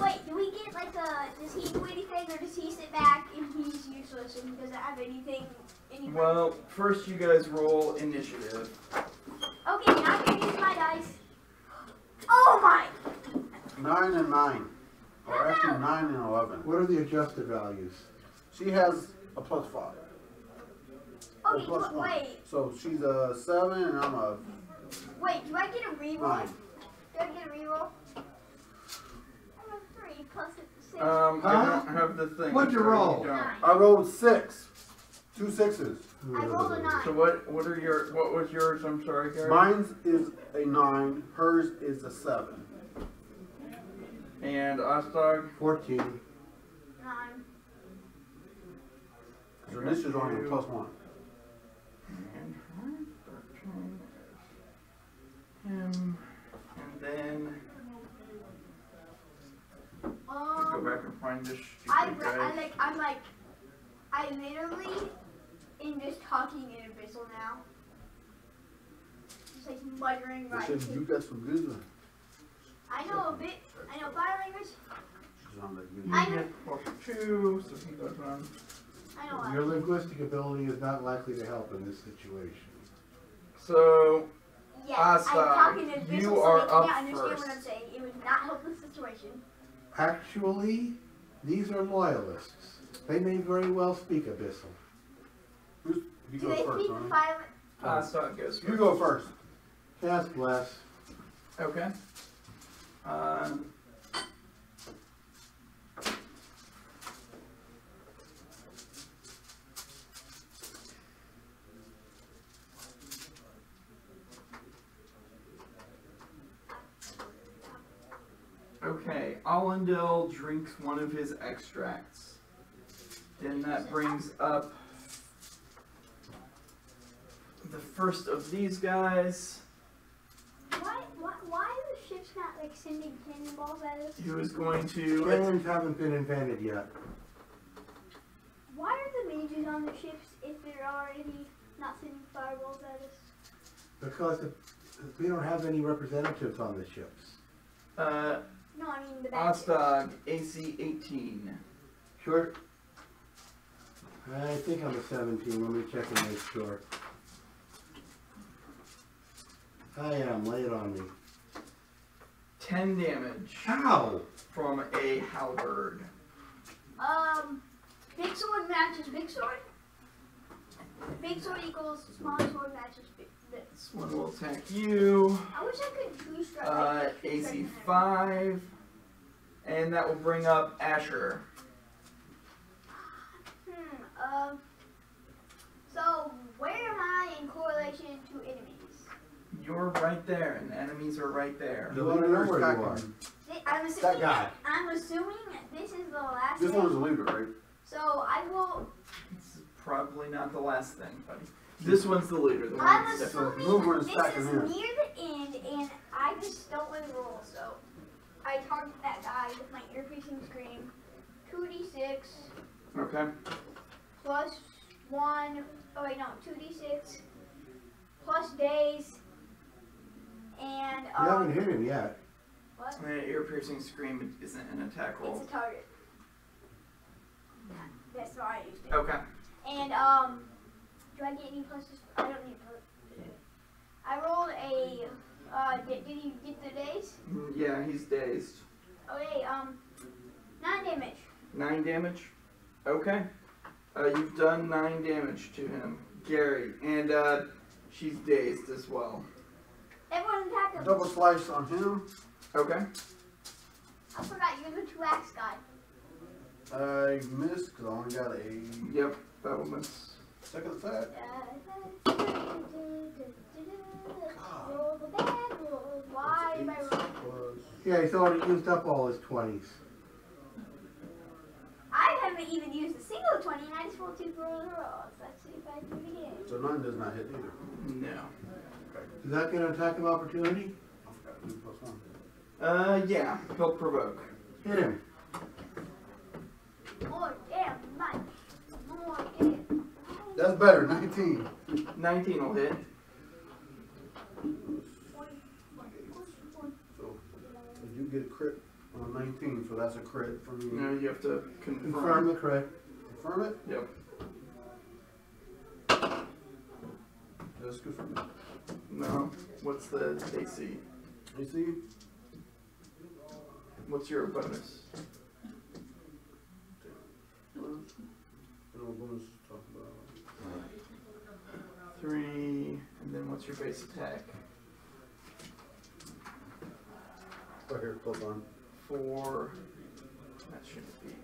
Wait, do we get like a? Does he do anything, or does he sit back and he's useless and he doesn't have anything? Well, first you guys roll initiative. Okay, now I'm gonna use my dice. Oh my! 9 and 9. Or actually 9 and 11. What are the adjusted values? She has a plus 5. Or Okay, plus 1. wait, So she's a 7 and I'm a wait. Do I get a reroll? 9. Do I get a reroll? I'm a 3 plus 6. I Huh? don't have the thing. What'd you so roll? don't. I rolled 6. 2 6s. I rolled a 9. So what was yours? I'm sorry, Gary. Mine's is a 9. Hers is a 7. And Ostog. 14. 9. So this is only a plus 1. And her 13 is him. And then go back and find this stupid guy. I literally am just talking in Abyssal now. Just like muttering right. You got some good ones. I know a bit. I know fire language. She's on that good. I He know. gets +2, so he goes on. I know. Your linguistic ability is not likely to help in this situation. So Yeah, Asa, I'm talking in Abyssal, you so are they up can't understand what first. I'm saying. It would not help the situation. Actually, these are loyalists. They may very well speak Abyssal. You Do go they first, speak Ronnie. fire? Ostog goes first. You go first. Cast Bless. Okay. Okay, Allendale drinks one of his extracts. Then that brings up the first of these guys, Why are the ships not like sending cannonballs at us? who is going to. Cannons haven't been invented yet. Why are the mages on the ships if there are any not sending fireballs at us? Because we don't have any representatives on the ships. No, I mean the bad ships. Ostog, AC 18. Sure. I think I'm a 17. Let me check and make sure. I am. Lay it on me. 10 damage How? from a halberd. Big sword matches big sword. Big sword equals small sword matches big. This one will attack you. I wish I could true strike. AC 5. And that will bring up Asher. So where am I in correlation to enemies? You're right there, and the enemies are right there. The wanna know leader's where you attacking are. him. I'm That assuming. guy. I'm assuming this is the last. This thing. one's the leader, right? So I will. It's probably not the last thing, buddy. This one's the leader. The one I'm that's different. assuming Mover's this attacking is him. near the end, and I just don't want to roll. So I target that guy with my ear-piercing scream. 2d6 Okay. plus 1. Oh wait, no, 2d6 plus days, and You haven't hit him yet. what? Ear-piercing scream isn't an attack roll. It's a target. Yeah, that's why I used it. Okay. And do I get any pluses? I don't need pluses. I rolled a. Did you get the days? Yeah, he's dazed. Okay. 9 damage. 9 damage. Okay. You've done 9 damage to him, Gary, and she's dazed as well. Everyone attack him. Double slice on him. Okay. I forgot you're the 2-axe guy. I missed because I only got a Yep, that will miss. second attack. Roll the bad roll. Why am I rolling? Plus Yeah, he's already used up all his 20s. I haven't even used a single 20, and I just rolled 2 rolls. Let's see if I do it again. so 9 does not hit either. No. Is that going to attack of opportunity? I forgot to do +1. Yeah, he'll provoke. Hit him. More damn much. More damn. That's better. 19. 19 will hit. So I do get a crit on 19, so that's a crit for me. No, you have to confirm. Confirm the crit. Confirm it. Yep. That's good for me. No. What's the AC? You see? What's your bonus? No bonus to talk about. 3, and then what's your base attack? Right here, +1. 4. That shouldn't be.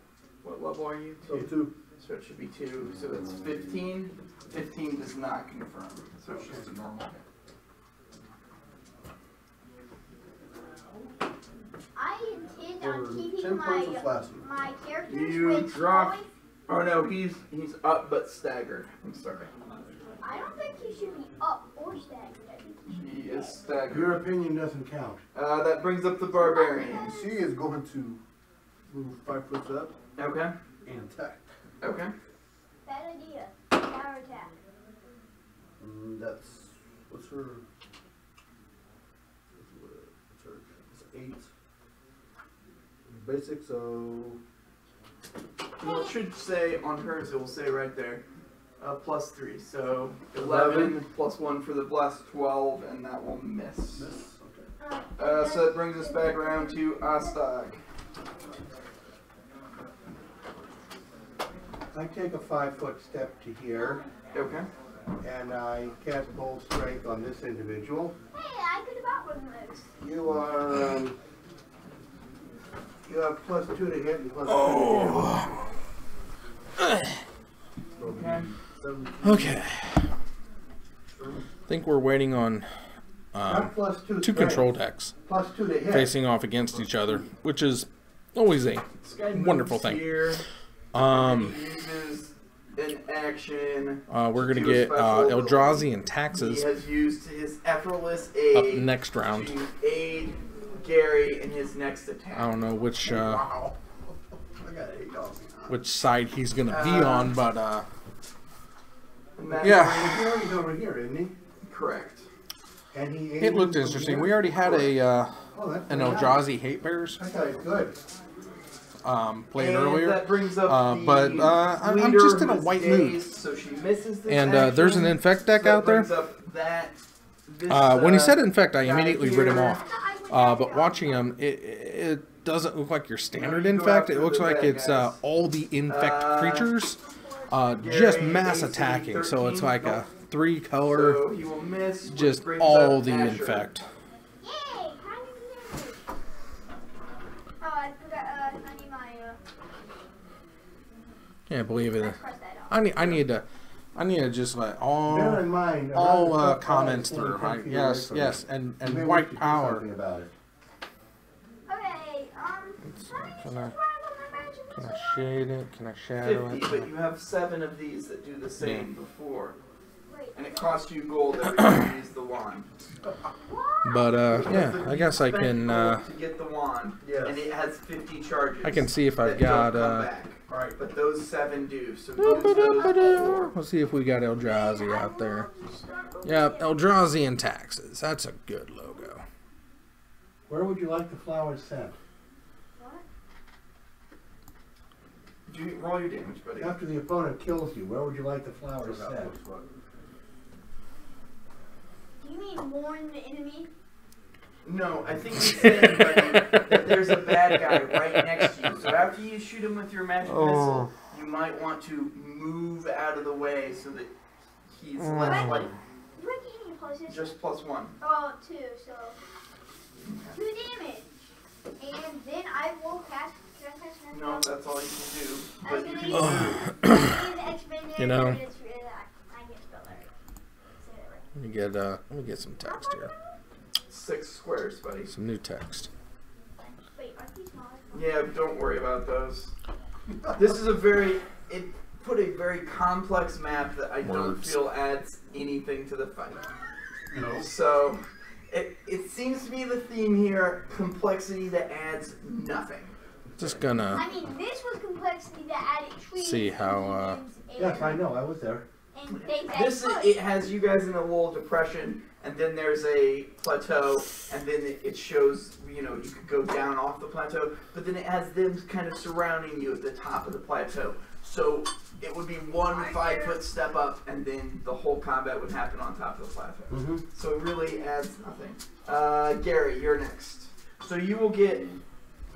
What level are you? So 2. So it should be 2. So it's 15. 15 does not confirm. So it's just a normal hit. I intend on For keeping 10 points of slashing. my characters You with drop- slowing. Oh no, he's up but staggered. I'm sorry. I don't think he should be up or staggered. I think he should He be is up. staggered. Your opinion doesn't count. That brings up the barbarian. She is going to move 5 foot up Okay. and attack. Okay. Bad idea. Power attack. That's what's her? It's 8. Basic, so Well, it should say on hers. It will say right there, +3. So 11 plus 1 for the blast, 12, and that will miss. miss. Okay. So that brings us back around to Astag. I take a 5-foot step to here, Okay. and I cast Bold Strength on this individual. Hey, I could have bought one of those. You are, you have +2 to hit and +2 to hit. Okay. 17. Okay. I think we're waiting on Not +2 two strength, control decks +2 to hit. facing off against each other, which is always a This guy wonderful moves thing. Here, he uses an action. We're gonna to a get special Eldrazi and He Taxes has used his effortless up aid next round. to aid Gary in his next attack. I don't know which Wow. I got 8 on me. which side he's gonna be on, but And that yeah. He's over here, isn't he? Correct. And he It looked aimed interesting. from We here? already had a Oh, that's an very nice. Eldrazi Hate Bears I thought it was good. played And earlier. That brings up but, the I'm leader just in a who's white dazed, mood. So she misses this And action, there's an Infect deck so out there. brings up that, this, When he said Infect, I guy immediately rid him here. off. But watching him, it doesn't look like your standard You go Infect. It after looks the like bad it's guys. all the Infect creatures, Gary, just mass AC attacking. So it's 13. like a 3-color, So he will miss, which just brings all up the Asher. Infect. Yay! How did you do? Oh, I forgot. I need my. Can't believe it. Let's cross that off. I need to. I need to just let Bear all in mind, comments through. Right? Yes, yes, and white power. Something about it. Okay, Can I shade it? Can I shadow 50, it? but you have 7 of these that do the same before. Wait. And it costs you gold every time you use the wand. But yeah, I guess I can. To get the wand, Yes. and it has 50 charges. I can see if I've that got. don't come back. Alright, but those 7 do. So use those before. Let's see if we got Eldrazi out there. Yeah, Eldrazi and taxes. That's a good logo. Where would you like the flowers sent? Do you roll your damage, buddy? After the opponent kills you, where would you like the flowers sent? Do you mean warn the enemy? No, I think he's saying, buddy, that there's a bad guy right next to you. So after you shoot him with your magic missile, you might want to move out of the way so that he's less like You might get any pluses. just +1. Oh, 2, so 2 damage. And then I will cast. Can I cast another No, spell? that's all you can do. I was But you gonna can use the expanded. You know. I get spell right. Say that right. Let me get some text here. 6 squares, buddy. Some new text. Wait, aren't these smaller? Yeah, don't worry about those. This is it put a very complex map that I don't Words. feel adds anything to the fight. No. So, it seems to be the theme here, complexity that adds nothing. Just gonna. I mean, this was complexity that added trees. See how, and Yes, I know. I was there. And things This that it has you guys in a little depression, and then there's a plateau, and then it shows, you know, you could go down off the plateau, but then it has them kind of surrounding you at the top of the plateau. So it would be one 5-foot step up, and then the whole combat would happen on top of the plateau. Mm-hmm. So it really adds nothing. Gary, you're next. So you will get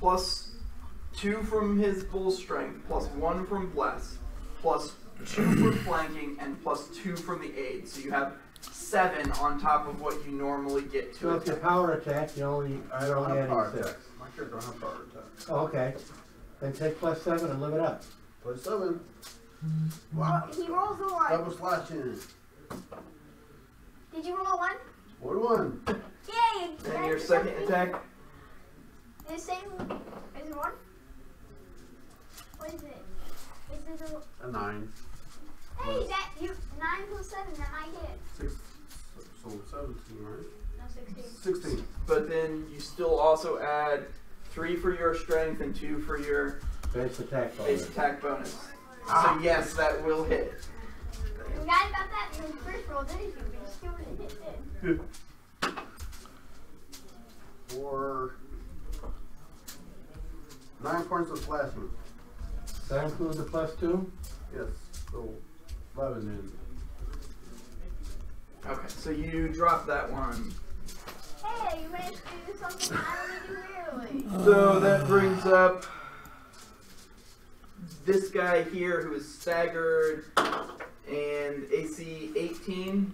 +2 from his bull strength, +1 from bless, +2 for flanking, and +2 from the aid. So you have 7 on top of what you normally get So to if you attack. power attack, I don't have add power any 6. attack. My character don't have power attack. Oh, okay. Then take +7 and live it up. +7. Wow. He rolls a 1. Double slashing. Did you roll a 1? 41. Yay! And your second attack, The same. Is it 1? What is it? Is it a. A 9. Hey, that. 9 + 7, that might hit it. 6. So 17, right? No, 16. 16. but then you still also add 3 for your strength and 2 for your Base attack base bonus. attack bonus. So yes, that will hit. You forgot about that in the first roll, didn't you? But you still would have hit it. For 9 points of slashing. That includes the +2? Yes. So 11 then. Okay, so you drop that one. Hey, you managed to do something I don't need to really. So that brings up this guy here who is staggered and AC 18,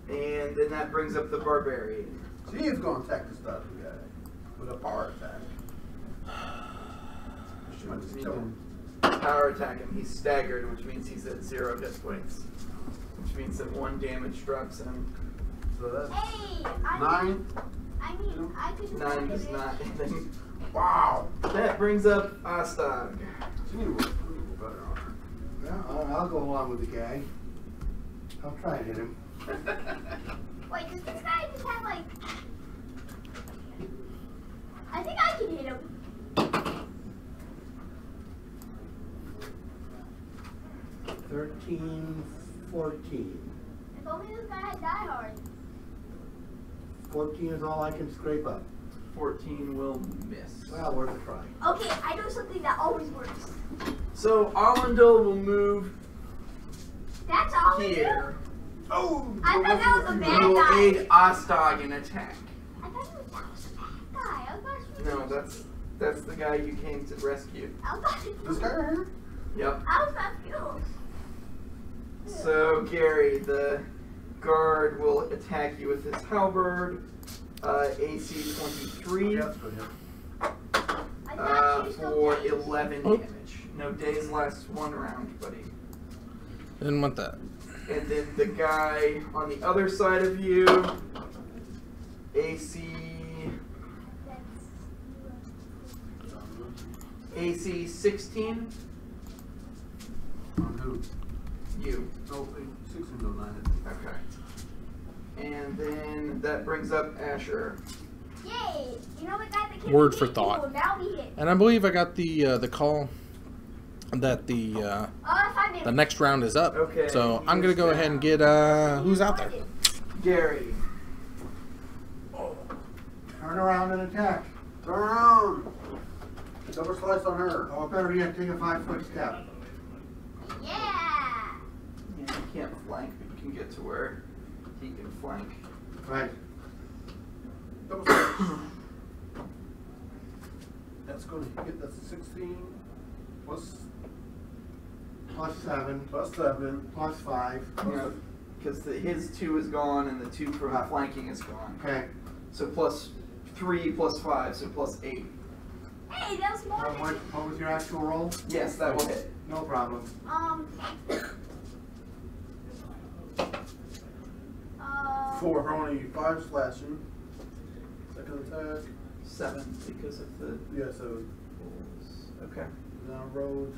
and then that brings up the barbarian. So he's going to attack this other guy with a power attack. I just need to power attack him. He's staggered, which means he's at 0 hit points, which means that 1 damage drops him. So that's Hey, 9. I mean, I could 9 does not. Wow. That brings up Astag. So you need to roll better on her. Yeah, I'll go along with the guy. I'll try and hit him. Wait, does this guy just have like? I think I can hit him. 13, 14. If only this guy had Die Hard. 14 is all I can scrape up. 14 will miss. Well, worth a try. Okay, I know something that always works. So Armandil will move That's all we do. here. Oh! I thought that was a He bad will guy. aid Astag in attack. I thought that was a bad guy. I was No, that's the guy you came to rescue. This guy right here? Yep. I was not skills. So Gary, the guard, will attack you with his halberd. AC 23 That's good, yeah. I thought you still for did. 11 damage. No, days last 1 round, buddy. Didn't want that. And then the guy on the other side of you, AC 16. On who? You. No, 16 don't mind it. Okay. And then that brings up Asher. Yay! You know what, guys? I can't Word hit for you, thought. now we hit. And I believe I got the call that the next round is up. Okay. So I'm gonna go ahead and get who's out there. Gary. Turn around and attack. Turn around! Double slice on her. Oh, better yet, take a 5-foot step. Yeah! Yeah, you can't flank, but you can get to where he can flank. Right. Double slice. That's going to hit, that's a 16 plus Plus 7, plus 7. plus 5. Yeah, because his 2 is gone and the 2 from Ah. flanking is gone. Okay. So plus 3 plus 5, so plus 8. Hey, that was more than What was your actual roll? Yes, that will hit. No problem. 4 for only 5 slashing. Second attack. 7 because of the Yeah, so rolls. Okay. down road.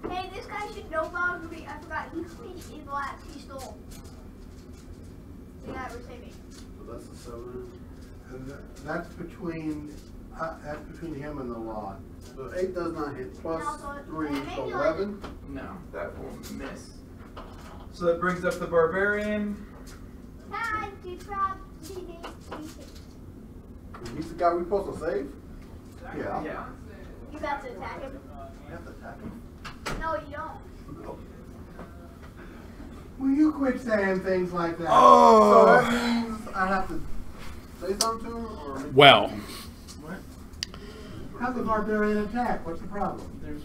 Hey, this guy should know about me. I forgot. He finished in black. He stole. Yeah, we're saving. So that's a 7. And that's between him and the law. So 8 does not hit. Plus No, so 3, maybe so like- 11. No, that will miss. So that brings up the barbarian. Time to drop the He's the guy we're supposed to save? Yeah. Yeah. You about to attack him? You have to attack him. No, you don't. Will you quit saying things like that? So that means I have to say something to him? Or Well, What? Have the barbarian attack. What's the problem? There's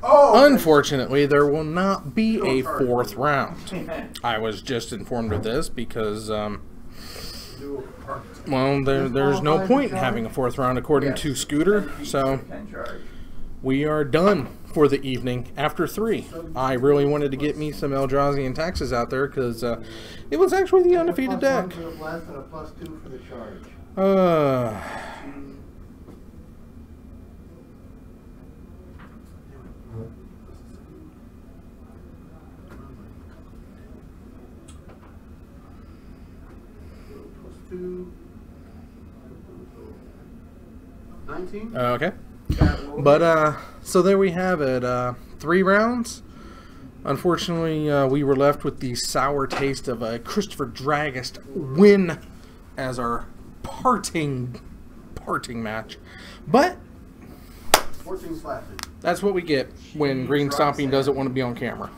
Oh! unfortunately, there will not be a 4th round. I was just informed of this because, well, there's no point in having a 4th round according to Scooter. So Can charge. we are done for the evening after 3. I really wanted to get me some Eldrazi and Taxes out there because it was actually the undefeated deck. +1 to the blast and a +2 for the charge. Plus 2. 19? Okay. That will But, so there we have it. 3 rounds. Unfortunately, we were left with the sour taste of a Christopher Dragist win as our parting match. But 14 slashing. that's what we get when Green Stomping doesn't want to be on camera.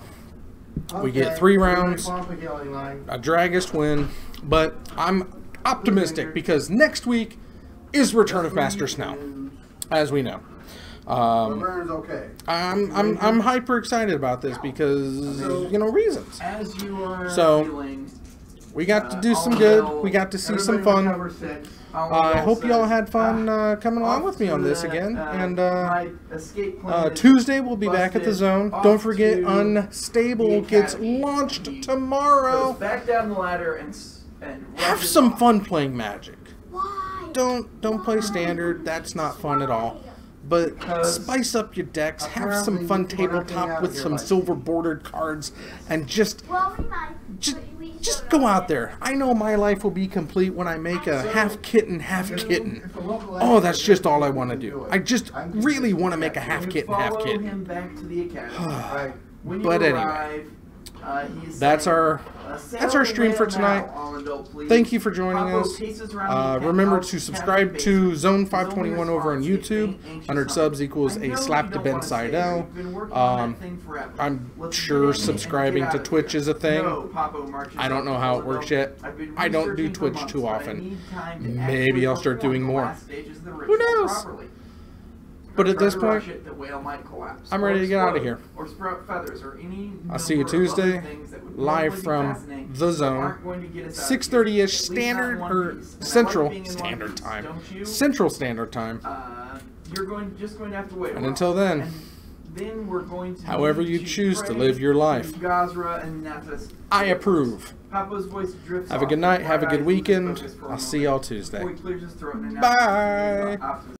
We get Okay, 3 we're gonna rounds, go off the healing line. a Dragist win, but I'm optimistic because next week is Return of Master Snow, as we know. Barbarian's okay. I'm hyper excited about this because reasons. As you are So, healing, We got to do some good. We got to see some Everybody fun. recover 6. I hope y'all had fun coming along with me on this again. And my escape plan is Tuesday we'll be back at the busted. zone. Off Don't forget, to Unstable the gets academy. launched Goes tomorrow. back down the ladder and Have rushes some off. fun playing Magic. Why? Don't play Standard. That's not fun at all. But Because spice up your decks. Have some apparently fun you put everything tabletop out with of your some life. silver bordered cards, and just Well, we might. just go out there. I know my life will be complete when I make a half kitten, half kitten. If the local Oh, that's expert just all I can want to do do. it. I just I'm really convinced want to that make a half kitten, half Follow kitten. him back to the academy. Right. When you But anyway, arrive, he's that's saying, our "Sail stream for away tonight. now, Allendale, please." Thank you for joining Pablo us. paces around the Remember penthouse, to subscribe cabin to basement. Zone His 521 only over on response, YouTube. anxious 100 subs humming. equals I a know slap you to don't Ben wanna stay. Seidel. You've been working on Um, that thing forever. I'm Let's sure get in and subscribing get to out of Twitch here. is a thing. No, Pablo marches I don't know up how to it works Allendale. yet. I've been I don't do researching for Twitch months, too but I often. need time to Maybe actually I'll start perform doing the more. last stages of the Who ritual knows? properly. But at try this to rush point, it, the whale might collapse. I'm or ready to get out of explode, here. Or sprout feathers, or any I'll see you number of other Tuesday, things that would live normally be from fascinating the that zone, aren't going to get us out of 6:30ish here. At standard least not in or One Piece. And I like Central being in One Standard Piece, Time. don't you? Central Standard Time. You're just going to have to wait. And until then, and then we're going to however need you to choose to pray live your to life, Gazra and Nefis. I approve. Papa's voice drifts Have a off, good night. and Have a Bright good Eyes loses weekend. focus for a I'll see moment y'all Tuesday. before he clears his throat and Bye. announces